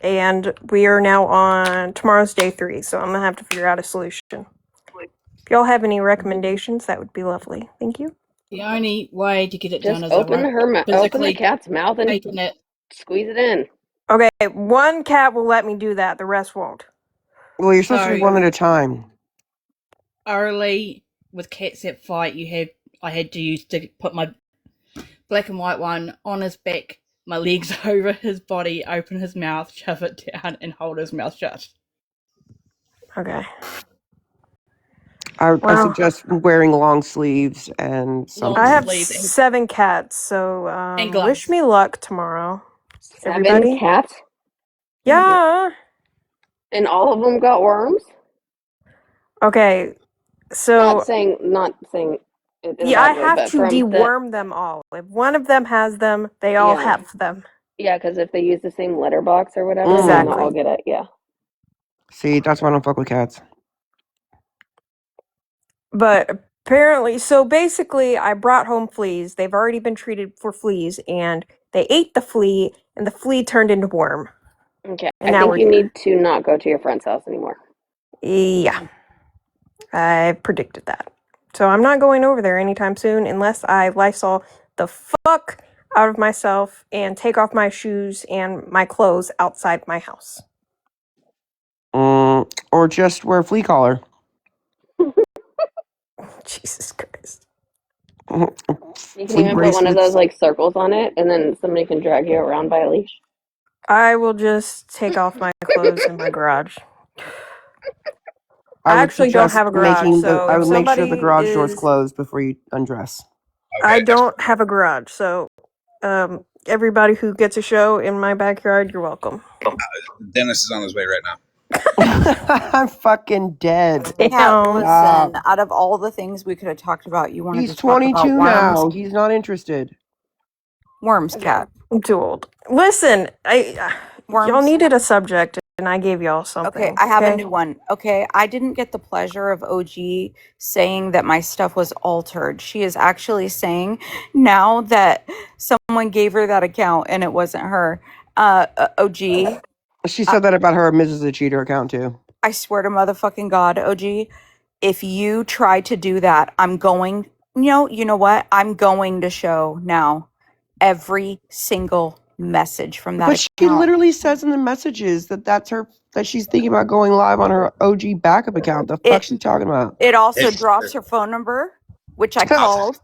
[SPEAKER 12] And we are now on tomorrow's day 3, so I'm gonna have to figure out a solution. If y'all have any recommendations, that would be lovely. Thank you.
[SPEAKER 9] The only way to get it
[SPEAKER 3] Just
[SPEAKER 9] done is
[SPEAKER 3] open the cat's mouth and
[SPEAKER 9] taking it.
[SPEAKER 3] squeeze it in.
[SPEAKER 12] Okay, one cat will let me do that. The rest won't.
[SPEAKER 4] Well, you're supposed to do one at a time.
[SPEAKER 9] early with cats that fight, I had to put my black and white one on his back, my legs over his body, open his mouth, shove it down, and hold his mouth shut.
[SPEAKER 12] Okay.
[SPEAKER 4] I
[SPEAKER 12] Well,
[SPEAKER 4] suggest wearing long sleeves and something.
[SPEAKER 12] I have
[SPEAKER 9] sleeves and
[SPEAKER 12] 7 cats, so
[SPEAKER 9] gloves.
[SPEAKER 12] wish me luck tomorrow.
[SPEAKER 3] 7
[SPEAKER 12] Everybody?
[SPEAKER 3] cats?
[SPEAKER 12] Yeah.
[SPEAKER 3] And all of them got worms?
[SPEAKER 12] Okay. So
[SPEAKER 3] Not saying it in a
[SPEAKER 12] yeah, I
[SPEAKER 3] bad way,
[SPEAKER 12] have
[SPEAKER 3] but
[SPEAKER 12] to
[SPEAKER 3] from the
[SPEAKER 12] deworm them all. If one of them has them, they all
[SPEAKER 3] yeah.
[SPEAKER 12] have them.
[SPEAKER 3] Yeah, because if they use the same litter box or whatever, then they'll all
[SPEAKER 12] Exactly.
[SPEAKER 3] get it. Yeah.
[SPEAKER 4] See, that's why I don't fuck with cats.
[SPEAKER 12] But apparently, so basically, I brought home fleas. They've already been treated for fleas, and they ate the flea, and the flea turned into worm.
[SPEAKER 3] Okay.
[SPEAKER 12] And
[SPEAKER 3] I
[SPEAKER 12] now
[SPEAKER 3] think
[SPEAKER 12] we're
[SPEAKER 3] you
[SPEAKER 12] here.
[SPEAKER 3] need to not go to your friend's house anymore.
[SPEAKER 12] Yeah, I predicted that. So I'm not going over there anytime soon unless I Lysol the fuck out of myself and take off my shoes and my clothes outside my house.
[SPEAKER 4] Or just wear a flea collar.
[SPEAKER 12] Jesus Christ.
[SPEAKER 3] You can
[SPEAKER 4] Flea
[SPEAKER 3] even put one of those
[SPEAKER 4] bracelets.
[SPEAKER 3] like circles on it, and then somebody can drag you around by a leash.
[SPEAKER 12] I will just take off my clothes in my garage. I
[SPEAKER 4] would
[SPEAKER 12] actually don't
[SPEAKER 4] suggest
[SPEAKER 12] have a garage, so
[SPEAKER 4] I
[SPEAKER 12] if
[SPEAKER 4] would make sure the
[SPEAKER 12] somebody
[SPEAKER 4] garage door's
[SPEAKER 12] is...
[SPEAKER 4] closed before you undress.
[SPEAKER 12] I don't have a garage, so everybody who gets a show in my backyard, you're welcome.
[SPEAKER 2] Dennis is on his way right now.
[SPEAKER 4] I'm fucking dead.
[SPEAKER 5] Cat,
[SPEAKER 12] Damn.
[SPEAKER 5] listen, out of all the things we could have talked about, you wanted
[SPEAKER 4] He's
[SPEAKER 5] to talk about
[SPEAKER 4] 22
[SPEAKER 5] worms.
[SPEAKER 4] now. He's not interested.
[SPEAKER 5] Worms, Cat.
[SPEAKER 12] I'm too old. Listen, y'all
[SPEAKER 5] Worms.
[SPEAKER 12] needed a subject, and I gave y'all something.
[SPEAKER 5] Okay, I have a new one. Okay, I didn't get the pleasure of OG saying that my stuff was altered. She is actually saying now that someone gave her that account and it wasn't her. OG,
[SPEAKER 4] She said that about her Mrs. the Cheater account too.
[SPEAKER 5] I swear to motherfucking God, OG, if you try to do that, I'm going, you know what? I'm going to show now every single message from that
[SPEAKER 4] But she
[SPEAKER 5] account.
[SPEAKER 4] literally says in the messages that she's thinking about going live on her OG backup account. The fuck's she talking about?
[SPEAKER 5] It also
[SPEAKER 2] Hey,
[SPEAKER 5] drops her phone number, which I called.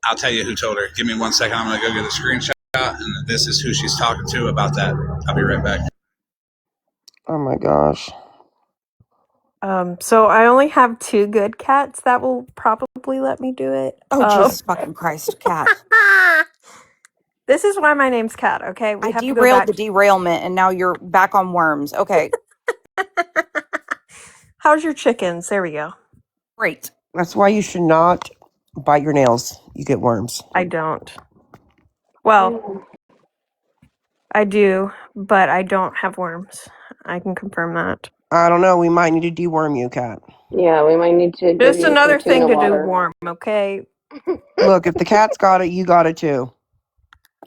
[SPEAKER 2] I'll tell you who told her. Give me 1 second. I'm going to go get a screenshot, and this is who she's talking to about that. I'll be right back.
[SPEAKER 4] Oh my gosh.
[SPEAKER 12] So I only have 2 good cats that will probably let me do it.
[SPEAKER 5] Oh, Jesus fucking Christ, Cat.
[SPEAKER 12] This is why my name's Cat, okay? We
[SPEAKER 5] I
[SPEAKER 12] have to go
[SPEAKER 5] derailed
[SPEAKER 12] back.
[SPEAKER 5] the derailment and now you're back on worms. Okay,
[SPEAKER 12] How's your chickens? There we go.
[SPEAKER 5] great.
[SPEAKER 4] That's why you should not bite your nails. You get worms.
[SPEAKER 12] I don't. Well, I do, but I don't have worms. I can confirm that.
[SPEAKER 4] I don't know. We might need to deworm you, Cat.
[SPEAKER 3] Yeah, we might need to give
[SPEAKER 12] Just
[SPEAKER 3] you some
[SPEAKER 12] another thing
[SPEAKER 3] tuna
[SPEAKER 12] to do
[SPEAKER 3] water.
[SPEAKER 12] warm, okay?
[SPEAKER 4] Look, if the cat's got it, you got it too.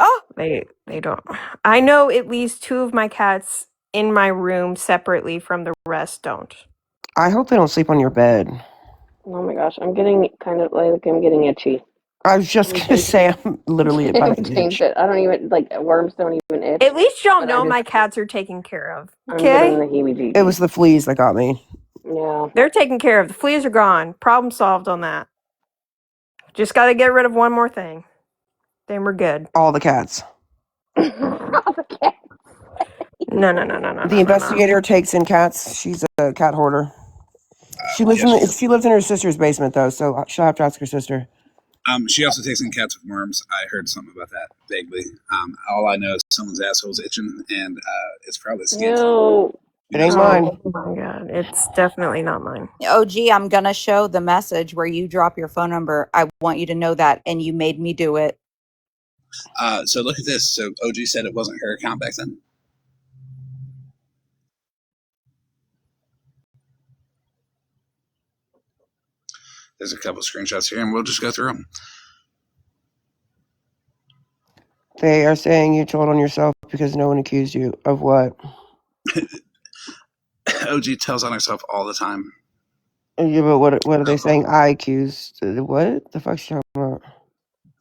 [SPEAKER 5] Oh,
[SPEAKER 12] They don't. I know at least 2 of my cats in my room separately from the rest don't.
[SPEAKER 4] I hope they don't sleep on your bed.
[SPEAKER 3] Oh my gosh, I'm getting kind of like I'm getting itchy.
[SPEAKER 4] I was just gonna say I'm literally about to
[SPEAKER 3] Change
[SPEAKER 4] itch.
[SPEAKER 3] it. I don't even like worms. Don't even itch.
[SPEAKER 12] At least y'all
[SPEAKER 3] But
[SPEAKER 12] know my cats are taken care of.
[SPEAKER 3] I'm getting
[SPEAKER 12] Okay?
[SPEAKER 3] the heebie-jeebies.
[SPEAKER 4] It was the fleas that got me.
[SPEAKER 3] Yeah.
[SPEAKER 12] They're taken care of. The fleas are gone. Problem solved on that. Just got to get rid of one more thing. Then we're good.
[SPEAKER 4] All the cats.
[SPEAKER 12] No.
[SPEAKER 4] The investigator takes in cats. She's a cat hoarder. She lives in her sister's basement though, so she'll have to ask her sister.
[SPEAKER 2] She also takes in cats with worms. I heard something about that vaguely. All I know is someone's asshole's itching, and it's probably skin.
[SPEAKER 3] No.
[SPEAKER 4] It ain't mine.
[SPEAKER 12] Oh my god, it's definitely not mine.
[SPEAKER 5] OG, I'm going to show the message where you drop your phone number. I want you to know that, and you made me do it.
[SPEAKER 2] So look at this. So OG said it wasn't her account back then. There's a couple screenshots here, and we'll just go through them.
[SPEAKER 4] They are saying you told on yourself because no one accused you of what?
[SPEAKER 2] OG tells on herself all the time.
[SPEAKER 4] Yeah, but what are they saying? I accused. What the fuck's she talking about?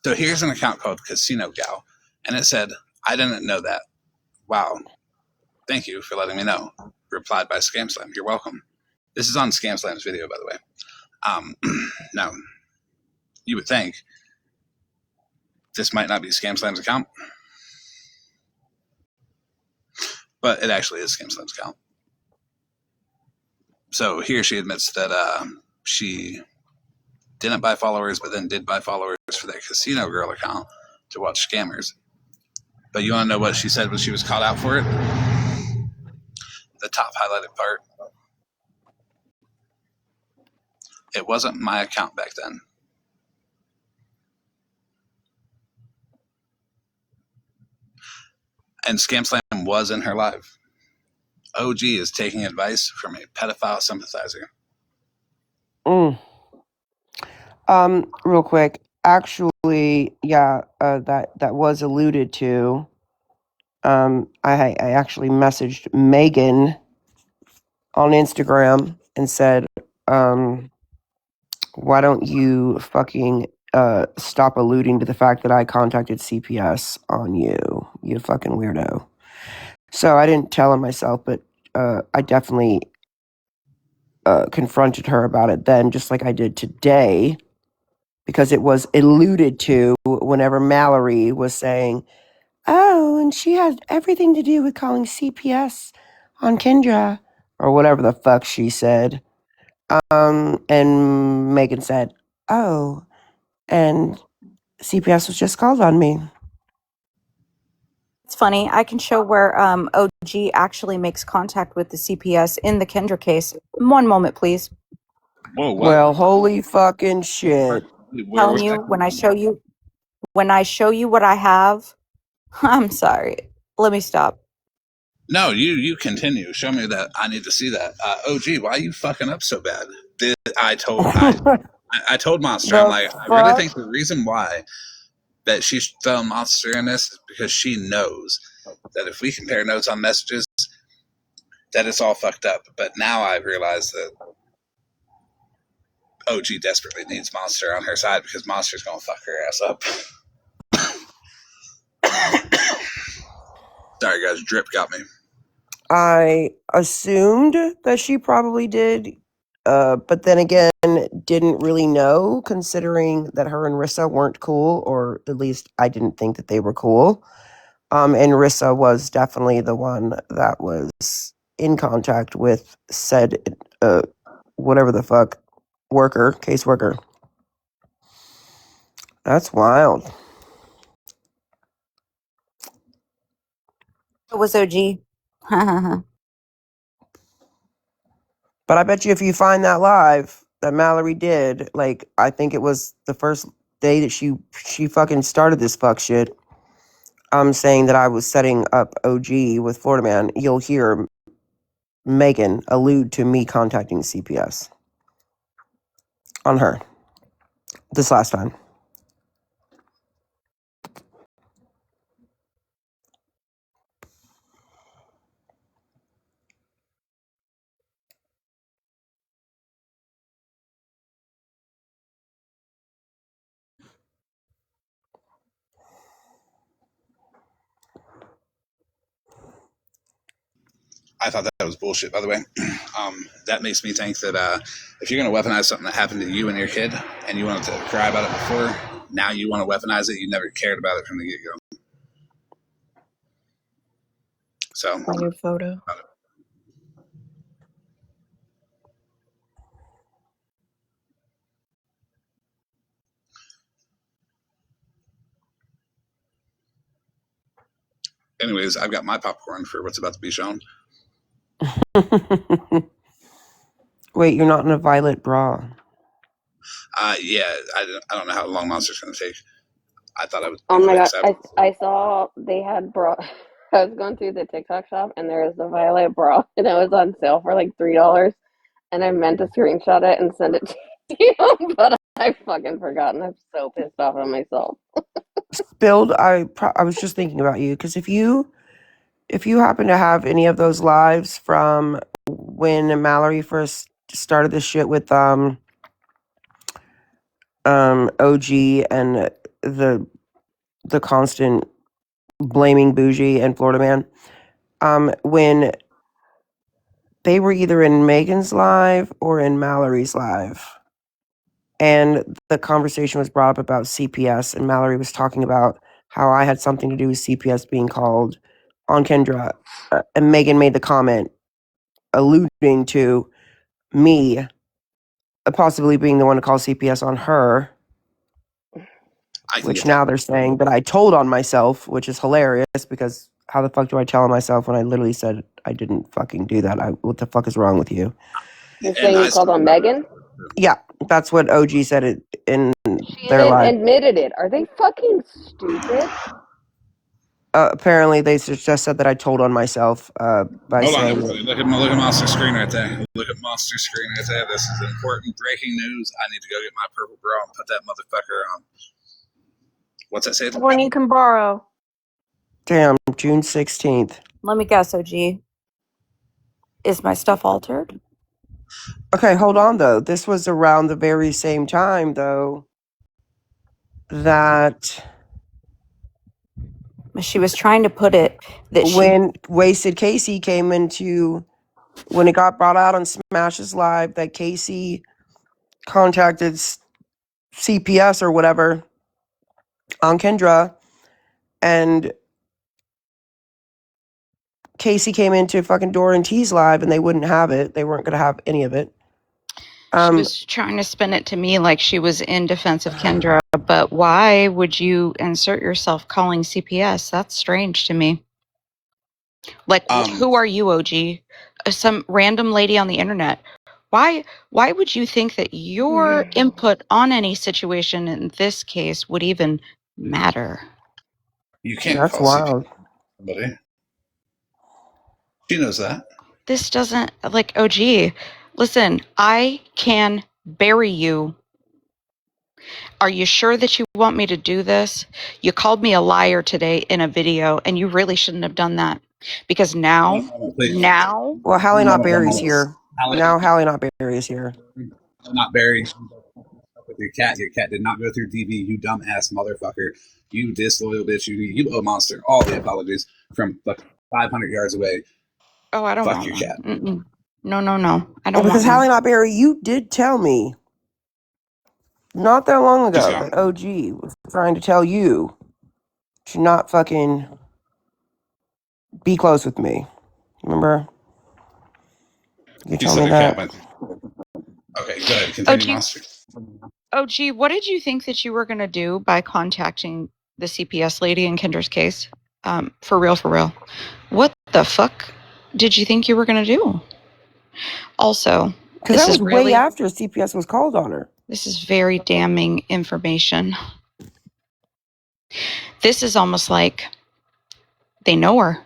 [SPEAKER 2] So here's an account called Casino Gal, and it said, "I didn't know that. Wow. Thank you for letting me know." Replied by Scam Slam. You're welcome. This is on Scam Slam's video, by the way. Now, you would think this might not be Scam Slam's account, but it actually is Scam Slam's account. So here she admits that she didn't buy followers, but then did buy followers for that Casino Girl account to watch scammers. But you want to know what she said when she was caught out for it? The top highlighted part. It wasn't my account back then. And Scam Slam was in her live. OG is taking advice from a pedophile sympathizer.
[SPEAKER 4] Real quick. Actually, yeah, that was alluded to. I actually messaged Megan on Instagram and said, why don't you fucking stop alluding to the fact that I contacted CPS on you, you fucking weirdo. So I didn't tell her myself, but I definitely confronted her about it then, just like I did today, because it was alluded to whenever Mallory was saying, oh, and she had everything to do with calling CPS on Kendra, or whatever the fuck she said. And Megan said, oh, and CPS was just called on me.
[SPEAKER 5] It's funny. I can show where OG actually makes contact with the CPS in the Kendra case. One moment, please.
[SPEAKER 2] Whoa, what?
[SPEAKER 4] Well, holy fucking shit.
[SPEAKER 2] Where
[SPEAKER 5] Telling
[SPEAKER 2] was
[SPEAKER 5] you
[SPEAKER 2] that?
[SPEAKER 5] when I show you what I have. I'm sorry. Let me stop.
[SPEAKER 2] No, you continue. Show me that. I need to see that. OG, why are you fucking up so bad? I told Monster, I'm like, I really think the reason why that she fell Monster in this is because she knows that if we compare notes on messages, that it's all fucked up. But now I realize that OG desperately needs Monster on her side because Monster's gonna fuck her ass up. Sorry guys, drip got me.
[SPEAKER 4] I assumed that she probably did, but then again, didn't really know, considering that her and Rissa weren't cool, or at least I didn't think that they were cool. And Rissa was definitely the one that was in contact with said, whatever the fuck, caseworker. That's wild.
[SPEAKER 5] It was OG.
[SPEAKER 4] But I bet you if you find that live that Mallory did, like, I think it was the first day that she fucking started this fuck shit. I'm saying that I was setting up OG with Florida Man. You'll hear Megan allude to me contacting CPS on her this last time.
[SPEAKER 2] I thought that was bullshit, by the way. That makes me think that if you're going to weaponize something that happened to you and your kid, and you wanted to cry about it before, now you want to weaponize it. You never cared about it from the get-go. So,
[SPEAKER 12] My new photo.
[SPEAKER 2] anyways, I've got my popcorn for what's about to be shown.
[SPEAKER 4] Wait, you're not in a violet bra.
[SPEAKER 2] Yeah, I don't know how long Monster's going to take. I thought I would
[SPEAKER 3] Oh
[SPEAKER 2] be
[SPEAKER 3] my
[SPEAKER 2] quick.
[SPEAKER 3] god, I saw they had bra. I was going through the TikTok shop and there was a violet bra and it was on sale for like $3. And I meant to screenshot it and send it to you, but I fucking forgot and I'm so pissed off at myself.
[SPEAKER 4] Build, I was just thinking about you, because if you happen to have any of those lives from when Mallory first started this shit with OG and the constant blaming Bougie and Florida Man, when they were either in Megan's live or in Mallory's live, and the conversation was brought up about CPS, and Mallory was talking about how I had something to do with CPS being called on Kendra, and Megan made the comment alluding to me possibly being the one to call CPS on her, which now they're saying that I told on myself, which is hilarious because how the fuck do I tell on myself when I literally said I didn't fucking do that? What the fuck is wrong with you?
[SPEAKER 3] You're saying you called on Megan?
[SPEAKER 4] Yeah, that's what OG said it in
[SPEAKER 3] She
[SPEAKER 4] their
[SPEAKER 3] even
[SPEAKER 4] live.
[SPEAKER 3] admitted it. Are they fucking stupid?
[SPEAKER 4] Apparently, they just said that I told on myself by
[SPEAKER 2] Hold on,
[SPEAKER 4] saying
[SPEAKER 2] everybody. Look at Monster's screen right there. Look at Monster's screen right there. This is important breaking news. I need to go get my purple bra and put that motherfucker on. What's that say?
[SPEAKER 12] One you can borrow.
[SPEAKER 4] Damn, June 16th.
[SPEAKER 5] Let me guess, OG. Is my stuff altered?
[SPEAKER 4] Okay, hold on though. This was around the very same time though that
[SPEAKER 5] She was trying to put it that she.
[SPEAKER 4] when Wasted Casey came into, when it got brought out on Smashes Live that Casey contacted CPS or whatever on Kendra, and Casey came into fucking Dora and T's live and they wouldn't have it. They weren't going to have any of it.
[SPEAKER 5] She was trying to spin it to me like she was in defense of Kendra, but why would you insert yourself calling CPS? That's strange to me. Like, who are you, OG? Some random lady on the internet. Why would you think that your input on any situation in this case would even matter?
[SPEAKER 2] You can't
[SPEAKER 4] That's
[SPEAKER 2] call CPS
[SPEAKER 4] wild.
[SPEAKER 2] somebody. She knows that.
[SPEAKER 5] This doesn't, like, OG, listen, I can bury you. Are you sure that you want me to do this? You called me a liar today in a video, and you really shouldn't have done that. Because now,
[SPEAKER 4] well, Hallie Not Berry's here. Now Hallie Not Berry is here.
[SPEAKER 2] Not Barry. With your cat. Your cat did not go through DV, you dumbass motherfucker. You disloyal bitch. You owe Monster all the apologies from 500 yards away.
[SPEAKER 5] Oh, I don't
[SPEAKER 2] Fuck
[SPEAKER 5] want
[SPEAKER 2] your
[SPEAKER 5] one.
[SPEAKER 2] cat.
[SPEAKER 5] Mm-mm. No. I don't
[SPEAKER 4] Well, because
[SPEAKER 5] want
[SPEAKER 4] Hallie
[SPEAKER 5] one.
[SPEAKER 4] Not Berry, you did tell me not that long ago that OG was trying to tell you to not fucking be close with me. Remember? You told me that.
[SPEAKER 2] Okay, go ahead. Continue, Monster.
[SPEAKER 5] OG, what did you think that you were going to do by contacting the CPS lady in Kendra's case? For real. What the fuck did you think you were going to do? Also,
[SPEAKER 4] because that was way after CPS was called on her.
[SPEAKER 5] This is very damning information. This is almost like they know her.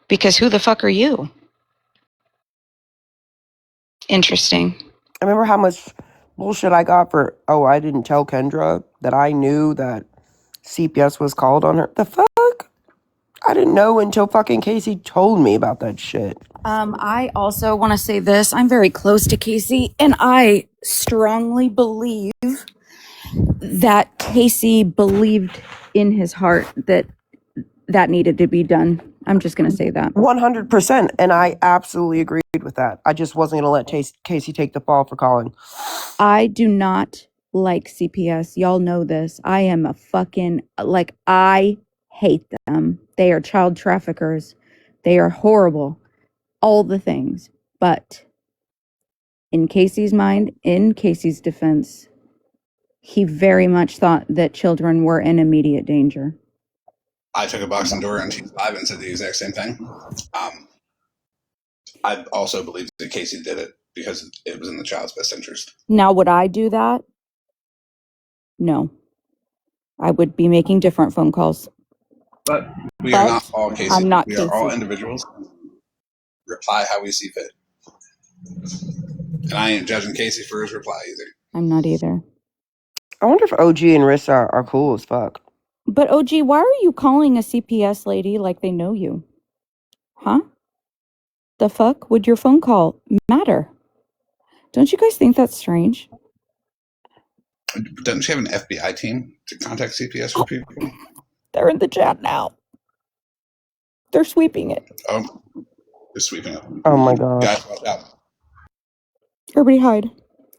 [SPEAKER 5] Because who the fuck are you? Interesting.
[SPEAKER 4] I remember how much bullshit I got for, I didn't tell Kendra that I knew that CPS was called on her. The fuck? I didn't know until fucking Casey told me about that shit.
[SPEAKER 5] I also want to say this. I'm very close to Casey, and I strongly believe that Casey believed in his heart that needed to be done. I'm just going to say that.
[SPEAKER 4] 100%. And I absolutely agreed with that. I just wasn't going to let Casey take the fall for calling.
[SPEAKER 5] I do not like CPS. Y'all know this. I am a fucking, I hate them. They are child traffickers. They are horrible. All the things. But in Casey's mind, in Casey's defense, he very much thought that children were in immediate danger.
[SPEAKER 2] I took a box on Dora and T live and said the exact same thing. I also believe that Casey did it because it was in the child's best interest.
[SPEAKER 5] Now, would I do that? No. I would be making different phone calls.
[SPEAKER 2] But we are not all Casey.
[SPEAKER 5] I'm not
[SPEAKER 2] we
[SPEAKER 5] Casey.
[SPEAKER 2] are all individuals. Reply how we see fit. And I ain't judging Casey for his reply either.
[SPEAKER 5] I'm not either.
[SPEAKER 4] I wonder if OG and Rissa are cool as fuck.
[SPEAKER 5] But OG, why are you calling a CPS lady like they know you? Huh? The fuck would your phone call matter? Don't you guys think that's strange?
[SPEAKER 2] Doesn't she have an FBI team to contact CPS for people?
[SPEAKER 5] They're in the chat now. They're sweeping it.
[SPEAKER 2] Oh, they're sweeping it.
[SPEAKER 4] Oh my god.
[SPEAKER 2] Guys, watch out.
[SPEAKER 5] Everybody hide.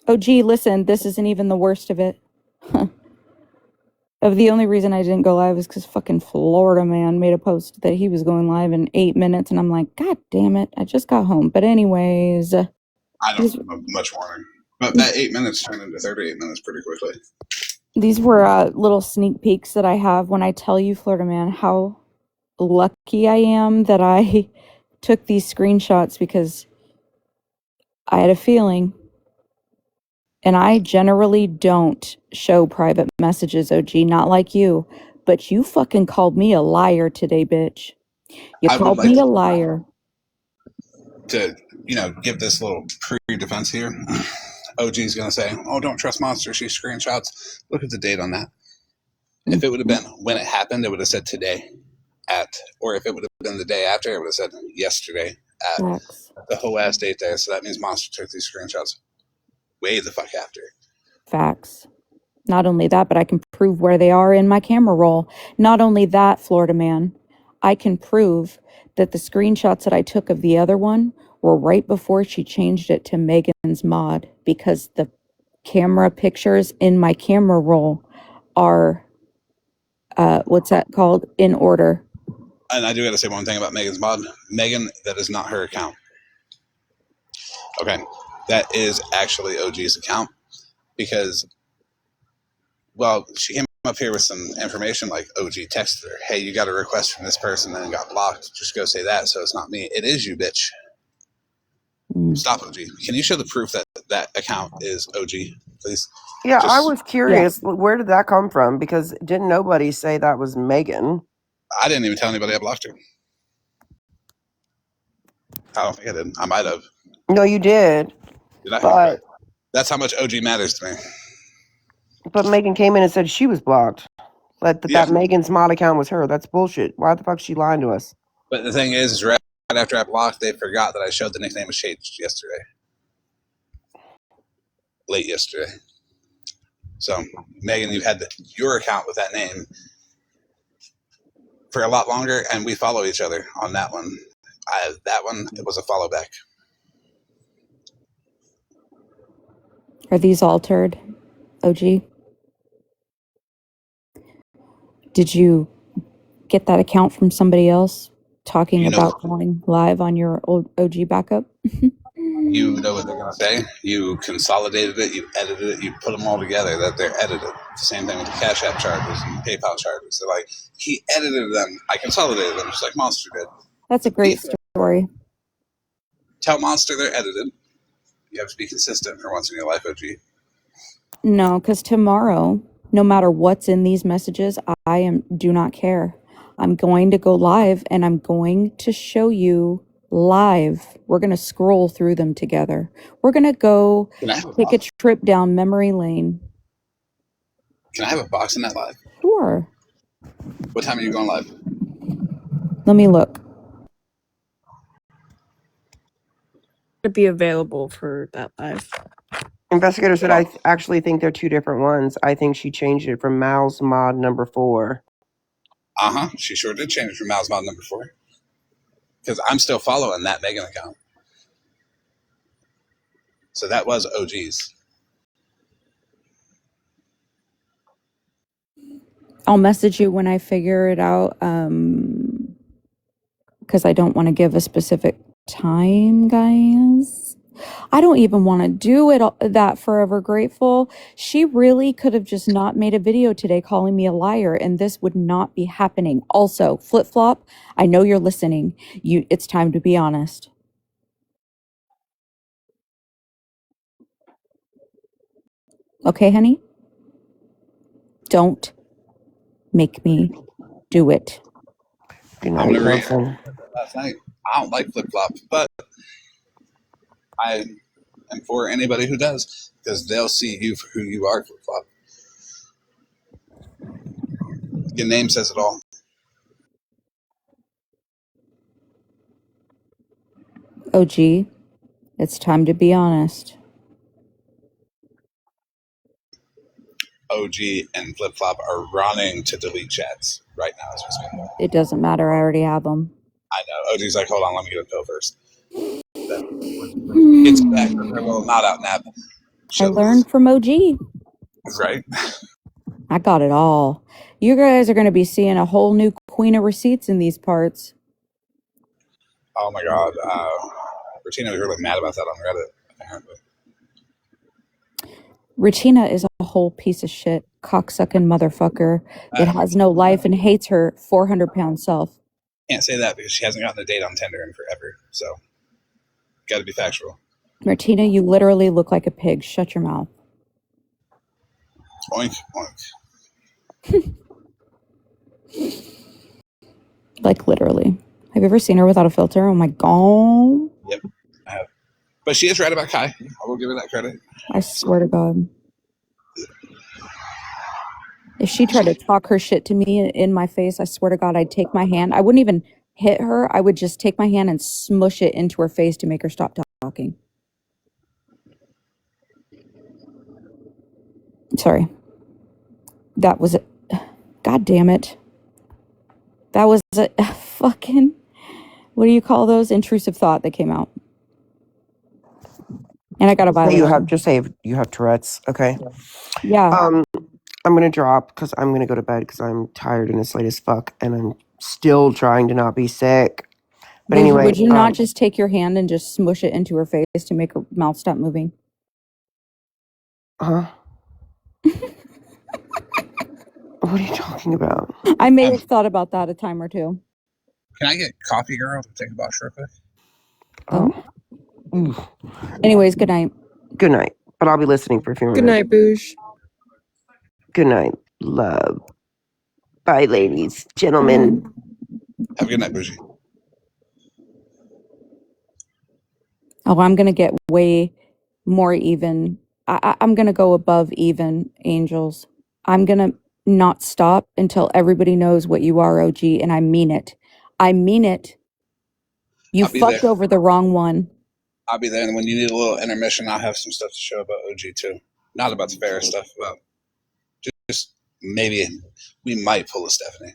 [SPEAKER 5] Oh, gee, listen, this isn't even the worst of it. The only reason I didn't go live is because fucking Florida man made a post that he was going live in 8 minutes, and I'm like, God damn it, I just got home. But anyways,
[SPEAKER 2] I don't have much warning. But that 8 minutes turned into 38 minutes pretty quickly.
[SPEAKER 5] These were little sneak peeks that I have when I tell you, Florida man, how lucky I am that I took these screenshots, because I had a feeling. And I generally don't show private messages, OG, not like you. But you fucking called me a liar today, bitch. You
[SPEAKER 2] I would
[SPEAKER 5] called
[SPEAKER 2] like
[SPEAKER 5] me a liar.
[SPEAKER 2] to, give this little pre-defense here. OG's going to say, oh, don't trust Monster. She screenshots. Look at the date on that. If it would have been when it happened, it would have said today or if it would have been the day after, it would have said yesterday at
[SPEAKER 5] Facts.
[SPEAKER 2] the whole ass date there. So that means Monster took these screenshots way the fuck after.
[SPEAKER 5] Facts. Not only that, but I can prove where they are in my camera roll. Not only that, Florida man, I can prove that the screenshots that I took of the other one were right before she changed it to Megan's mod, because the camera pictures in my camera roll are, what's that called? In order.
[SPEAKER 2] And I do got to say one thing about Megan's mod. Megan, that is not her account. Okay. That is actually OG's account because, well, she came up here with some information like OG texted her, hey, you got a request from this person and got blocked. Just go say that. So it's not me. It is you, bitch. Stop, OG. Can you show the proof that that account is OG, please?
[SPEAKER 4] Yeah, I was curious. Where did that come from? Because didn't nobody say that was Megan?
[SPEAKER 2] I didn't even tell anybody I blocked her. I don't think I did. I might have.
[SPEAKER 4] No, you did.
[SPEAKER 2] Did I?
[SPEAKER 4] But
[SPEAKER 2] that's how much OG matters to me.
[SPEAKER 4] But Megan came in and said she was blocked. That Megan's mod account was her. That's bullshit. Why the fuck is she lying to us?
[SPEAKER 2] But the thing is right after I blocked, they forgot that I showed the nickname was changed yesterday. Late yesterday. So, Megan, you've had your account with that name for a lot longer, and we follow each other on that one. That one, it was a follow back.
[SPEAKER 5] Are these altered, OG? Did you get that account from somebody else talking about going live on your old OG backup?
[SPEAKER 2] You know what they're going to say. You consolidated it, you edited it, you put them all together, that they're edited. The same thing with the Cash App charges and the PayPal charges. They're like, he edited them, I consolidated them, just like Monster did.
[SPEAKER 5] That's a great story.
[SPEAKER 2] Tell Monster they're edited. You have to be consistent for once in your life, OG.
[SPEAKER 5] No, because tomorrow, no matter what's in these messages, do not care. I'm going to go live and I'm going to show you live. We're going to scroll through them together. We're going to go take a trip down memory lane.
[SPEAKER 2] Can I have a box in that live?
[SPEAKER 5] Sure.
[SPEAKER 2] What time are you going live?
[SPEAKER 5] Let me look.
[SPEAKER 12] To be available for that live.
[SPEAKER 4] Investigator said, I actually think they're two different ones. I think she changed it from Mal's mod number 4.
[SPEAKER 2] Uh-huh. She sure did change it from Mal's mod number 4. Because I'm still following that Megan account. So that was OG's.
[SPEAKER 5] I'll message you when I figure it out, because I don't want to give a specific time, guys. I don't even want to do that Forever Grateful. She really could have just not made a video today calling me a liar, and this would not be happening. Also, Flip Flop, I know you're listening. It's time to be honest. Okay, honey? Don't make me do it.
[SPEAKER 4] Good night, Nelson.
[SPEAKER 2] Last night, I don't like Flip Flop, but I am for anybody who does, because they'll see you for who you are, Flip Flop. Your name says it all.
[SPEAKER 5] OG, it's time to be honest.
[SPEAKER 2] OG and Flip Flop are running to delete chats right now as we speak.
[SPEAKER 5] It doesn't matter. I already have them.
[SPEAKER 2] I know. OG's like, hold on, let me get a pill first. It's back for her little not out nap.
[SPEAKER 5] I learned from OG.
[SPEAKER 2] Right?
[SPEAKER 5] I got it all. You guys are going to be seeing a whole new queen of receipts in these parts.
[SPEAKER 2] Oh my god. Regina was really mad about that on Reddit, apparently.
[SPEAKER 5] Regina is a whole piece of shit, cocksucking motherfucker that has no life and hates her 400-pound self.
[SPEAKER 2] Can't say that because she hasn't gotten a date on Tinder in forever. So, got to be factual.
[SPEAKER 5] Martina, you literally look like a pig. Shut your mouth.
[SPEAKER 2] Oink, oink.
[SPEAKER 5] Like, literally. Have you ever seen her without a filter? Oh my god.
[SPEAKER 2] Yep, I have. But she is right about Kai. I will give her that credit.
[SPEAKER 5] I swear to God. If she tried to talk her shit to me in my face, I swear to God, I'd take my hand. I wouldn't even hit her. I would just take my hand and smush it into her face to make her stop talking. Sorry. That was it. God damn it. That was a fucking, what do you call those? Intrusive thought that came out. And I got a violation.
[SPEAKER 4] Just say you have Tourette's, okay?
[SPEAKER 5] Yeah.
[SPEAKER 4] I'm gonna drop because I'm gonna go to bed because I'm tired and it's late as fuck, and I'm still trying to not be sick. But anyway,
[SPEAKER 5] would you not just take your hand and just smush it into her face to make her mouth stop moving?
[SPEAKER 4] Huh? What are you talking about?
[SPEAKER 5] I may have thought about that a time or two.
[SPEAKER 2] Can I get coffee, girl, to take a box real quick?
[SPEAKER 4] Oh.
[SPEAKER 5] Anyways, good night.
[SPEAKER 4] Good night. But I'll be listening for a few minutes.
[SPEAKER 12] Good night, Boosh.
[SPEAKER 4] Good night, love. Bye, ladies, gentlemen.
[SPEAKER 2] Have a good night, Bougie.
[SPEAKER 5] Oh, I'm going to get way more even. I'm going to go above even, angels. I'm going to not stop until everybody knows what you are, OG, and I mean it. I mean it. You fucked over the wrong one.
[SPEAKER 2] I'll be there, and when you need a little intermission, I'll have some stuff to show about OG, too. Not about the fair stuff, about just maybe we might pull a Stephanie.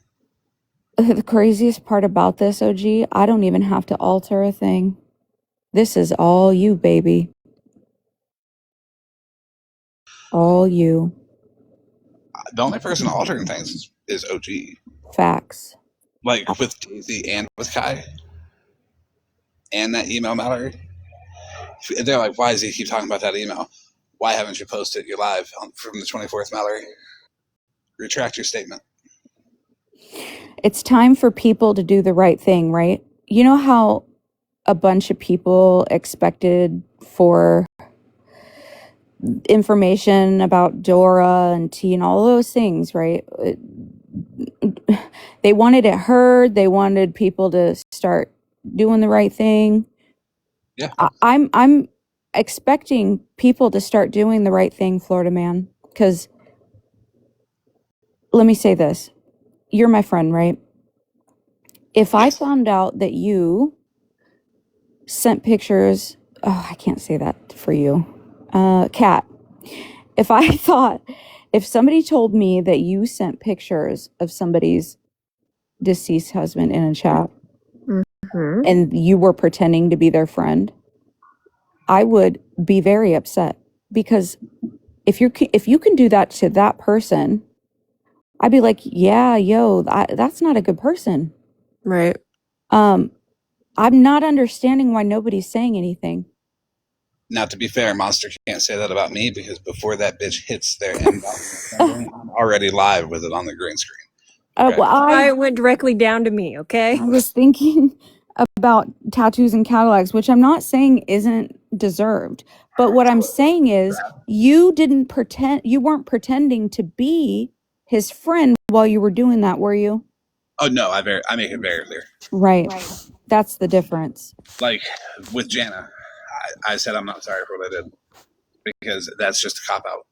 [SPEAKER 5] The craziest part about this, OG, I don't even have to alter a thing. This is all you, baby. All you.
[SPEAKER 2] The only person altering things is OG.
[SPEAKER 5] Facts.
[SPEAKER 2] Like with Daisy and with Kai. And that email, Mallory. They're like, why does he keep talking about that email? Why haven't you posted your live from the 24th, Mallory? Retract your statement.
[SPEAKER 5] It's time for people to do the right thing, right? You know how a bunch of people expected for information about Dora and T and all those things, right? They wanted it heard. They wanted people to start doing the right thing.
[SPEAKER 2] Yeah.
[SPEAKER 5] I'm expecting people to start doing the right thing, Florida man, because let me say this. You're my friend, right? If I found out that you sent pictures, I can't say that for you. Kat, if somebody told me that you sent pictures of somebody's deceased husband in a chat and you were pretending to be their friend, I would be very upset, because if you can do that to that person, I'd be like, yeah, that's not a good person.
[SPEAKER 12] Right.
[SPEAKER 5] I'm not understanding why nobody's saying anything.
[SPEAKER 2] Now, to be fair, Monster can't say that about me, because before that bitch hits their inbox, I'm already live with it on the green screen.
[SPEAKER 5] Okay?
[SPEAKER 12] Well, I went directly down to me, okay?
[SPEAKER 5] I was thinking about tattoos and Cadillacs, which I'm not saying isn't deserved. But what I'm saying is you weren't pretending to be his friend while you were doing that, were you?
[SPEAKER 2] Oh, no, I make it very clear.
[SPEAKER 5] Right. That's the difference.
[SPEAKER 2] Like with Jana, I said I'm not sorry for what I did, because that's just a cop-out.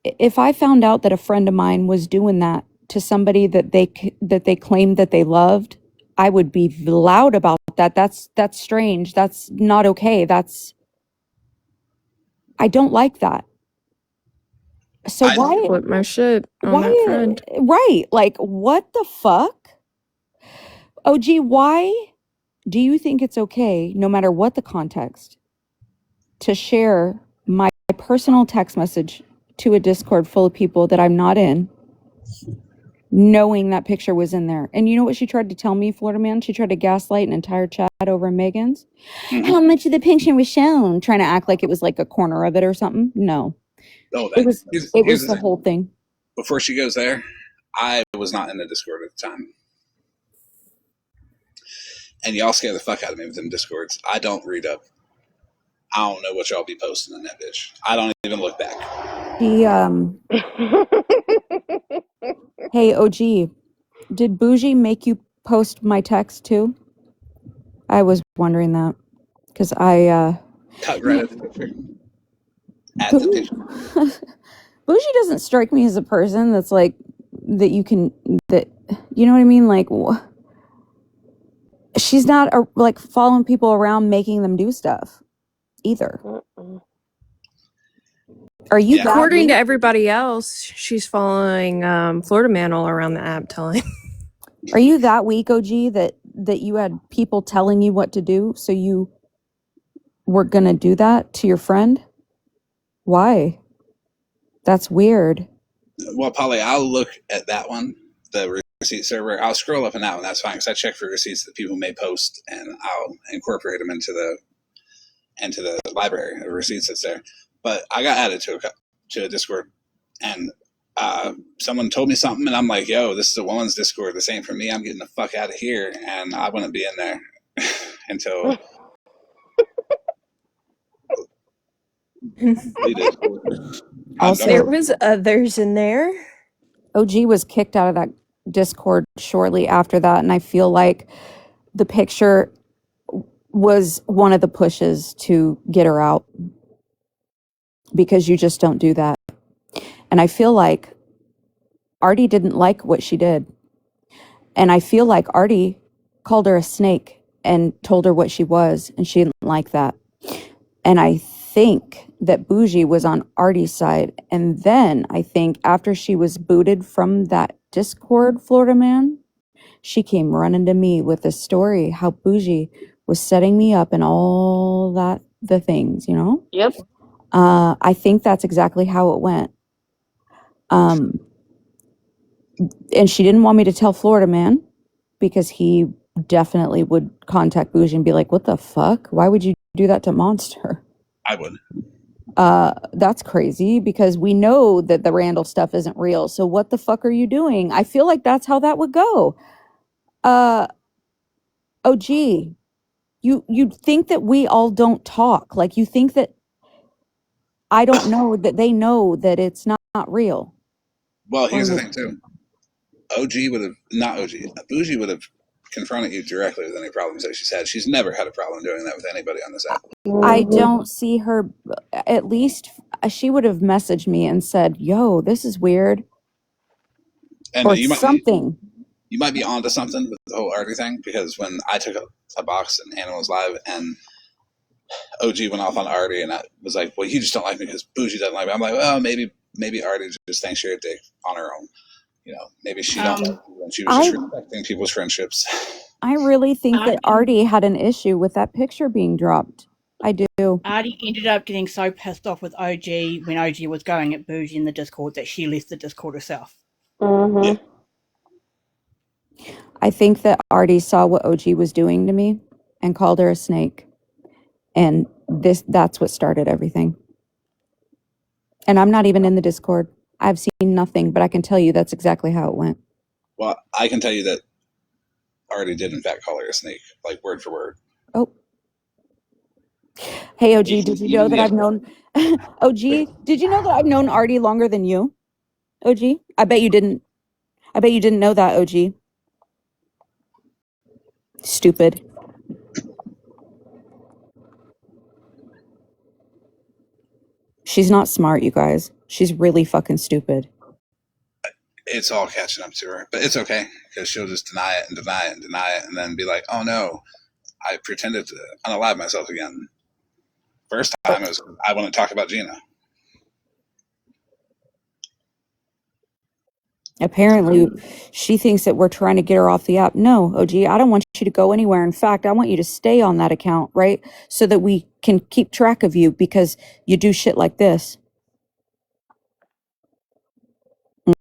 [SPEAKER 5] If I found out that a friend of mine was doing that to somebody that they claimed that they loved, I would be loud about that. That's strange. That's not okay. I don't like that. So why
[SPEAKER 12] Flip my shit on that friend?
[SPEAKER 5] Right. Like, what the fuck? OG, why do you think it's okay, no matter what the context, to share my personal text message to a Discord full of people that I'm not in, knowing that picture was in there. And you know what she tried to tell me, Florida Man? She tried to gaslight an entire chat over Megan's.
[SPEAKER 2] Mhm.
[SPEAKER 5] How much of the picture was shown? Trying to act like it was like a corner of it or something. No.
[SPEAKER 2] Oh,
[SPEAKER 5] It was
[SPEAKER 2] here's
[SPEAKER 5] the
[SPEAKER 2] thing.
[SPEAKER 5] whole thing.
[SPEAKER 2] Before she goes there, I was not in the Discord at the time. And y'all scare the fuck out of me with them Discords. I don't read up. I don't know what y'all be posting in that bitch. I don't even look back.
[SPEAKER 5] Hey, OG, did Bougie make you post my text too? I was wondering that because I
[SPEAKER 2] Cut right at the picture. At the picture.
[SPEAKER 5] Bougie doesn't strike me as a person that's like that you can that you know what I mean, like she's not like following people around making them do stuff either. Are you that
[SPEAKER 12] According to
[SPEAKER 5] weak?
[SPEAKER 12] everybody else, she's following Florida Man all around the app telling.
[SPEAKER 5] Are you that weak, OG, that you had people telling you what to do, so you were gonna do that to your friend? Why? That's weird.
[SPEAKER 2] Well, Polly, I'll look at that one, the receipt server. I'll scroll up in that one. That's fine because I check for receipts that people may post, and I'll incorporate them into the library of receipts that's there. But I got added to a Discord, and someone told me something, and I'm like, "Yo, this is a woman's Discord. This ain't for me. I'm getting the fuck out of here." And I wouldn't be in there until
[SPEAKER 5] Also,
[SPEAKER 12] There was others in there.
[SPEAKER 5] OG was kicked out of that Discord shortly after that, and I feel like the picture was one of the pushes to get her out because you just don't do that. And I feel like Artie didn't like what she did. And I feel like Artie called her a snake and told her what she was, and she didn't like that. And I think that Bougie was on Artie's side. And then I think after she was booted from that Discord, Florida Man, she came running to me with a story how Bougie was setting me up and all that, the things, you know?
[SPEAKER 3] Yep.
[SPEAKER 5] I think that's exactly how it went. And she didn't want me to tell Florida Man because he definitely would contact Bougie and be like, what the fuck? Why would you do that to Monster?
[SPEAKER 2] I would.
[SPEAKER 5] That's crazy because we know that the Randall stuff isn't real. So what the fuck are you doing? I feel like that's how that would go. OG, you'd think that we all don't talk. Like you think that I don't know that they know that it's not real.
[SPEAKER 2] Well, here's the thing too. OG would have not OG. Bougie would have confronted you directly with any problems that she's had. She's never had a problem doing that with anybody on this app.
[SPEAKER 5] I don't see her. At least she would have messaged me and said, "Yo, this is weird,"
[SPEAKER 2] And
[SPEAKER 5] or something.
[SPEAKER 2] You might be onto something with the whole Artie thing because when I took a box in Animals Live and OG went off on Artie and I was like, "Well, you just don't like me because Bougie doesn't like me." I'm like, "Well, maybe Artie just thinks you're a dick on her own. You know, maybe she don't like you and she was just respecting people's friendships."
[SPEAKER 5] I really think that Artie had an issue with that picture being dropped. I do.
[SPEAKER 9] Artie ended up getting so pissed off with OG when OG was going at Bougie in the Discord that she left the Discord herself.
[SPEAKER 3] Mm-hmm.
[SPEAKER 2] Yeah.
[SPEAKER 5] I think that Artie saw what OG was doing to me and called her a snake. And that's what started everything. And I'm not even in the Discord. I've seen nothing, but I can tell you that's exactly how it went.
[SPEAKER 2] Well, I can tell you that Artie did in fact call her a snake, like word for word.
[SPEAKER 5] Oh. Hey, OG, did you know that I've known OG? Did you know that I've known Artie longer than you? OG? I bet you didn't know that, OG. Stupid. She's not smart, you guys. She's really fucking stupid.
[SPEAKER 2] It's all catching up to her, but it's okay because she'll just deny it and deny it and deny it and then be like, "Oh no, I pretended to unalive myself again." First time it was I want to talk about Gina.
[SPEAKER 5] Apparently, she thinks that we're trying to get her off the app. No, OG, I don't want you to go anywhere. In fact, I want you to stay on that account, right? So that we can keep track of you because you do shit like this.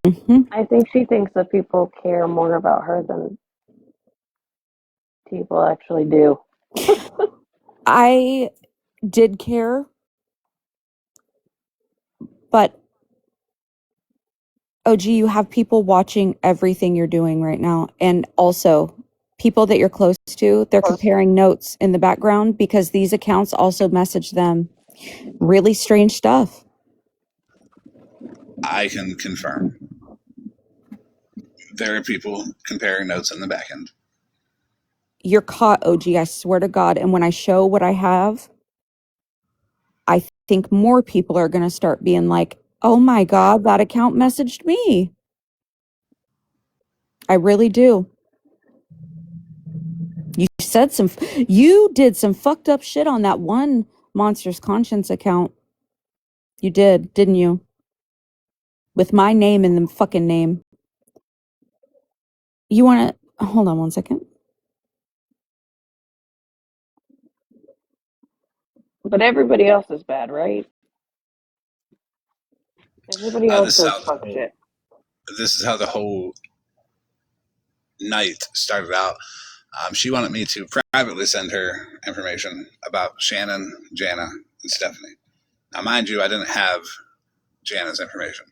[SPEAKER 5] Mm-hmm.
[SPEAKER 3] I think she thinks that people care more about her than people actually do.
[SPEAKER 5] I did care, but OG, you have people watching everything you're doing right now. And also, people that you're close to, they're comparing notes in the background because these accounts also message them really strange stuff.
[SPEAKER 2] I can confirm. There are people comparing notes in the back end.
[SPEAKER 5] You're caught, OG, I swear to God. And when I show what I have, I think more people are going to start being like, oh my God, that account messaged me. I really do. You did some fucked up shit on that one Monsters Conscience account. You did, didn't you? With my name in the fucking name. You want to hold on one second?
[SPEAKER 3] But everybody else is bad, right? Everybody else does fuck shit.
[SPEAKER 2] This is how the whole night started out. She wanted me to privately send her information about Shannon, Jana, and Stephanie. Now, mind you, I didn't have Jana's information.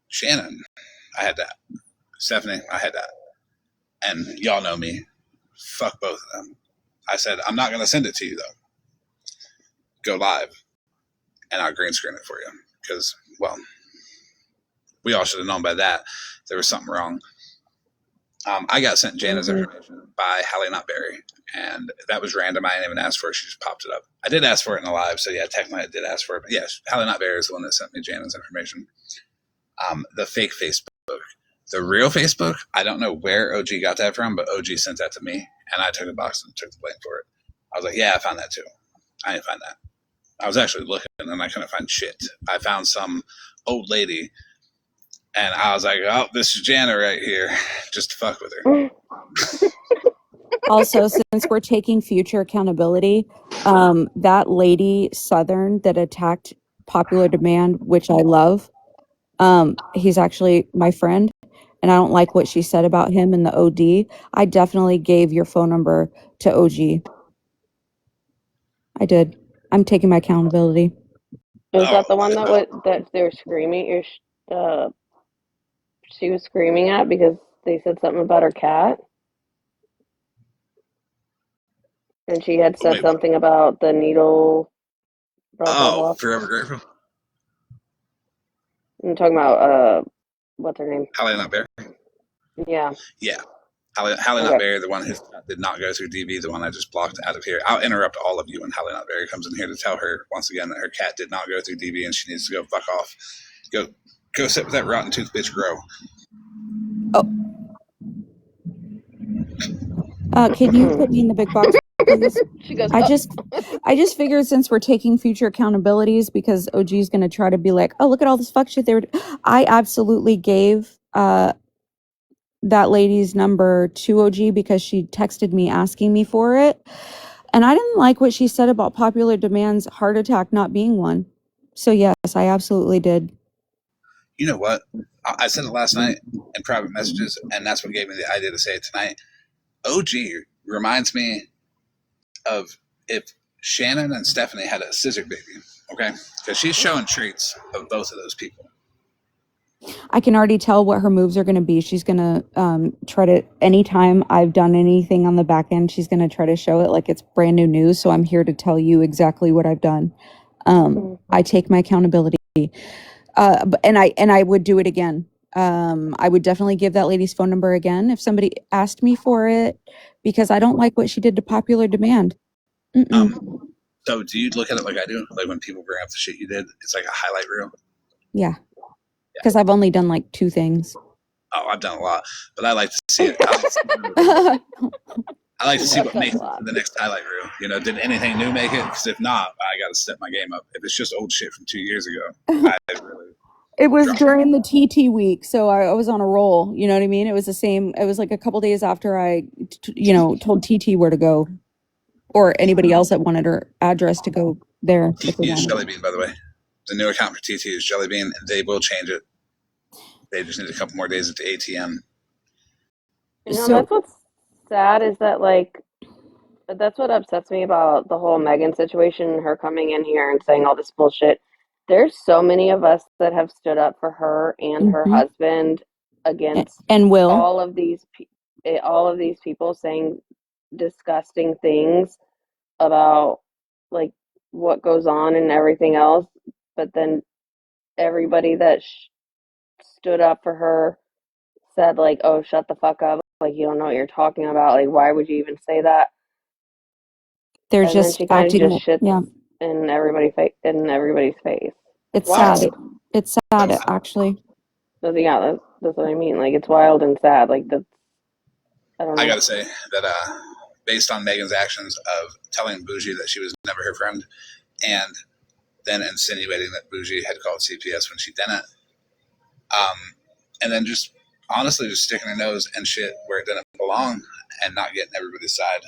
[SPEAKER 2] Shannon, I had that. Stephanie, I had that. And y'all know me. Fuck both of them. I said, I'm not going to send it to you, though. Go live, and I'll green screen it for you. Because, well, we all should have known by that there was something wrong. I got sent Jana's information by Hallie Not Berry, and that was random. I didn't even ask for it. She just popped it up. I did ask for it in the live, so yeah, technically I did ask for it. But yes, Hallie Not Berry is the one that sent me Jana's information. The fake Facebook. The real Facebook, I don't know where OG got that from, but OG sent that to me, and I took a box and took the blame for it. I was like, yeah, I found that too. I didn't find that. I was actually looking, and I couldn't find shit. I found some old lady, and I was like, oh, this is Jana right here, just to fuck with her.
[SPEAKER 5] Also, since we're taking future accountability, that lady Southern that attacked Popular Demand, which I love, he's actually my friend, and I don't like what she said about him in the OD. I definitely gave your phone number to OG. I did. I'm taking my accountability.
[SPEAKER 3] Is that the one that they were screaming? She was screaming at because they said something about her cat, and she had said something about the needle. Blah blah blah.
[SPEAKER 2] Forever Grateful.
[SPEAKER 3] I'm talking about what's her name?
[SPEAKER 2] Hallie Not Berry.
[SPEAKER 3] Yeah.
[SPEAKER 2] Yeah. Hallie Not Berry, the one who did not go through DB, the one I just blocked out of here. I'll interrupt all of you when Hallie Not Berry comes in here to tell her once again that her cat did not go through DB and she needs to go fuck off. Go sit with that rotten tooth bitch, grow.
[SPEAKER 5] Can you put me in the big box, please?
[SPEAKER 3] She goes,
[SPEAKER 5] I just figured since we're taking future accountabilities, because OG is going to try to be like, oh, look at all this fuck shit they were. I absolutely gave that lady's number to OG because she texted me asking me for it, and I didn't like what she said about Popular Demand's heart attack not being one. So yes, I absolutely did.
[SPEAKER 2] You know what? I said it last night in private messages, and that's what gave me the idea to say it tonight. OG reminds me of if Shannon and Stephanie had a scissor baby, okay? Because she's showing traits of both of those people.
[SPEAKER 5] I can already tell what her moves are going to be. She's going to try to, anytime I've done anything on the back end, she's going to try to show it like it's brand new news. So I'm here to tell you exactly what I've done. I take my accountability, and I would do it again. I would definitely give that lady's phone number again if somebody asked me for it, because I don't like what she did to Popular Demand.
[SPEAKER 2] So do you look at it like I do? Like when people bring up the shit you did, it's like a highlight reel?
[SPEAKER 5] Yeah. Because I've only done like 2 things.
[SPEAKER 2] Oh, I've done a lot, but I like to see it. I like to see what makes it to the next highlight reel. You know, did anything new make it? Because if not, I got to step my game up. If it's just old shit from 2 years ago, I really.
[SPEAKER 5] It was during the TT week, so I was on a roll. You know what I mean? It was the same. It was like a couple days after I, told TT where to go, or anybody else that wanted her address to go there. If they
[SPEAKER 2] TT is
[SPEAKER 5] wanted.
[SPEAKER 2] Jelly Bean, by the way. The new account for TT is Jelly Bean, and they will change it. They just need a couple more days at the ATM.
[SPEAKER 3] You know,
[SPEAKER 5] So
[SPEAKER 3] that's what's sad is that, like, that's what upsets me about the whole Megan situation, her coming in here and saying all this bullshit. There's so many of us that have stood up for her and her
[SPEAKER 5] mhm.
[SPEAKER 3] husband against
[SPEAKER 5] And Will.
[SPEAKER 3] all of these people saying disgusting things about, like, what goes on and everything else, but then everybody that stood up for her said, like, oh, shut the fuck up, like, you don't know what you're talking about, like, why would you even say that?
[SPEAKER 5] They're
[SPEAKER 3] And then
[SPEAKER 5] just
[SPEAKER 3] she kind of
[SPEAKER 5] acting.
[SPEAKER 3] just shits
[SPEAKER 5] Yeah,
[SPEAKER 3] in everybody's face. It's
[SPEAKER 5] it's
[SPEAKER 2] Why?
[SPEAKER 5] sad.
[SPEAKER 3] wild.
[SPEAKER 5] It's sad, actually.
[SPEAKER 3] Yeah, that's what I mean. Like, it's wild and sad. Like, that's, I don't
[SPEAKER 2] I
[SPEAKER 3] know.
[SPEAKER 2] gotta say that based on Megan's actions of telling Bougie that she was never her friend, and then insinuating that Bougie had called CPS when she didn't, and then just honestly just sticking her nose and shit where it didn't belong and not getting everybody's side.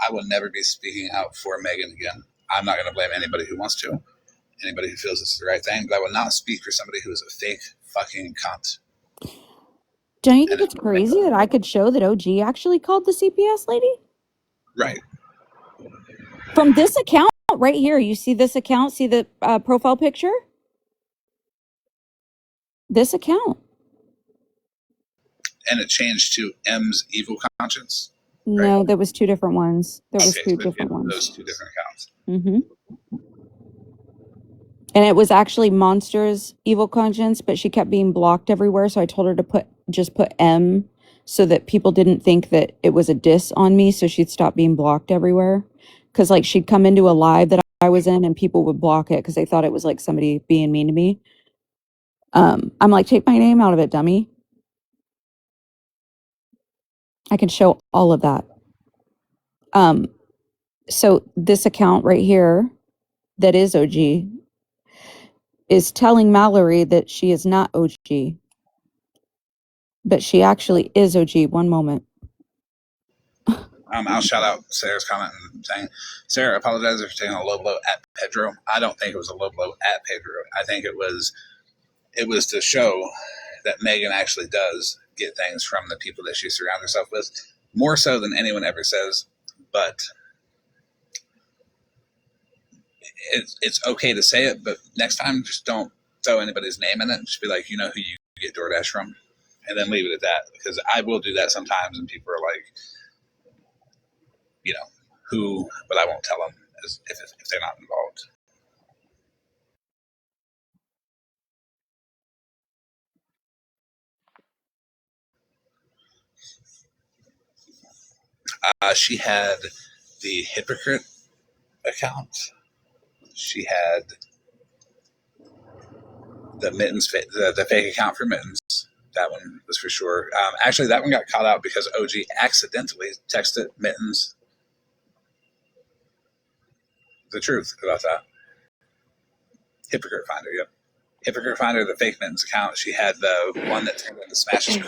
[SPEAKER 2] I will never be speaking out for Megan again. I'm not going to blame anybody who wants to, anybody who feels it's the right thing, but I will not speak for somebody who is a fake fucking cunt.
[SPEAKER 5] Don't you think
[SPEAKER 2] And
[SPEAKER 5] it's crazy that I could show that OG actually called the CPS lady?
[SPEAKER 2] right.
[SPEAKER 5] From this account right here, you see this account? See the profile picture? This account.
[SPEAKER 2] And it changed to M's evil conscience.
[SPEAKER 5] No, there was two different ones. There was
[SPEAKER 2] Okay,
[SPEAKER 5] two
[SPEAKER 2] so
[SPEAKER 5] different ones.
[SPEAKER 2] those two different accounts.
[SPEAKER 5] Mm-hmm. And it was actually Monster's evil conscience, but she kept being blocked everywhere. So I told her to just put M so that people didn't think that it was a diss on me. So she'd stop being blocked everywhere. Cause like she'd come into a live that I was in and people would block it because they thought it was like somebody being mean to me. I'm like, take my name out of it, dummy. I can show all of that. So this account right here that is OG is telling Mallory that she is not OG, but she actually is OG. One moment.
[SPEAKER 2] I'll shout out Sarah's comment and saying, Sarah apologizes for taking a low blow at Pedro. I don't think it was a low blow at Pedro. I think it was to show that Megan actually does get things from the people that she surrounds herself with, more so than anyone ever says. But it's okay to say it, but next time just don't throw anybody's name in it. Just be like, you know who you get DoorDash from, and then leave it at that. Because I will do that sometimes, and people are like, you know, who, but I won't tell them if they're not involved. She had the hypocrite account. She had the Mittens, the fake account for Mittens. That one was for sure. Actually, that one got caught out because OG accidentally texted Mittens the truth about that. Hypocrite Finder, yep. Hypocrite Finder, the fake Mittens account. She had the one that turned into Smash's.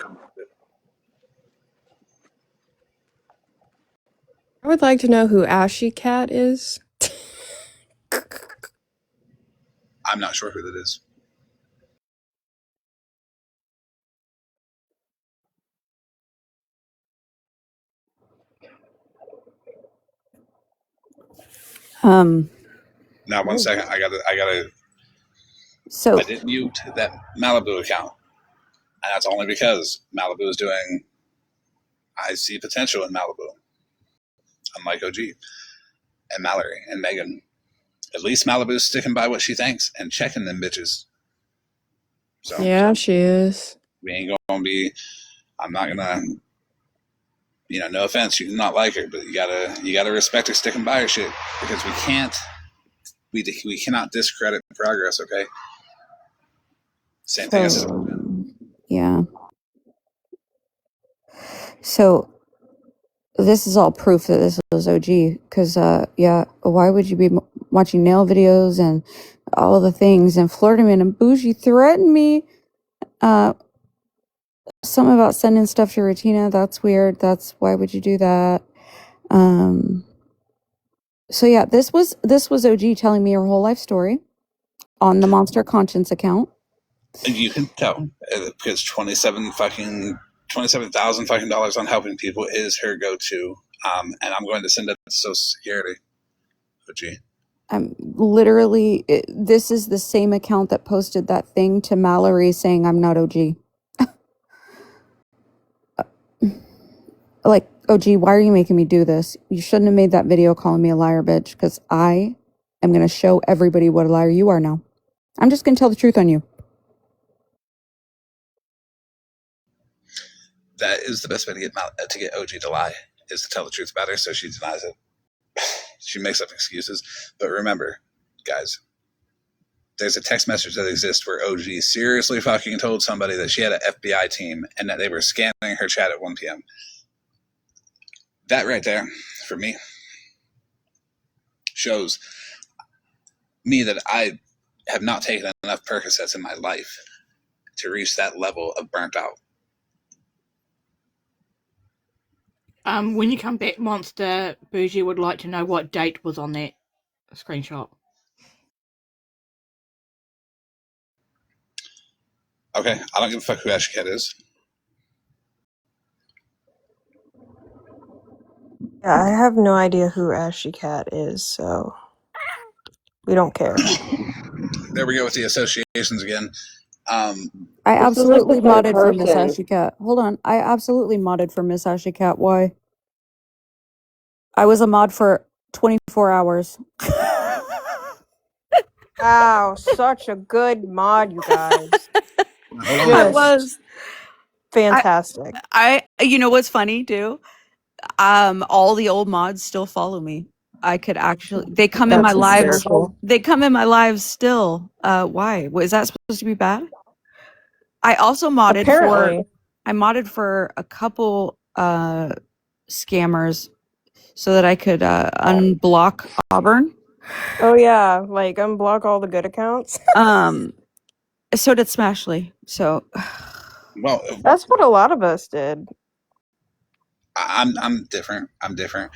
[SPEAKER 12] I would like to know who Ashy Cat is.
[SPEAKER 2] I'm not sure who that is. Now, 1 second. I gotta.
[SPEAKER 5] So
[SPEAKER 2] I did mute that Malibu account, and that's only because Malibu is doing. I see potential in Malibu, unlike OG and Mallory and Megan. At least Malibu's sticking by what she thinks and checking them bitches. So
[SPEAKER 12] Yeah, she is.
[SPEAKER 2] we ain't gonna be. I'm not gonna. No offense, you do not like her, but you gotta respect her sticking by her shit, because we can't. We cannot discredit progress. Okay. Same thing as
[SPEAKER 5] yeah. So this is all proof that this was OG. Because yeah, why would you be watching nail videos and all the things, and Flirtaman and Bougie threatened me. Something about sending stuff to Retina. That's weird. Why would you do that? So yeah, this was OG telling me her whole life story on the Monster Conscience account.
[SPEAKER 2] You can tell because $27,000 fucking dollars on helping people is her go-to. And I'm going to send it to Social Security. OG.
[SPEAKER 5] I'm literally, this is the same account that posted that thing to Mallory saying I'm not OG. Like, OG, why are you making me do this? You shouldn't have made that video calling me a liar, bitch, because I am going to show everybody what a liar you are now. I'm just going to tell the truth on you.
[SPEAKER 2] That is the best way to get OG to lie, is to tell the truth about her, so she denies it. She makes up excuses. But remember, guys, there's a text message that exists where OG seriously fucking told somebody that she had an FBI team and that they were scanning her chat at 1 p.m. That right there, for me, shows me that I have not taken enough Percocets in my life to reach that level of burnt out.
[SPEAKER 9] When you come back, Monster, Bougie would like to know what date was on that screenshot.
[SPEAKER 2] Okay, I don't give a fuck who Ashley Cat is.
[SPEAKER 12] Yeah, I have no idea who Ashy Cat is, so we don't care.
[SPEAKER 2] There we go with the associations again.
[SPEAKER 3] This
[SPEAKER 5] I
[SPEAKER 3] is like
[SPEAKER 5] absolutely
[SPEAKER 3] the same
[SPEAKER 5] modded for Miss
[SPEAKER 3] person.
[SPEAKER 5] Ashy Cat. Hold on. I absolutely modded for Miss Ashy Cat. Why? I was a mod for 24 hours.
[SPEAKER 12] Wow, such a good mod, you guys.
[SPEAKER 2] Hold on.
[SPEAKER 5] I
[SPEAKER 12] Just
[SPEAKER 5] was.
[SPEAKER 12] fantastic.
[SPEAKER 5] You know what's funny too? All the old mods still follow me. I could actually, they come in my
[SPEAKER 12] That's
[SPEAKER 5] lives.
[SPEAKER 12] hysterical.
[SPEAKER 5] They come in my lives still. Why? Was that supposed to be bad? I also modded
[SPEAKER 12] Apparently.
[SPEAKER 5] I modded for a couple scammers so that I could unblock Auburn.
[SPEAKER 12] Oh yeah, like unblock all the good accounts.
[SPEAKER 5] So did Smashly. So
[SPEAKER 2] Well,
[SPEAKER 12] That's what a lot of us did.
[SPEAKER 2] I'm different. I'm different.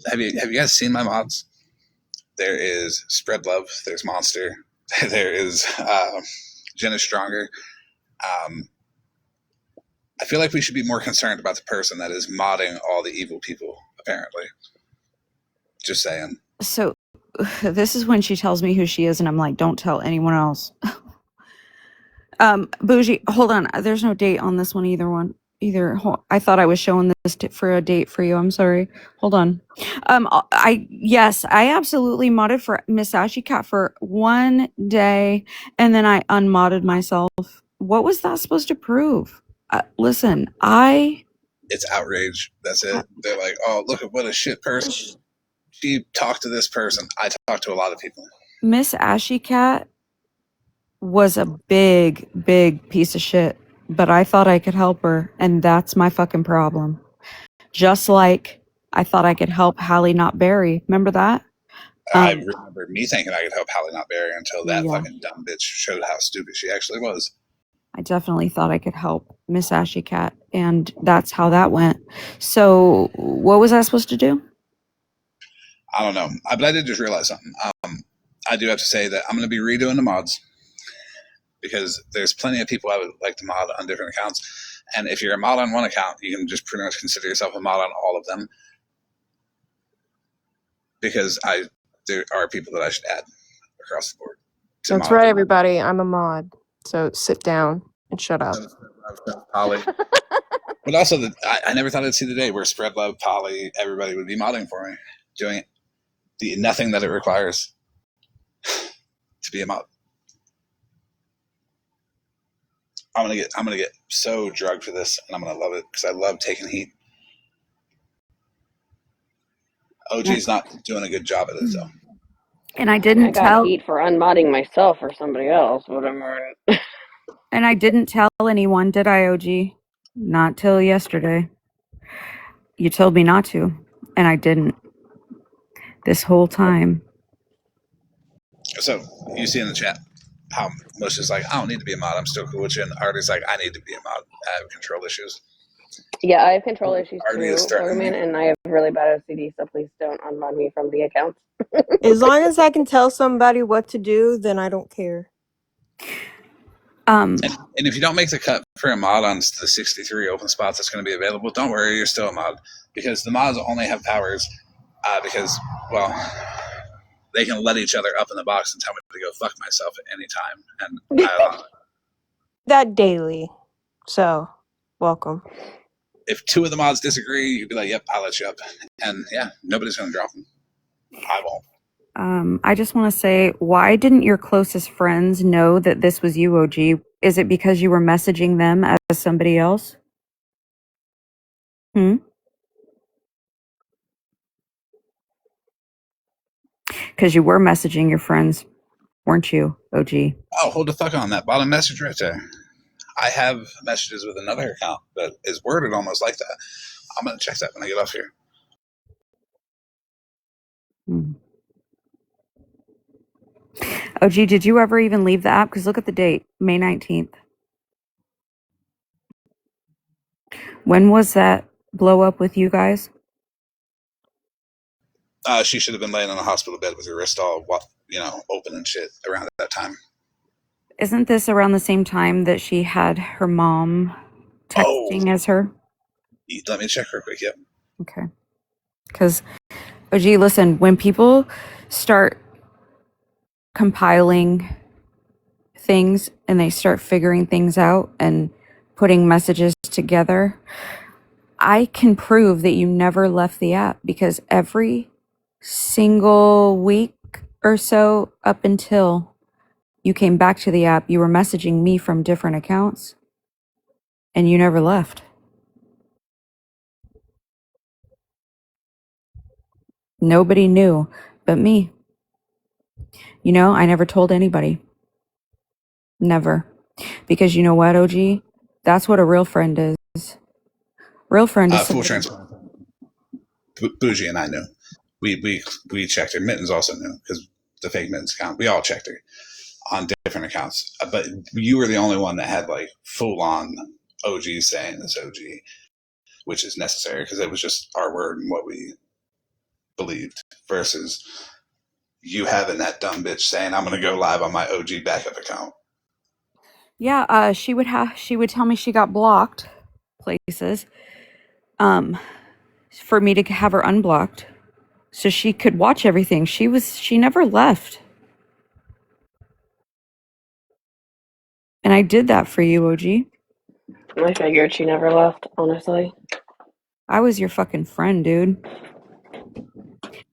[SPEAKER 2] Have you guys seen my mods? There is Spread Love. There's Monster. There is Jen is Stronger. I feel like we should be more concerned about the person that is modding all the evil people, apparently. Just saying.
[SPEAKER 5] so this is when she tells me who she is, and I'm like, don't tell anyone else. Bougie, hold on. There's no date on this one either. I thought I was showing this for a date for you. I'm sorry. Hold on. I absolutely modded for Miss Ashy Cat for 1 day, and then I unmodded myself. What was that supposed to prove? Listen,
[SPEAKER 2] It's outrage. That's it. They're like, oh, look at what a shit person. She talked to this person. I talked to a lot of people.
[SPEAKER 5] Miss Ashy Cat was a big, big piece of shit, but I thought I could help her, and that's my fucking problem. Just like I thought I could help Hallie not Barry. Remember that?
[SPEAKER 2] I remember me thinking I could help Hallie not Barry until that
[SPEAKER 5] Yeah.
[SPEAKER 2] fucking dumb bitch showed how stupid she actually was.
[SPEAKER 5] I definitely thought I could help Miss Ashy Cat, and that's how that went. So, what was I supposed to do?
[SPEAKER 2] I don't know. But I did just realize something. I do have to say that I'm going to be redoing the mods because there's plenty of people I would like to mod on different accounts. And if you're a mod on one account, you can just pretty much consider yourself a mod on all of them. Because there are people that I should add across the board.
[SPEAKER 12] That's right, everybody. I'm a mod. So sit down and shut up.
[SPEAKER 2] Polly. But also, I never thought I'd see the day where Spread Love, Polly, everybody would be modding for me, doing nothing that it requires to be a mod. I'm gonna get so drugged for this, and I'm gonna love it because I love taking heat. OG's not doing a good job at it though.
[SPEAKER 5] And I didn't
[SPEAKER 3] got heat for unmodding myself or somebody else, whatever.
[SPEAKER 5] And I didn't tell anyone, did I, OG? Not till yesterday. You told me not to, and I didn't. This whole time.
[SPEAKER 2] So you see in the chat how Mush is like, I don't need to be a mod. I'm still cool with you. And Artie's like, I need to be a mod. I have control issues.
[SPEAKER 3] Yeah, I have control issues
[SPEAKER 2] Artie is
[SPEAKER 3] too,
[SPEAKER 2] threatening me.
[SPEAKER 3] Florman, and I have really bad OCD, so please don't unmod me from the account.
[SPEAKER 12] As long as I can tell somebody what to do, then I don't care.
[SPEAKER 2] And if you don't make the cut for a mod on the 63 open spots that's going to be available, don't worry, you're still a mod. Because the mods only have powers because, well, they can let each other up in the box and tell me to go fuck myself at any time. And I allow it.
[SPEAKER 12] That daily. So, welcome.
[SPEAKER 2] If two of the mods disagree, you'd be like, yep, I'll let you up. And yeah, nobody's going to drop them. I won't.
[SPEAKER 5] I just want to say, why didn't your closest friends know that this was you, OG? Is it because you were messaging them as somebody else? Because you were messaging your friends, weren't you, OG?
[SPEAKER 2] Oh, hold the fuck on that bottom message right there. I have messages with another account that is worded almost like that. I'm going to check that when I get off here.
[SPEAKER 5] OG, did you ever even leave the app? Because look at the date, May 19th. When was that blow up with you guys?
[SPEAKER 2] She should have been laying on a hospital bed with her wrist all, open and shit around that time.
[SPEAKER 5] Isn't this around the same time that she had her mom texting as her?
[SPEAKER 2] Let me check real quick. Yep.
[SPEAKER 5] Okay. Because, OG, listen, when people start compiling things and they start figuring things out and putting messages together, I can prove that you never left the app, because every single week or so up until you came back to the app, you were messaging me from different accounts and you never left. Nobody knew but me. You know, I never told anybody. Never. Because you know what, OG? That's what a real friend is. Real friend is
[SPEAKER 2] Full
[SPEAKER 5] somebody.
[SPEAKER 2] transfer. Bougie and I knew. We checked her. Mittens also knew because the fake Mittens account. We all checked her on different accounts. But you were the only one that had like full on OG saying this OG, which is necessary because it was just our word and what we believed versus you having that dumb bitch saying, I'm going to go live on my OG backup account.
[SPEAKER 5] Yeah, she would tell me she got blocked places for me to have her unblocked so she could watch everything. She never left. And I did that for you, OG.
[SPEAKER 3] I figured she never left, honestly.
[SPEAKER 5] I was your fucking friend, dude.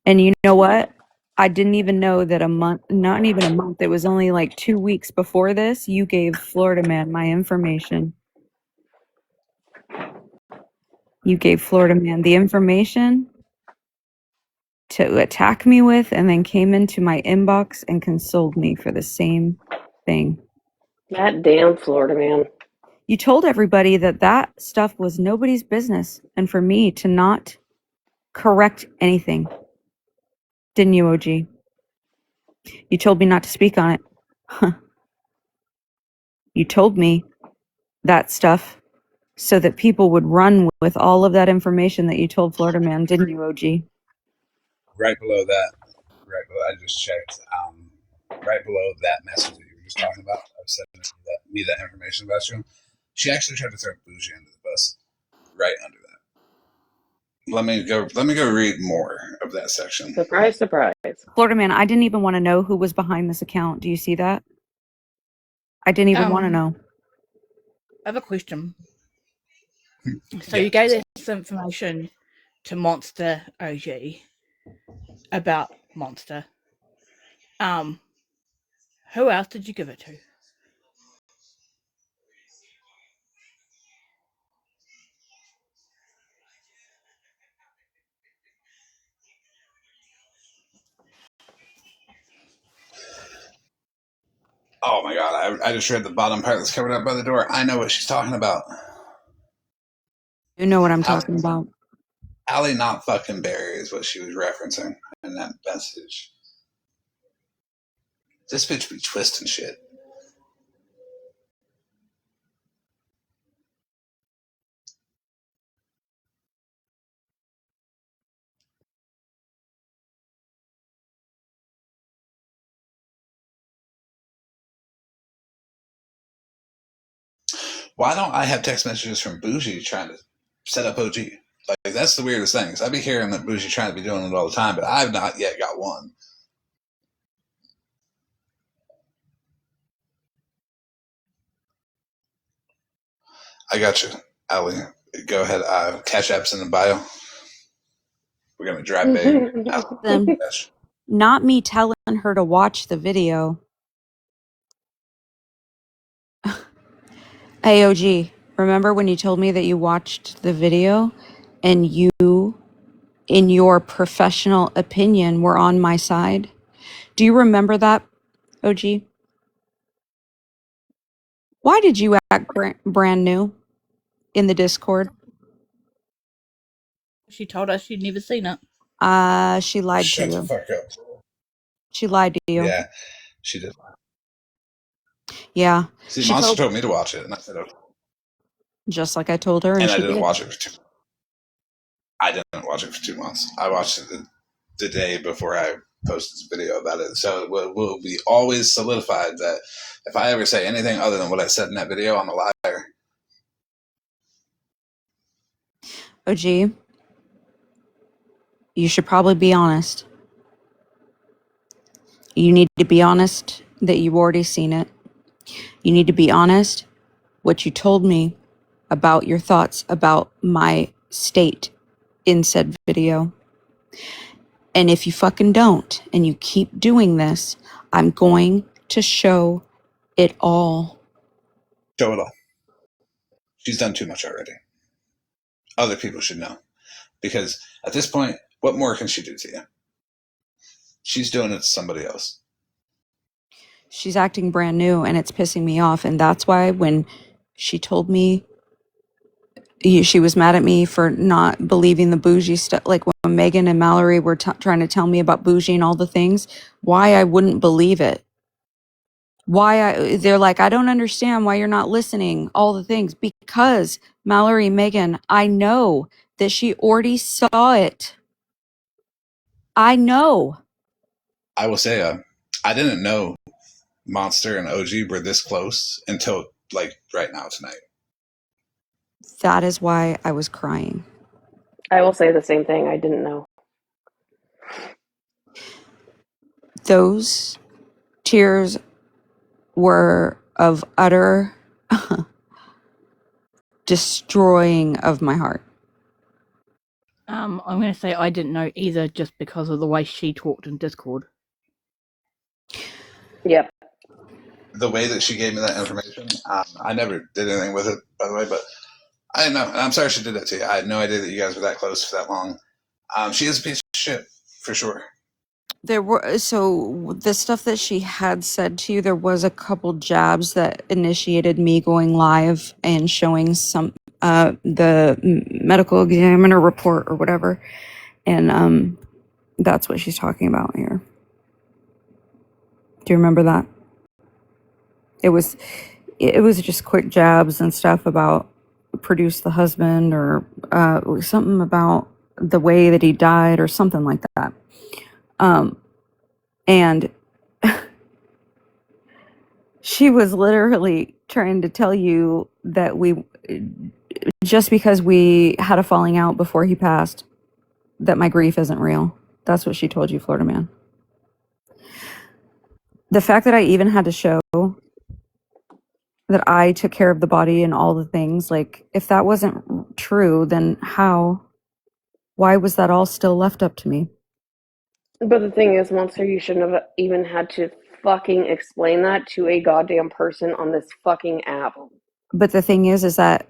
[SPEAKER 5] And you know what? I didn't even know that not even a month, it was only like 2 weeks before this, you gave Florida Man my information. You gave Florida Man the information to attack me with, and then came into my inbox and consoled me for the same thing.
[SPEAKER 3] That damn Florida Man.
[SPEAKER 5] You told everybody that stuff was nobody's business, and for me to not correct anything. Didn't you, OG? You told me not to speak on it. Huh. You told me that stuff so that people would run with all of that information that you told Florida Man, didn't you, OG?
[SPEAKER 2] Right below that, I just checked. Right below that message that you were just talking about, I was sending me that information about you. She actually tried to throw Bougie under the bus. Right under that. Let me go read more of that section.
[SPEAKER 3] Surprise, surprise.
[SPEAKER 5] Florida Man, I didn't even want to know who was behind this account. Do you see that? I didn't even want to know.
[SPEAKER 9] I have a question. So
[SPEAKER 2] Yeah.
[SPEAKER 9] you gave this information to Monster OG about Monster. Who else did you give it to?
[SPEAKER 2] Oh my god, I just read the bottom part that's covered up by the door. I know what she's talking about.
[SPEAKER 5] You know what I'm talking about.
[SPEAKER 2] Allie not fucking Barry is what she was referencing in that message. This bitch be twisting shit. Why don't I have text messages from Bougie trying to set up OG? Like, that's the weirdest thing. I be hearing that Bougie trying to be doing it all the time, but I've not yet got one. I got you, Ali. Go ahead. Cash App's in the bio. We're going to drive big.
[SPEAKER 5] Then not me telling her to watch the video. AOG, remember when you told me that you watched the video and you, in your professional opinion, were on my side? Do you remember that, OG? Why did you act brand new in the Discord?
[SPEAKER 9] She told us she'd never seen it.
[SPEAKER 5] She lied
[SPEAKER 2] Shut
[SPEAKER 5] to
[SPEAKER 2] the
[SPEAKER 5] you.
[SPEAKER 2] fuck up.
[SPEAKER 5] She lied to you.
[SPEAKER 2] Yeah, she did.
[SPEAKER 5] Yeah.
[SPEAKER 2] See,
[SPEAKER 5] She
[SPEAKER 2] Monster
[SPEAKER 5] told,
[SPEAKER 2] told me to watch it, and I said, okay.
[SPEAKER 5] just like I told her,
[SPEAKER 2] And I
[SPEAKER 5] she
[SPEAKER 2] didn't
[SPEAKER 5] did.
[SPEAKER 2] watch it for 2 months. I didn't watch it for 2 months. I watched it the day before I posted this video about it. So it will be always solidified that if I ever say anything other than what I said in that video, I'm a liar.
[SPEAKER 5] OG, you should probably be honest. You need to be honest that you've already seen it. You need to be honest what you told me about your thoughts about my state in said video. And if you fucking don't and you keep doing this, I'm going to show it all.
[SPEAKER 2] Show it all. She's done too much already. Other people should know. Because at this point, what more can she do to you? She's doing it to somebody else.
[SPEAKER 5] She's acting brand new and it's pissing me off. And that's why when she told me she was mad at me for not believing the bougie stuff, like when Megan and Mallory were trying to tell me about bougie and all the things, why I wouldn't believe it. They're like, I don't understand why you're not listening, all the things. Because Mallory, Megan, I know that she already saw it. I know.
[SPEAKER 2] I will say, I didn't know Monster and OG were this close until like right now tonight.
[SPEAKER 5] That is why I was crying.
[SPEAKER 3] I will say the same thing. I didn't know.
[SPEAKER 5] Those tears were of utter destroying of my heart.
[SPEAKER 9] I'm going to say I didn't know either just because of the way she talked in Discord.
[SPEAKER 3] Yep.
[SPEAKER 2] The way that she gave me that information, I never did anything with it, by the way, but I didn't know. And I'm sorry she did that to you. I had no idea that you guys were that close for that long. She is a piece of shit, for sure.
[SPEAKER 5] There were, so the stuff that she had said to you, there was a couple jabs that initiated me going live and showing some the medical examiner report or whatever, and that's what she's talking about here. Do you remember that? It was just quick jabs and stuff about produce the husband or something about the way that he died or something like that. And she was literally trying to tell you that just because we had a falling out before he passed, that my grief isn't real. That's what she told you, Florida man. The fact that I even had to show that I took care of the body and all the things, like, if that wasn't true, then why was that all still left up to me?
[SPEAKER 3] But the thing is, Monster, you shouldn't have even had to fucking explain that to a goddamn person on this fucking app.
[SPEAKER 5] But the thing is that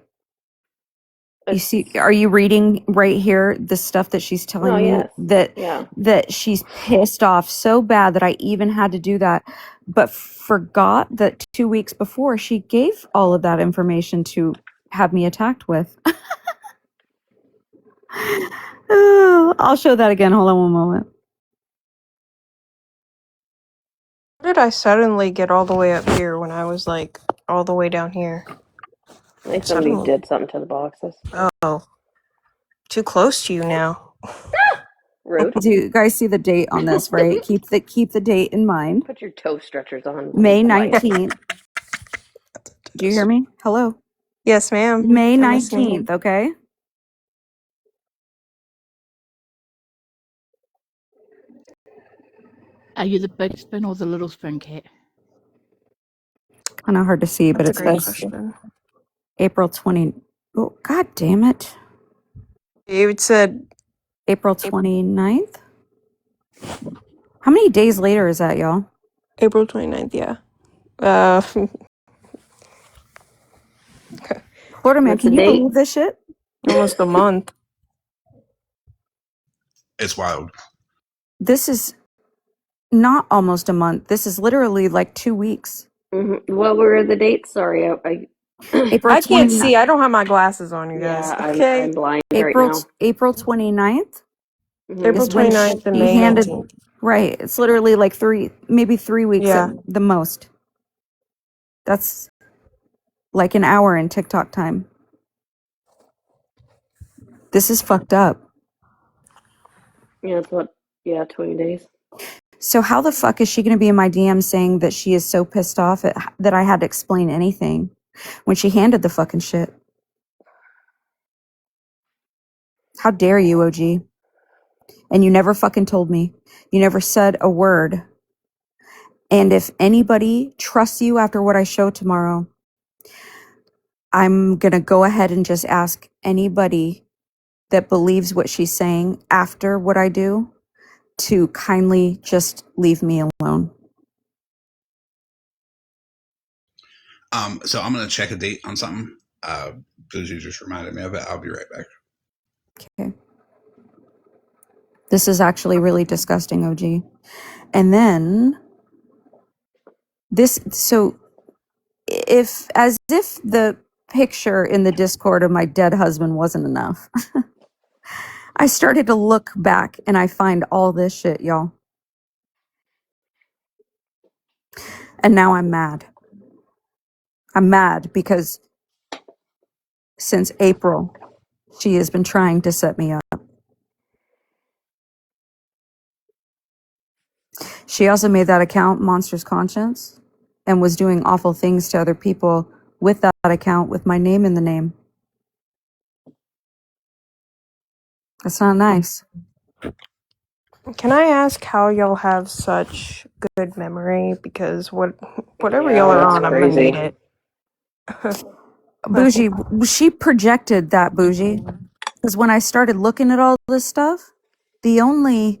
[SPEAKER 5] you see, are you reading right here the stuff that she's telling
[SPEAKER 3] Oh,
[SPEAKER 5] me
[SPEAKER 3] yes.
[SPEAKER 5] that
[SPEAKER 3] Yeah.
[SPEAKER 5] that she's pissed off so bad that I even had to do that, but forgot that 2 weeks before she gave all of that information to have me attacked with. Oh, I'll show that again. Hold on one moment.
[SPEAKER 12] did I suddenly get all the way up here when I was like all the way down here?
[SPEAKER 3] I think somebody
[SPEAKER 12] Suddenly.
[SPEAKER 3] did something to the boxes.
[SPEAKER 12] Oh, too close to you now.
[SPEAKER 3] Rude.
[SPEAKER 5] Do you guys see the date on this, right? Keep the date in mind.
[SPEAKER 3] Put your toe stretchers on.
[SPEAKER 5] May
[SPEAKER 3] Light.
[SPEAKER 5] 19th. Do you hear me? Hello.
[SPEAKER 12] Yes, ma'am.
[SPEAKER 5] May
[SPEAKER 12] I'm listening.
[SPEAKER 5] 19th, okay?
[SPEAKER 9] Are you the big spoon or the little spoon, Cat?
[SPEAKER 5] Kind of hard to see, but
[SPEAKER 12] That's a
[SPEAKER 5] it
[SPEAKER 12] great
[SPEAKER 5] says
[SPEAKER 12] question.
[SPEAKER 5] April 20. Oh, God damn it.
[SPEAKER 12] David said
[SPEAKER 5] April 29th? How many days later is that, y'all?
[SPEAKER 12] April 29th, yeah. Uh,
[SPEAKER 5] Florida man,
[SPEAKER 3] What's the
[SPEAKER 5] can you
[SPEAKER 3] date?
[SPEAKER 5] believe this shit?
[SPEAKER 12] almost a month.
[SPEAKER 2] It's wild.
[SPEAKER 5] This is not almost a month. This is literally like 2 weeks.
[SPEAKER 3] Mm-hmm. What were the dates? Sorry, I
[SPEAKER 5] April
[SPEAKER 12] I can't
[SPEAKER 5] 29th.
[SPEAKER 12] see. I don't have my glasses on, you guys.
[SPEAKER 3] yeah,
[SPEAKER 12] Okay.
[SPEAKER 3] I'm blind right now.
[SPEAKER 5] April 29th
[SPEAKER 3] Mm-hmm.
[SPEAKER 12] April
[SPEAKER 5] is when
[SPEAKER 12] 29th and
[SPEAKER 5] she
[SPEAKER 12] May
[SPEAKER 5] handed
[SPEAKER 12] 19th.
[SPEAKER 5] right. It's literally like 3 weeks
[SPEAKER 12] Yeah.
[SPEAKER 5] at the most. That's like an hour in TikTok time. This is fucked up.
[SPEAKER 3] Yeah, it's what? Yeah, 20 days.
[SPEAKER 5] So how the fuck is she going to be in my DM saying that she is so pissed off that I had to explain anything when she handed the fucking shit? How dare you, OG? And you never fucking told me. You never said a word. And if anybody trusts you after what I show tomorrow, I'm going to go ahead and just ask anybody that believes what she's saying after what I do to kindly just leave me alone.
[SPEAKER 2] So I'm gonna check a date on something. Because you just reminded me of it. I'll be right back.
[SPEAKER 5] Okay. This is actually really disgusting, OG. And then so as if the picture in the Discord of my dead husband wasn't enough, I started to look back and I find all this shit, y'all. And now I'm mad. I'm mad because since April, she has been trying to set me up. She also made that account Monster's Conscience and was doing awful things to other people with that account with my name in the name. That's not nice.
[SPEAKER 12] Can I ask how y'all have such good memory? Because whatever y'all
[SPEAKER 3] Yeah,
[SPEAKER 12] are
[SPEAKER 3] that's
[SPEAKER 12] on, I'm gonna
[SPEAKER 3] crazy.
[SPEAKER 12] need it.
[SPEAKER 5] Bougie, she projected that, Bougie. Because when I started looking at all this stuff, the only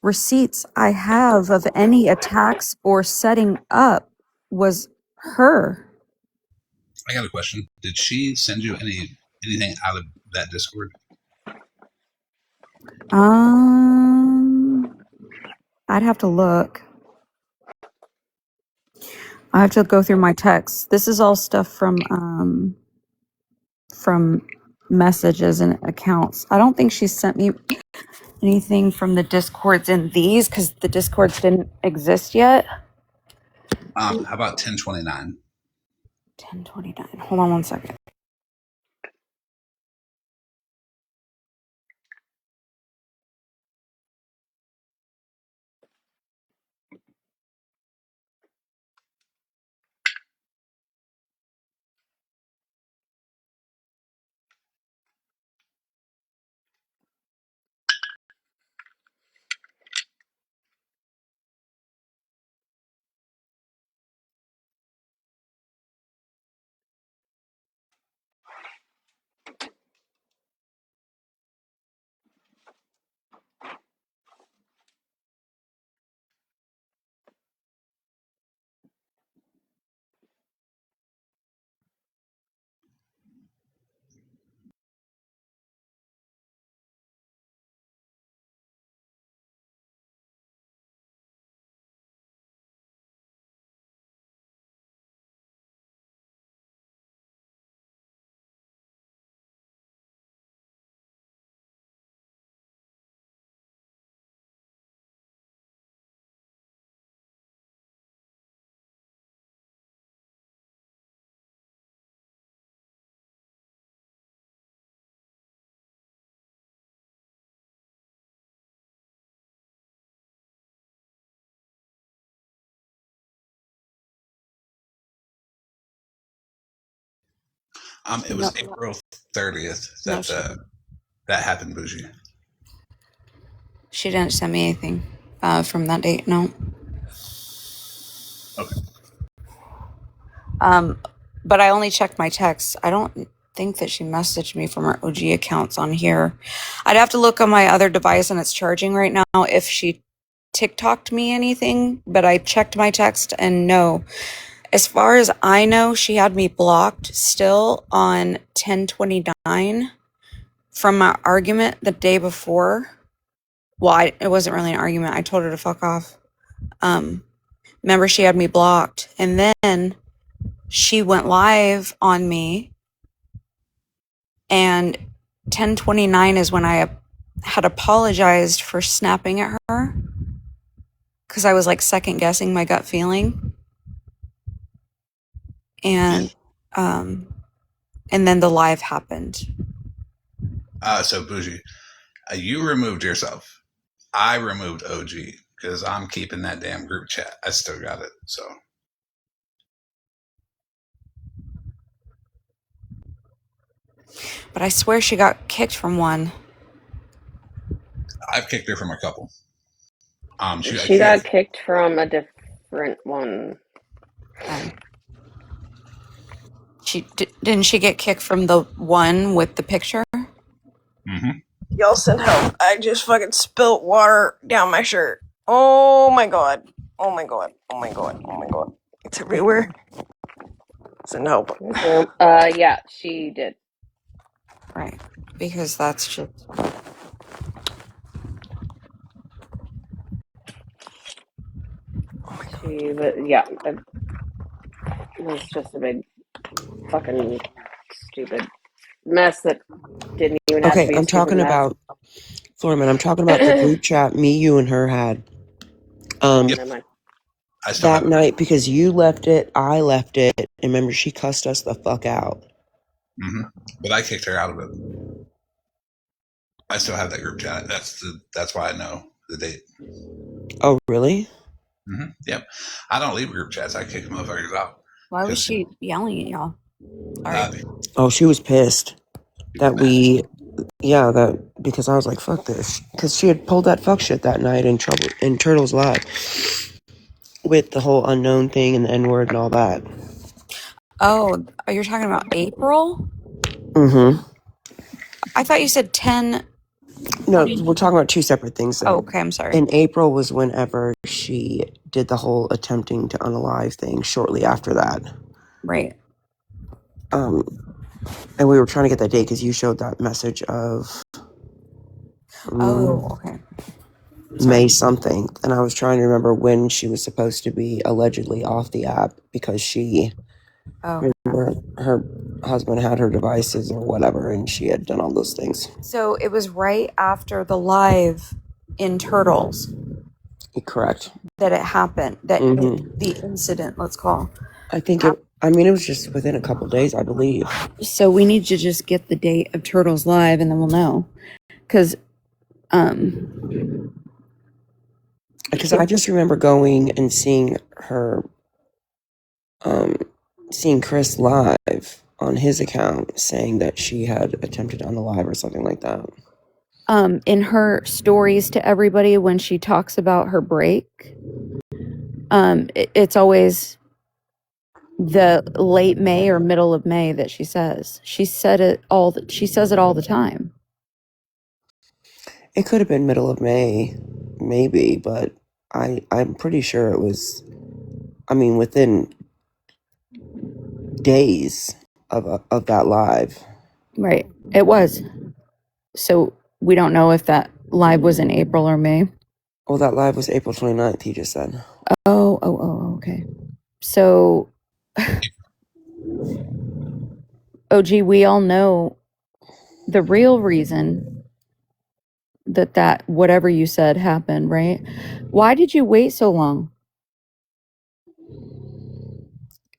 [SPEAKER 5] receipts I have of any attacks or setting up was her.
[SPEAKER 2] I got a question. Did she send you anything out of that Discord?
[SPEAKER 5] I'd have to look. I have to go through my texts. This is all stuff from messages and accounts. I don't think she sent me anything from the Discords in these because the Discords didn't exist yet.
[SPEAKER 2] How about 1029?
[SPEAKER 5] 1029. Hold on one second.
[SPEAKER 2] It was April 30th
[SPEAKER 5] No,
[SPEAKER 2] that happened, Bougie.
[SPEAKER 5] she didn't send me anything from that date. No.
[SPEAKER 2] Okay.
[SPEAKER 5] But I only checked my texts. I don't think that she messaged me from her OG accounts on here. I'd have to look on my other device, and it's charging right now, if she TikToked me anything, but I checked my text and no. As far as I know, she had me blocked still on 10/29 from my argument the day before. Well, it wasn't really an argument. I told her to fuck off. Remember, she had me blocked, and then she went live on me, and 10/29 is when I had apologized for snapping at her because I was like second guessing my gut feeling, and then the live happened.
[SPEAKER 2] So Bougie, you removed yourself. I removed OG because I'm keeping that damn group chat. I still got it. So.
[SPEAKER 5] But I swear she got kicked from one.
[SPEAKER 2] I've kicked her from a couple.
[SPEAKER 3] She got kicked from a different one.
[SPEAKER 5] Didn't she get kicked from the one with the picture?
[SPEAKER 2] Mm-hmm.
[SPEAKER 12] Y'all send help. I just fucking spilt water down my shirt. Oh my god. Oh my god. Oh my god. Oh my god. It's everywhere. Send help.
[SPEAKER 3] Yeah, she did.
[SPEAKER 5] Right. Because that's just...
[SPEAKER 3] It was just a big fucking stupid mess that didn't even have to
[SPEAKER 4] Okay,
[SPEAKER 3] be a
[SPEAKER 4] I'm
[SPEAKER 3] stupid
[SPEAKER 4] talking
[SPEAKER 3] mess.
[SPEAKER 4] about, Florman, I'm talking about the group chat me, you, and her had.
[SPEAKER 3] Never mind.
[SPEAKER 4] That night, because you left it, I left it, and remember, she cussed us the fuck out.
[SPEAKER 2] Mm-hmm. But I kicked her out of it. I still have that group chat. That's why I know the date.
[SPEAKER 4] Oh, really?
[SPEAKER 2] Mm-hmm. Yep. I don't leave group chats. I kick motherfuckers out.
[SPEAKER 5] Why was she yelling at y'all?
[SPEAKER 4] Oh, she was pissed that because I was like, fuck this. Because she had pulled that fuck shit that night in Turtles Live with the whole unknown thing and the N-word and all that.
[SPEAKER 5] Oh, you're talking about April?
[SPEAKER 4] Mm-hmm.
[SPEAKER 5] I thought you said 10.
[SPEAKER 4] No, we're talking about two separate things.
[SPEAKER 5] Oh, okay, I'm sorry.
[SPEAKER 4] In April was whenever she did the whole attempting to unalive thing shortly after that.
[SPEAKER 5] Right.
[SPEAKER 4] And we were trying to get that date because you showed that message of
[SPEAKER 5] okay.
[SPEAKER 4] May something. And I was trying to remember when she was supposed to be allegedly off the app because remember, her husband had her devices or whatever, and she had done all those things.
[SPEAKER 5] So it was right after the live in Turtles.
[SPEAKER 4] Correct.
[SPEAKER 5] That it happened. That the incident, let's call.
[SPEAKER 4] I think it was just within a couple days, I believe.
[SPEAKER 5] So we need to just get the date of Turtles Live, and then we'll know. Because
[SPEAKER 4] I just remember going and seeing her, seeing Chris live on his account saying that she had attempted on the live or something like that.
[SPEAKER 5] In her stories to everybody when she talks about her break, it's always the late May or middle of May that she says. She says it all the time.
[SPEAKER 4] It could have been middle of May, maybe, but I'm pretty sure it was, within days of that live.
[SPEAKER 5] Right. It was. So we don't know if that live was in April or May.
[SPEAKER 4] Well, that live was April 29th, he just said.
[SPEAKER 5] Oh, okay. So, OG, we all know the real reason that whatever you said happened, right? Why did you wait so long?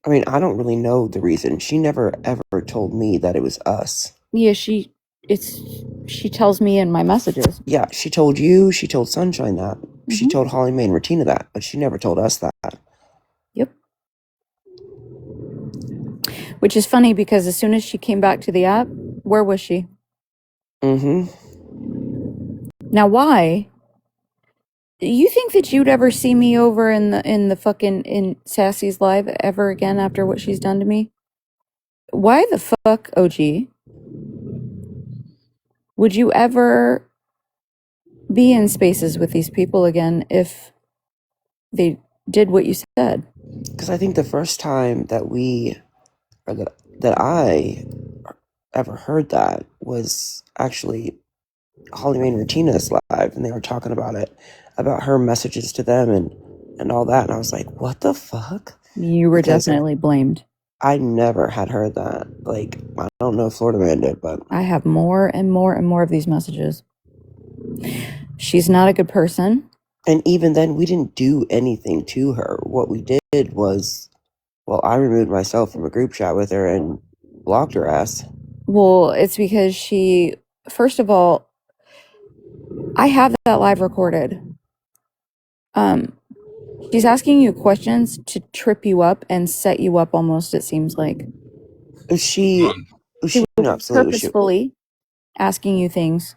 [SPEAKER 4] I don't really know the reason. She never ever told me that it was us.
[SPEAKER 5] Yeah, she tells me in my messages.
[SPEAKER 4] Yeah, she told you, she told Sunshine that. She told Holly Mae and Retina that, but she never told us that.
[SPEAKER 5] Yep. Which is funny because as soon as she came back to the app, where was she?
[SPEAKER 4] Mm-hmm.
[SPEAKER 5] Now, why? You think that you'd ever see me over in the fucking in Sassy's live ever again after what she's done to me? Why the fuck, OG, would you ever be in spaces with these people again if they did what you said?
[SPEAKER 4] Because I think the first time that that I ever heard that was actually Holly Mae and Retina's live, and they were talking about it, about her messages to them and all that, and I was like, what the fuck?
[SPEAKER 5] You were
[SPEAKER 4] Because
[SPEAKER 5] definitely blamed.
[SPEAKER 4] I never had heard that. Like, I don't know if Florida Man did, but
[SPEAKER 5] I have more and more and more of these messages. She's not a good person.
[SPEAKER 4] and even then, we didn't do anything to her. What we did was, well, I removed myself from a group chat with her and blocked her ass.
[SPEAKER 5] Well, it's because she, first of all, I have that live recorded. She's asking you questions to trip you up and set you up almost, it seems like.
[SPEAKER 4] She
[SPEAKER 5] She was
[SPEAKER 4] absolutely
[SPEAKER 5] purposefully asking you things.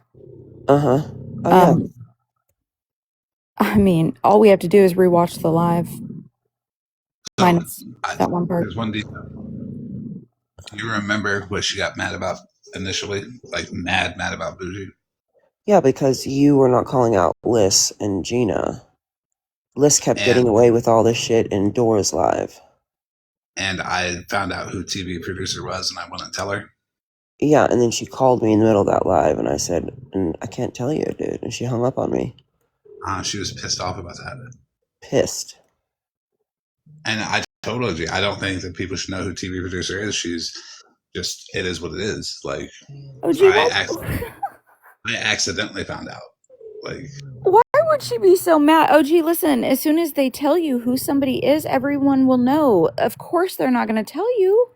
[SPEAKER 4] Uh-huh. Oh yeah.
[SPEAKER 5] I mean, all we have to do is rewatch the live. Minus that one part.
[SPEAKER 2] There's one detail. Do you remember what she got mad about initially? Like mad about Bougie?
[SPEAKER 4] Yeah, because you were not calling out Liz and Gina. Liz kept getting away with all this shit in Dora's live.
[SPEAKER 2] And I found out who TV producer was, and I wouldn't tell her.
[SPEAKER 4] Yeah, and then she called me in the middle of that live, and I said, I can't tell you, dude. And she hung up on me.
[SPEAKER 2] She was pissed off about that.
[SPEAKER 4] Pissed.
[SPEAKER 2] And I told OG, I don't think that people should know who TV producer is. She's just, it is what it is. Like,
[SPEAKER 5] OG,
[SPEAKER 2] I accidentally found out. Like,
[SPEAKER 5] why would she be so mad? OG, listen, as soon as they tell you who somebody is, everyone will know. Of course they're not going to tell you.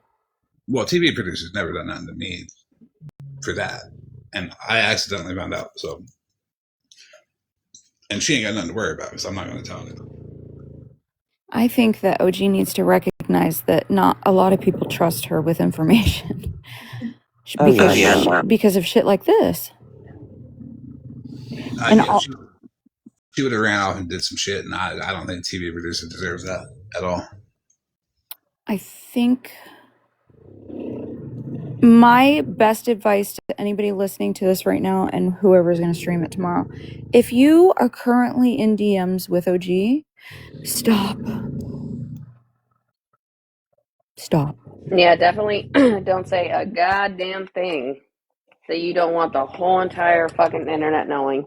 [SPEAKER 2] Well, TV producers never done nothing to me for that. And I accidentally found out, so. And she ain't got nothing to worry about, so I'm not going to tell her.
[SPEAKER 5] I think that OG needs to recognize that not a lot of people trust her with information. Because of shit like this.
[SPEAKER 2] She would have ran off and did some shit, and I don't think TV producer deserves that at all.
[SPEAKER 5] I think my best advice to anybody listening to this right now and whoever's going to stream it tomorrow, if you are currently in DMs with OG, stop.
[SPEAKER 3] Yeah, definitely don't say a goddamn thing that you don't want the whole entire fucking internet knowing.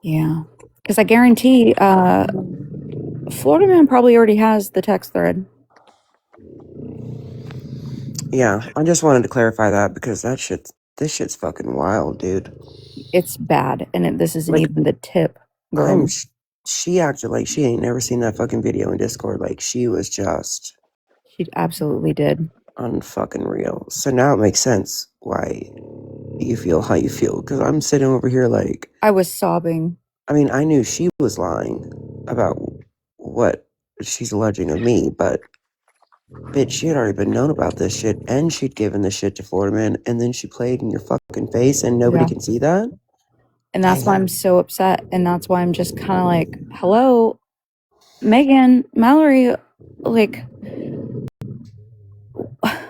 [SPEAKER 5] Yeah, because I guarantee Florida Man probably already has the text thread.
[SPEAKER 4] Yeah, I just wanted to clarify that because this shit's fucking wild, dude.
[SPEAKER 5] It's bad, and this isn't even the tip, girl.
[SPEAKER 4] She acted like she ain't never seen that fucking video in Discord. Like, she was just...
[SPEAKER 5] She absolutely did.
[SPEAKER 4] Unfucking real. So now it makes sense why you feel how you feel. Because I'm sitting over here like...
[SPEAKER 5] I was sobbing.
[SPEAKER 4] I mean, I knew she was lying about what she's alleging of me, but... Bitch, she had already been known about this shit, and she'd given this shit to Florida Man, and then she played in your fucking face, and nobody can see that?
[SPEAKER 5] And that's why I'm so upset, and that's why I'm just kind of like, hello, Megan, Mallory, like, I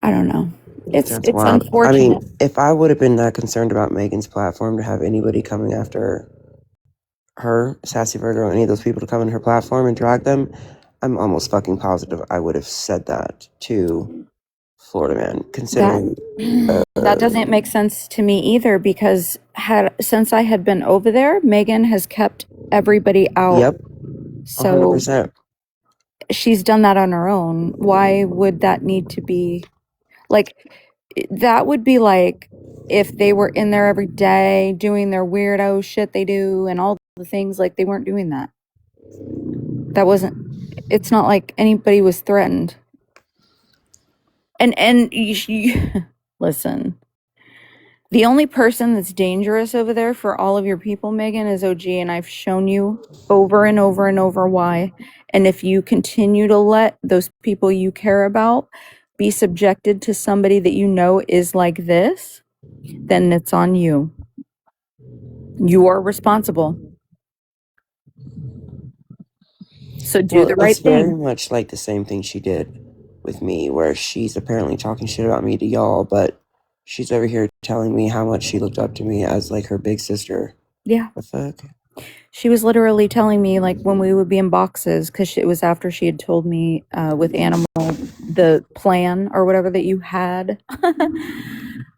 [SPEAKER 5] don't know. It's unfortunate.
[SPEAKER 4] I mean, if I would have been that concerned about Megan's platform to have anybody coming after her, Sassy Virgo, any of those people to come in her platform and drag them, I'm almost fucking positive I would have said that to Florida Man, considering...
[SPEAKER 5] That doesn't make sense to me either, because since I had been over there, Megan has kept everybody out.
[SPEAKER 4] Yep. 100%.
[SPEAKER 5] So she's done that on her own. Why would that need to be... Like, that would be like if they were in there every day doing their weirdo shit they do and all the things, like they weren't doing that. That wasn't... It's not like anybody was threatened. And you listen, The only person that's dangerous over there for all of your people, Megan, is OG, and I've shown you over and over and over why. And if you continue to let those people you care about be subjected to somebody that you know is like this, then it's on you. You are responsible. So do
[SPEAKER 4] Well,
[SPEAKER 5] the right
[SPEAKER 4] it's very
[SPEAKER 5] thing.
[SPEAKER 4] much like the same thing she did with me, where she's apparently talking shit about me to y'all, but she's over here telling me how much she looked up to me as like her big sister.
[SPEAKER 5] Yeah.
[SPEAKER 4] The fuck?
[SPEAKER 5] She was literally telling me, like, when we would be in boxes, because it was after she had told me with Animal the plan or whatever that you had.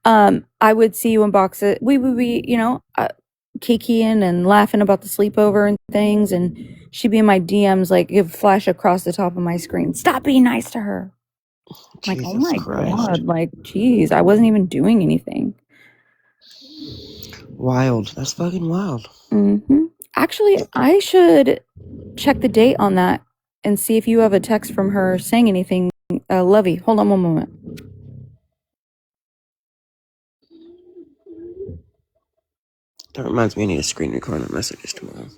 [SPEAKER 5] I would see you in boxes. We would be, kikiing and laughing about the sleepover and things, and she'd be in my DMs, like, it would flash across the top of my screen. Stop being nice to her. I'm like, oh
[SPEAKER 4] Jesus
[SPEAKER 5] my
[SPEAKER 4] Christ.
[SPEAKER 5] God, like, geez, I wasn't even doing anything.
[SPEAKER 4] Wild. That's fucking wild.
[SPEAKER 5] Mm-hmm. Actually, I should check the date on that and see if you have a text from her saying anything. Lovey, hold on one moment.
[SPEAKER 4] That reminds me, I need to screen record our messages tomorrow.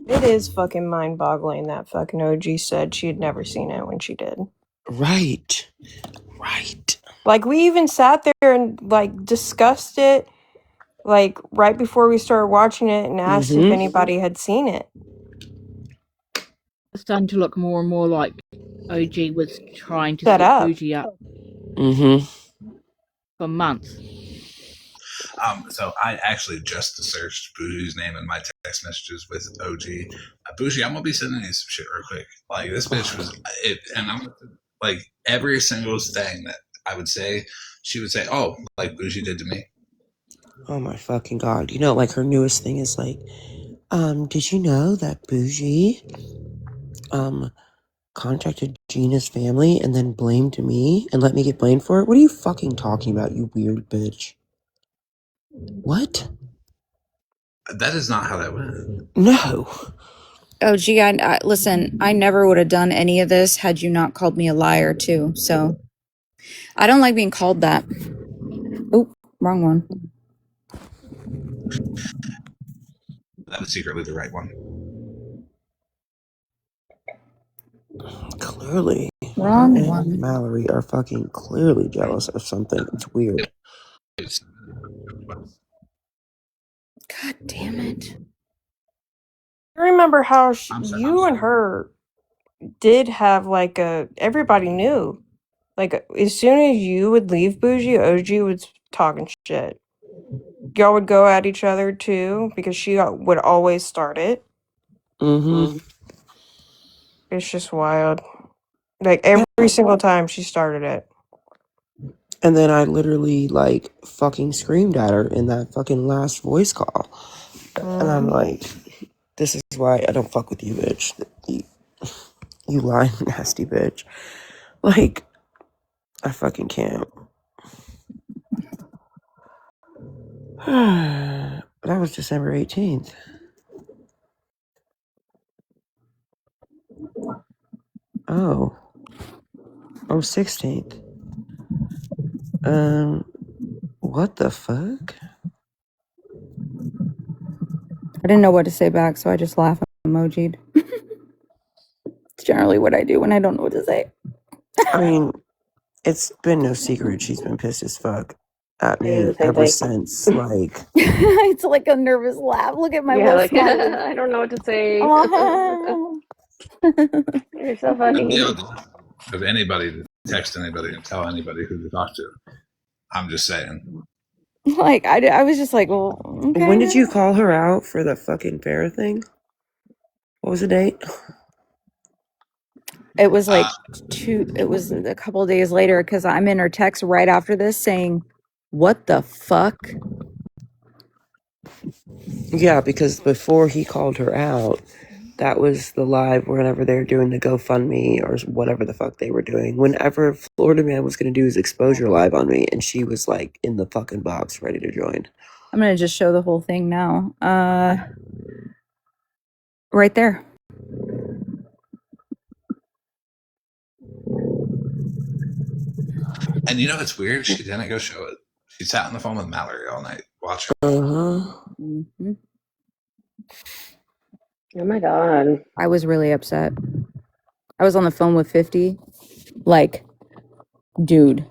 [SPEAKER 12] It is fucking mind-boggling that fucking OG said she had never seen it when she did.
[SPEAKER 4] Right. Right.
[SPEAKER 12] Like, we even sat there and, like, discussed it, like, right before we started watching it and asked if anybody had seen it.
[SPEAKER 9] It's starting to look more and more like OG was trying to
[SPEAKER 12] Set
[SPEAKER 9] set
[SPEAKER 12] up.
[SPEAKER 9] Bougie up
[SPEAKER 4] Mm-hmm.
[SPEAKER 9] for months.
[SPEAKER 2] So I actually just searched Bougie's name in my text messages with OG. Bougie, I'm gonna be sending you some shit real quick. Like this bitch was it, and I'm like every single thing that I would say, she would say, "Oh, like Bougie did to me."
[SPEAKER 4] Oh my fucking God. You know, like her newest thing is like, did you know that Bougie, contacted Gina's family and then blamed me and let me get blamed for it? What are you fucking talking about, you weird bitch? What?
[SPEAKER 2] That is not how that went.
[SPEAKER 4] No.
[SPEAKER 5] Oh, gee, listen, I never would have done any of this had you not called me a liar, too. So I don't like being called that. Oop, wrong one.
[SPEAKER 2] That was secretly the right one.
[SPEAKER 4] Clearly. Her
[SPEAKER 5] Wrong
[SPEAKER 4] and
[SPEAKER 5] one.
[SPEAKER 4] Mallory are fucking clearly jealous of something. It's weird.
[SPEAKER 5] God damn it.
[SPEAKER 12] I remember how
[SPEAKER 2] I'm sorry.
[SPEAKER 12] you and her did have, like, everybody knew. Like, as soon as you would leave Bougie, OG was talking shit. Y'all would go at each other, too, because she would always start it.
[SPEAKER 4] Mm-hmm.
[SPEAKER 12] It's just wild. Like, every single time she started it.
[SPEAKER 4] And then I literally, like, fucking screamed at her in that fucking last voice call. And I'm like, this is why I don't fuck with you, bitch. You lying nasty bitch. Like, I fucking can't. That was December 18th. Oh. Oh, 16th. What the fuck?
[SPEAKER 5] I didn't know what to say back, so I just laugh and emojied. It's generally what I do when I don't know what to say.
[SPEAKER 4] I mean, it's been no secret she's been pissed as fuck at
[SPEAKER 3] I do
[SPEAKER 4] me
[SPEAKER 3] the same
[SPEAKER 4] ever
[SPEAKER 3] thing.
[SPEAKER 4] since, like...
[SPEAKER 5] It's like a nervous laugh. Look at my
[SPEAKER 3] Yeah,
[SPEAKER 5] little
[SPEAKER 3] like
[SPEAKER 5] smiley.
[SPEAKER 3] I don't know what to say.
[SPEAKER 5] Oh.
[SPEAKER 3] You're so
[SPEAKER 2] And the
[SPEAKER 3] funny.
[SPEAKER 2] audacity of anybody to text anybody and tell anybody who to talk to. I'm just saying.
[SPEAKER 5] Like, I was just like, well, okay.
[SPEAKER 4] When did you call her out for the fucking fair thing? What was the date?
[SPEAKER 5] It was like it was a couple of days later because I'm in her text right after this saying, what the fuck?
[SPEAKER 4] Yeah, because before he called her out, that was the live whenever they were doing the GoFundMe or whatever the fuck they were doing. Whenever Florida Man was going to do his exposure live on me, and she was like in the fucking box ready to join.
[SPEAKER 5] I'm going to just show the whole thing now. Right there.
[SPEAKER 2] And you know what's weird? She didn't go show it. She sat on the phone with Mallory all night watching.
[SPEAKER 5] Mm-hmm.
[SPEAKER 3] Oh my god.
[SPEAKER 5] I was really upset. I was on the phone with 50. Like, dude.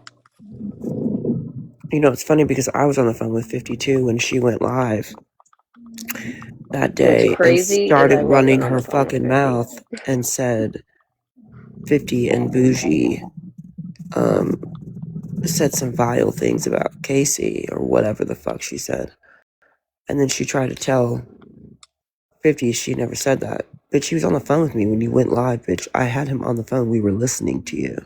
[SPEAKER 4] You know, it's funny because I was on the phone with 52 when she went live that
[SPEAKER 3] What's
[SPEAKER 4] day and
[SPEAKER 3] crazy is
[SPEAKER 4] started
[SPEAKER 3] I
[SPEAKER 4] running
[SPEAKER 3] wasn't on
[SPEAKER 4] her
[SPEAKER 3] the phone with
[SPEAKER 4] fucking
[SPEAKER 3] 50.
[SPEAKER 4] mouth and said 50 and Bougie said some vile things about Casey or whatever the fuck she said. And then she tried to tell 50 she never said that. Bitch, she was on the phone with me when you went live, bitch. I had him on the phone. We were listening to you.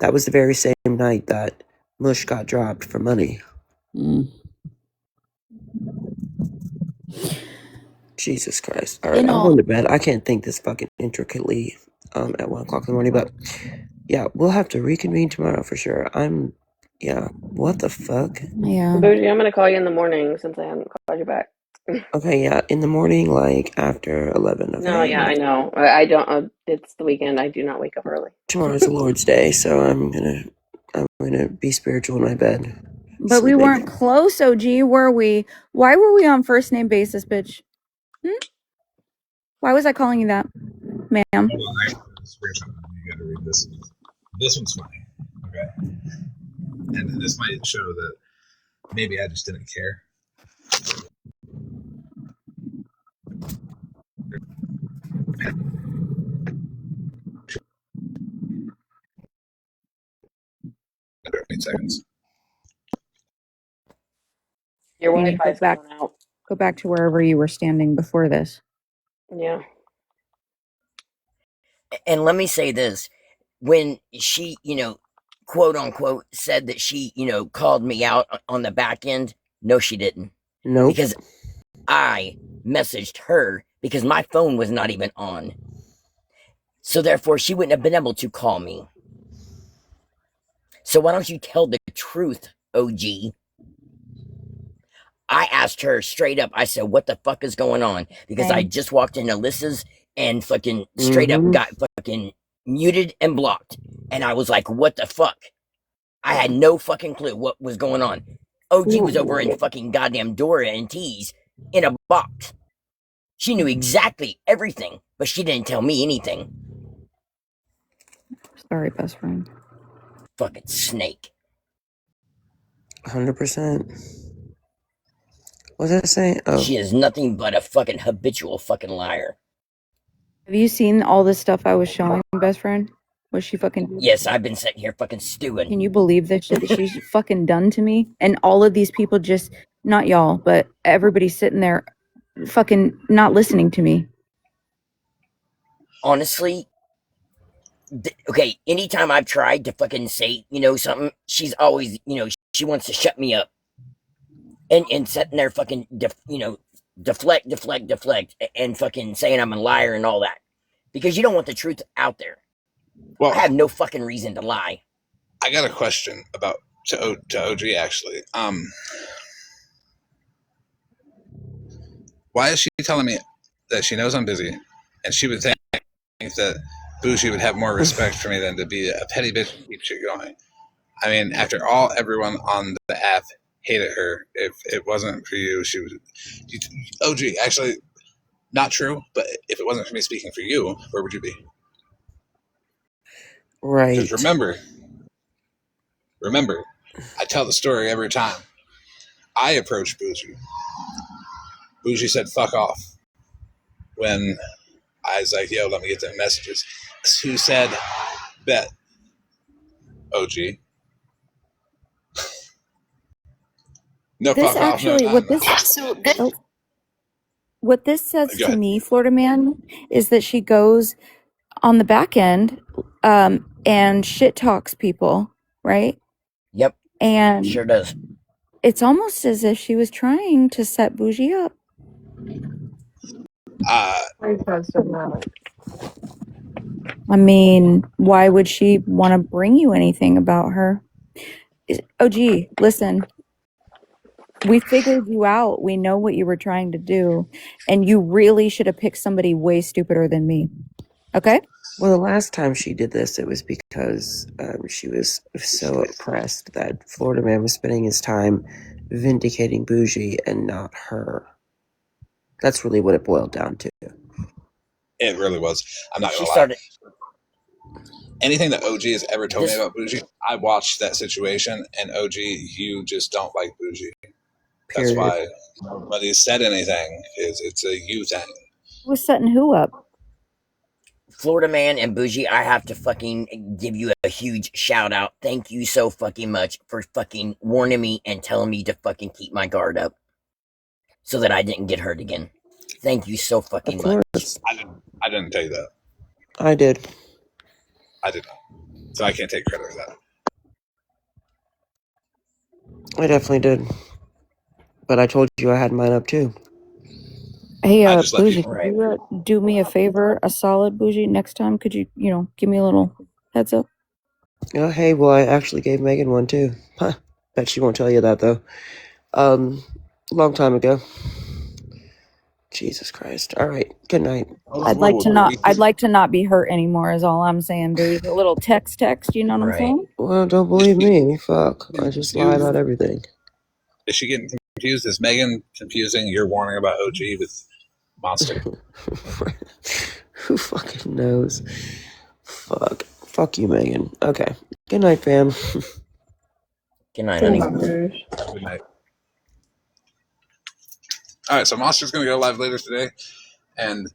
[SPEAKER 4] That was the very same night that Mush got dropped for money. Jesus Christ. All right,
[SPEAKER 5] In
[SPEAKER 4] I'm going
[SPEAKER 5] all,
[SPEAKER 4] to bed. I can't think this fucking intricately at 1 o'clock in the morning, but yeah, we'll have to reconvene tomorrow for sure. What the fuck?
[SPEAKER 5] yeah.
[SPEAKER 3] Bougie, I'm gonna call you in the morning since I haven't called you back.
[SPEAKER 4] Okay, yeah, in the morning, like after 11,
[SPEAKER 3] No,
[SPEAKER 4] okay?
[SPEAKER 3] yeah, I know. I don't. It's the weekend. I do not wake up early.
[SPEAKER 4] Tomorrow's the Lord's Day, so I'm gonna be spiritual in my bed,
[SPEAKER 5] But we
[SPEAKER 4] sleeping.
[SPEAKER 5] weren't close, OG, were we? Why were we on first name basis, bitch? Why was I calling you that, ma'am?
[SPEAKER 2] Hold on, I you gotta read this. This one's funny. Okay. And this might show that maybe I just didn't care. Under 8 seconds.
[SPEAKER 3] Your
[SPEAKER 5] You need to go
[SPEAKER 3] Wi-Fi's
[SPEAKER 5] back
[SPEAKER 3] going out.
[SPEAKER 5] to wherever you were standing before this.
[SPEAKER 3] Yeah.
[SPEAKER 13] And let me say this, when she, quote unquote, said that she, called me out on the back end, no, she didn't.
[SPEAKER 4] Nope.
[SPEAKER 13] Because I messaged her because my phone was not even on. So therefore, she wouldn't have been able to call me. So why don't you tell the truth, OG? I asked her straight up. I said, what the fuck is going on? Because I just walked in Alyssa's and fucking straight up got fucking muted and blocked. And I was like, what the fuck? I had no fucking clue what was going on. OG was over in fucking goddamn Dora and Tees in a box. She knew exactly everything, but she didn't tell me anything.
[SPEAKER 5] Sorry, best friend.
[SPEAKER 13] Fucking snake.
[SPEAKER 4] 100%. What did I say? Oh.
[SPEAKER 13] She is nothing but a fucking habitual fucking liar.
[SPEAKER 5] Have you seen all the stuff I was showing, best friend? What she fucking did?
[SPEAKER 13] Yes, I've been sitting here fucking stewing.
[SPEAKER 5] Can you believe the shit that she's fucking done to me? And all of these people just, not y'all, but everybody sitting there fucking not listening to me.
[SPEAKER 13] Honestly, okay, anytime I've tried to fucking say, something, she's always, she wants to shut me up. And sitting there fucking, deflect, and fucking saying I'm a liar and all that. Because you don't want the truth out there.
[SPEAKER 2] Well,
[SPEAKER 13] I have no fucking reason to lie.
[SPEAKER 2] I got a question about to OG actually. Why is she telling me that she knows I'm busy, and she would think that Bougie would have more respect for me than to be a petty bitch and keep shit going? I mean, after all, everyone on the app hated her. If it wasn't for you, she would. OG, actually, not true. But if it wasn't for me speaking for you, where would you be?
[SPEAKER 4] Right.
[SPEAKER 2] Because remember, I tell the story every time. I approached Bougie. Bougie said, "Fuck off." When I was like, "Yo, let me get them messages." Who said, "Bet." OG. No,
[SPEAKER 5] This
[SPEAKER 2] fuck off. No,
[SPEAKER 5] actually,
[SPEAKER 2] no,
[SPEAKER 5] what
[SPEAKER 2] no.
[SPEAKER 5] this, oh, what this says
[SPEAKER 2] Go
[SPEAKER 5] to
[SPEAKER 2] ahead.
[SPEAKER 5] me, Florida man, is that she goes on the back end, and shit talks people, right?
[SPEAKER 13] Yep,
[SPEAKER 5] And
[SPEAKER 13] sure does.
[SPEAKER 5] it's almost as if she was trying to set Bougie up. I mean, why would she want to bring you anything about her? OG, listen, we figured you out. We know what you were trying to do. And you really should have picked somebody way stupider than me. Okay.
[SPEAKER 4] Well, the last time she did this, it was because she was so oppressed that Florida Man was spending his time vindicating Bougie and not her. That's really what it boiled down to.
[SPEAKER 2] It really was. I'm not
[SPEAKER 13] She
[SPEAKER 2] gonna lie.
[SPEAKER 13] started
[SPEAKER 2] Anything that OG has ever told me
[SPEAKER 13] this.
[SPEAKER 2] about Bougie, I watched that situation, and OG, you just don't like Bougie. That's
[SPEAKER 4] Period.
[SPEAKER 2] why nobody said anything. It's a you thing.
[SPEAKER 5] Who was setting who up?
[SPEAKER 13] Florida Man and Bougie, I have to fucking give you a huge shout out. Thank you so fucking much for fucking warning me and telling me to fucking keep my guard up so that I didn't get hurt again. Thank you so
[SPEAKER 4] Of
[SPEAKER 13] fucking much.
[SPEAKER 4] course.
[SPEAKER 2] I didn't tell you that.
[SPEAKER 4] I did.
[SPEAKER 2] I did not. So I can't take credit for that.
[SPEAKER 4] I definitely did. But I told you I had mine up too.
[SPEAKER 5] Hey,
[SPEAKER 2] I just let
[SPEAKER 5] Bougie,
[SPEAKER 2] people.
[SPEAKER 5] could
[SPEAKER 13] Right.
[SPEAKER 5] you do me a favor, a solid Bougie? Next time, could you, give me a little heads up?
[SPEAKER 4] Oh, hey, well, I actually gave Megan one too. Huh. Bet she won't tell you that though. Long time ago. Jesus Christ. All right. Good night.
[SPEAKER 5] I'd like to not. I'd like to not be hurt anymore. Is all I'm saying, Bougie. A little text. You know what I'm
[SPEAKER 13] Right.
[SPEAKER 5] saying?
[SPEAKER 4] Well, don't believe me. Fuck. I just lie about everything.
[SPEAKER 2] Is she getting confused? Is Megan confusing your warning about OG with Monster?
[SPEAKER 4] Who fucking knows? Fuck. Fuck you, Megan. Okay. Good night, fam.
[SPEAKER 13] Good night, honey.
[SPEAKER 2] Good night. All right, so Monster's going to go live later today, and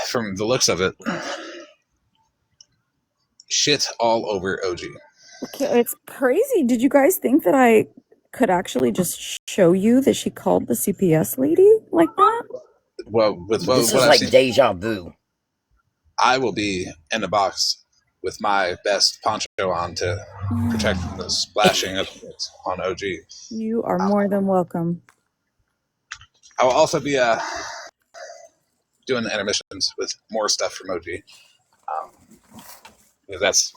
[SPEAKER 2] from the looks of it, shit all over OG.
[SPEAKER 5] Okay, it's crazy. Did you guys think that I could actually just show you that she called the CPS lady like that?
[SPEAKER 2] Well, with
[SPEAKER 13] This
[SPEAKER 2] what
[SPEAKER 13] is
[SPEAKER 2] I've
[SPEAKER 13] like
[SPEAKER 2] seen,
[SPEAKER 13] deja vu.
[SPEAKER 2] I will be in the box with my best poncho on to protect from the splashing of it on OG.
[SPEAKER 5] You are more than welcome.
[SPEAKER 2] I will also be doing the intermissions with more stuff from OG. Because that's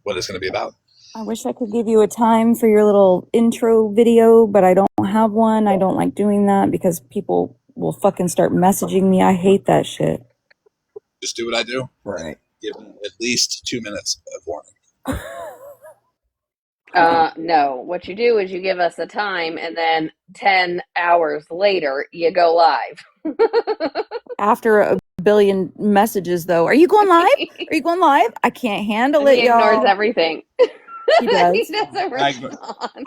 [SPEAKER 2] what it's going to be about.
[SPEAKER 5] I wish I could give you a time for your little intro video, but I don't have one. I don't like doing that because people will fucking start messaging me. I hate that shit.
[SPEAKER 2] Just do what I do.
[SPEAKER 13] Right.
[SPEAKER 2] Give me at least 2 minutes of warning.
[SPEAKER 3] No. What you do is you give us a time, and then 10 hours later, you go live.
[SPEAKER 5] After a billion messages, though, are you going live? Are you going live? I can't handle
[SPEAKER 3] And
[SPEAKER 5] it,
[SPEAKER 3] he ignores
[SPEAKER 5] y'all.
[SPEAKER 3] everything.
[SPEAKER 5] He does.
[SPEAKER 3] He doesn't respond.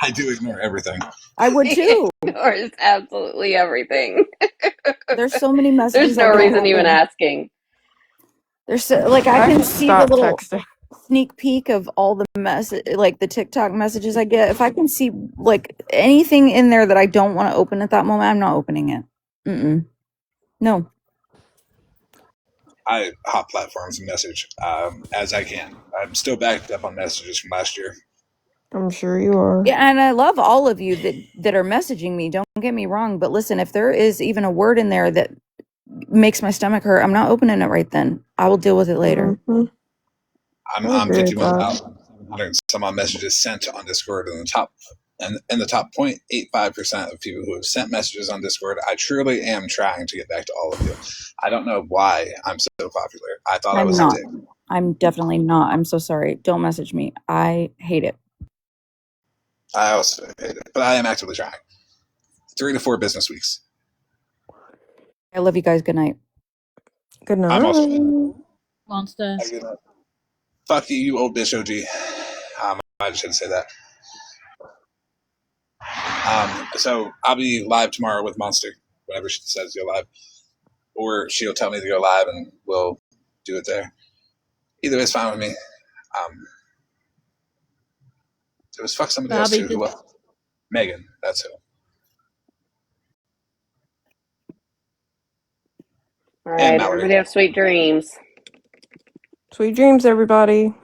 [SPEAKER 2] I do ignore everything.
[SPEAKER 5] I would too.
[SPEAKER 3] He ignores absolutely everything.
[SPEAKER 5] There's so many
[SPEAKER 3] There's
[SPEAKER 5] messages I
[SPEAKER 3] no
[SPEAKER 5] don't
[SPEAKER 3] reason even
[SPEAKER 5] open.
[SPEAKER 3] asking.
[SPEAKER 5] There's so, like I
[SPEAKER 12] I
[SPEAKER 5] can
[SPEAKER 12] just
[SPEAKER 5] see the
[SPEAKER 12] stopped
[SPEAKER 5] little
[SPEAKER 12] texting.
[SPEAKER 5] sneak peek of all the like the TikTok messages I get. If I can see like anything in there that I don't want to open at that moment, I'm not opening it. No.
[SPEAKER 2] I hop platforms and message as I can. I'm still backed up on messages from last year.
[SPEAKER 12] I'm sure you are.
[SPEAKER 5] Yeah, and I love all of you that are messaging me. Don't get me wrong, but listen, if there is even a word in there that makes my stomach hurt, I'm not opening it right then. I will deal with it later.
[SPEAKER 12] Mm-hmm. I
[SPEAKER 2] I'm
[SPEAKER 12] agree with that.
[SPEAKER 2] 51,700 some odd messages sent on Discord, and in the top 0.85% of people who have sent messages on Discord. I truly am trying to get back to all of you. I don't know why I'm so popular. I thought I
[SPEAKER 5] I'm
[SPEAKER 2] was
[SPEAKER 5] not.
[SPEAKER 2] a dick.
[SPEAKER 5] I'm definitely not. I'm so sorry. Don't message me. I hate it.
[SPEAKER 2] I also hate it, but I am actively trying. 3 to 4 business weeks.
[SPEAKER 5] I love you guys. Good night.
[SPEAKER 12] Good
[SPEAKER 2] I'm also.
[SPEAKER 12] night.
[SPEAKER 9] Monster.
[SPEAKER 2] Fuck you, you old bitch OG. I just shouldn't say that. So I'll be live tomorrow with Monster whenever she says go live, or she'll tell me to go live and we'll do it there. Either way, it's fine with me. It was fuck somebody else
[SPEAKER 9] Barbie,
[SPEAKER 2] too. Who else? Megan. That's who.
[SPEAKER 3] All
[SPEAKER 2] And
[SPEAKER 3] right,
[SPEAKER 2] Mallory.
[SPEAKER 3] everybody have sweet dreams.
[SPEAKER 12] Sweet dreams, everybody.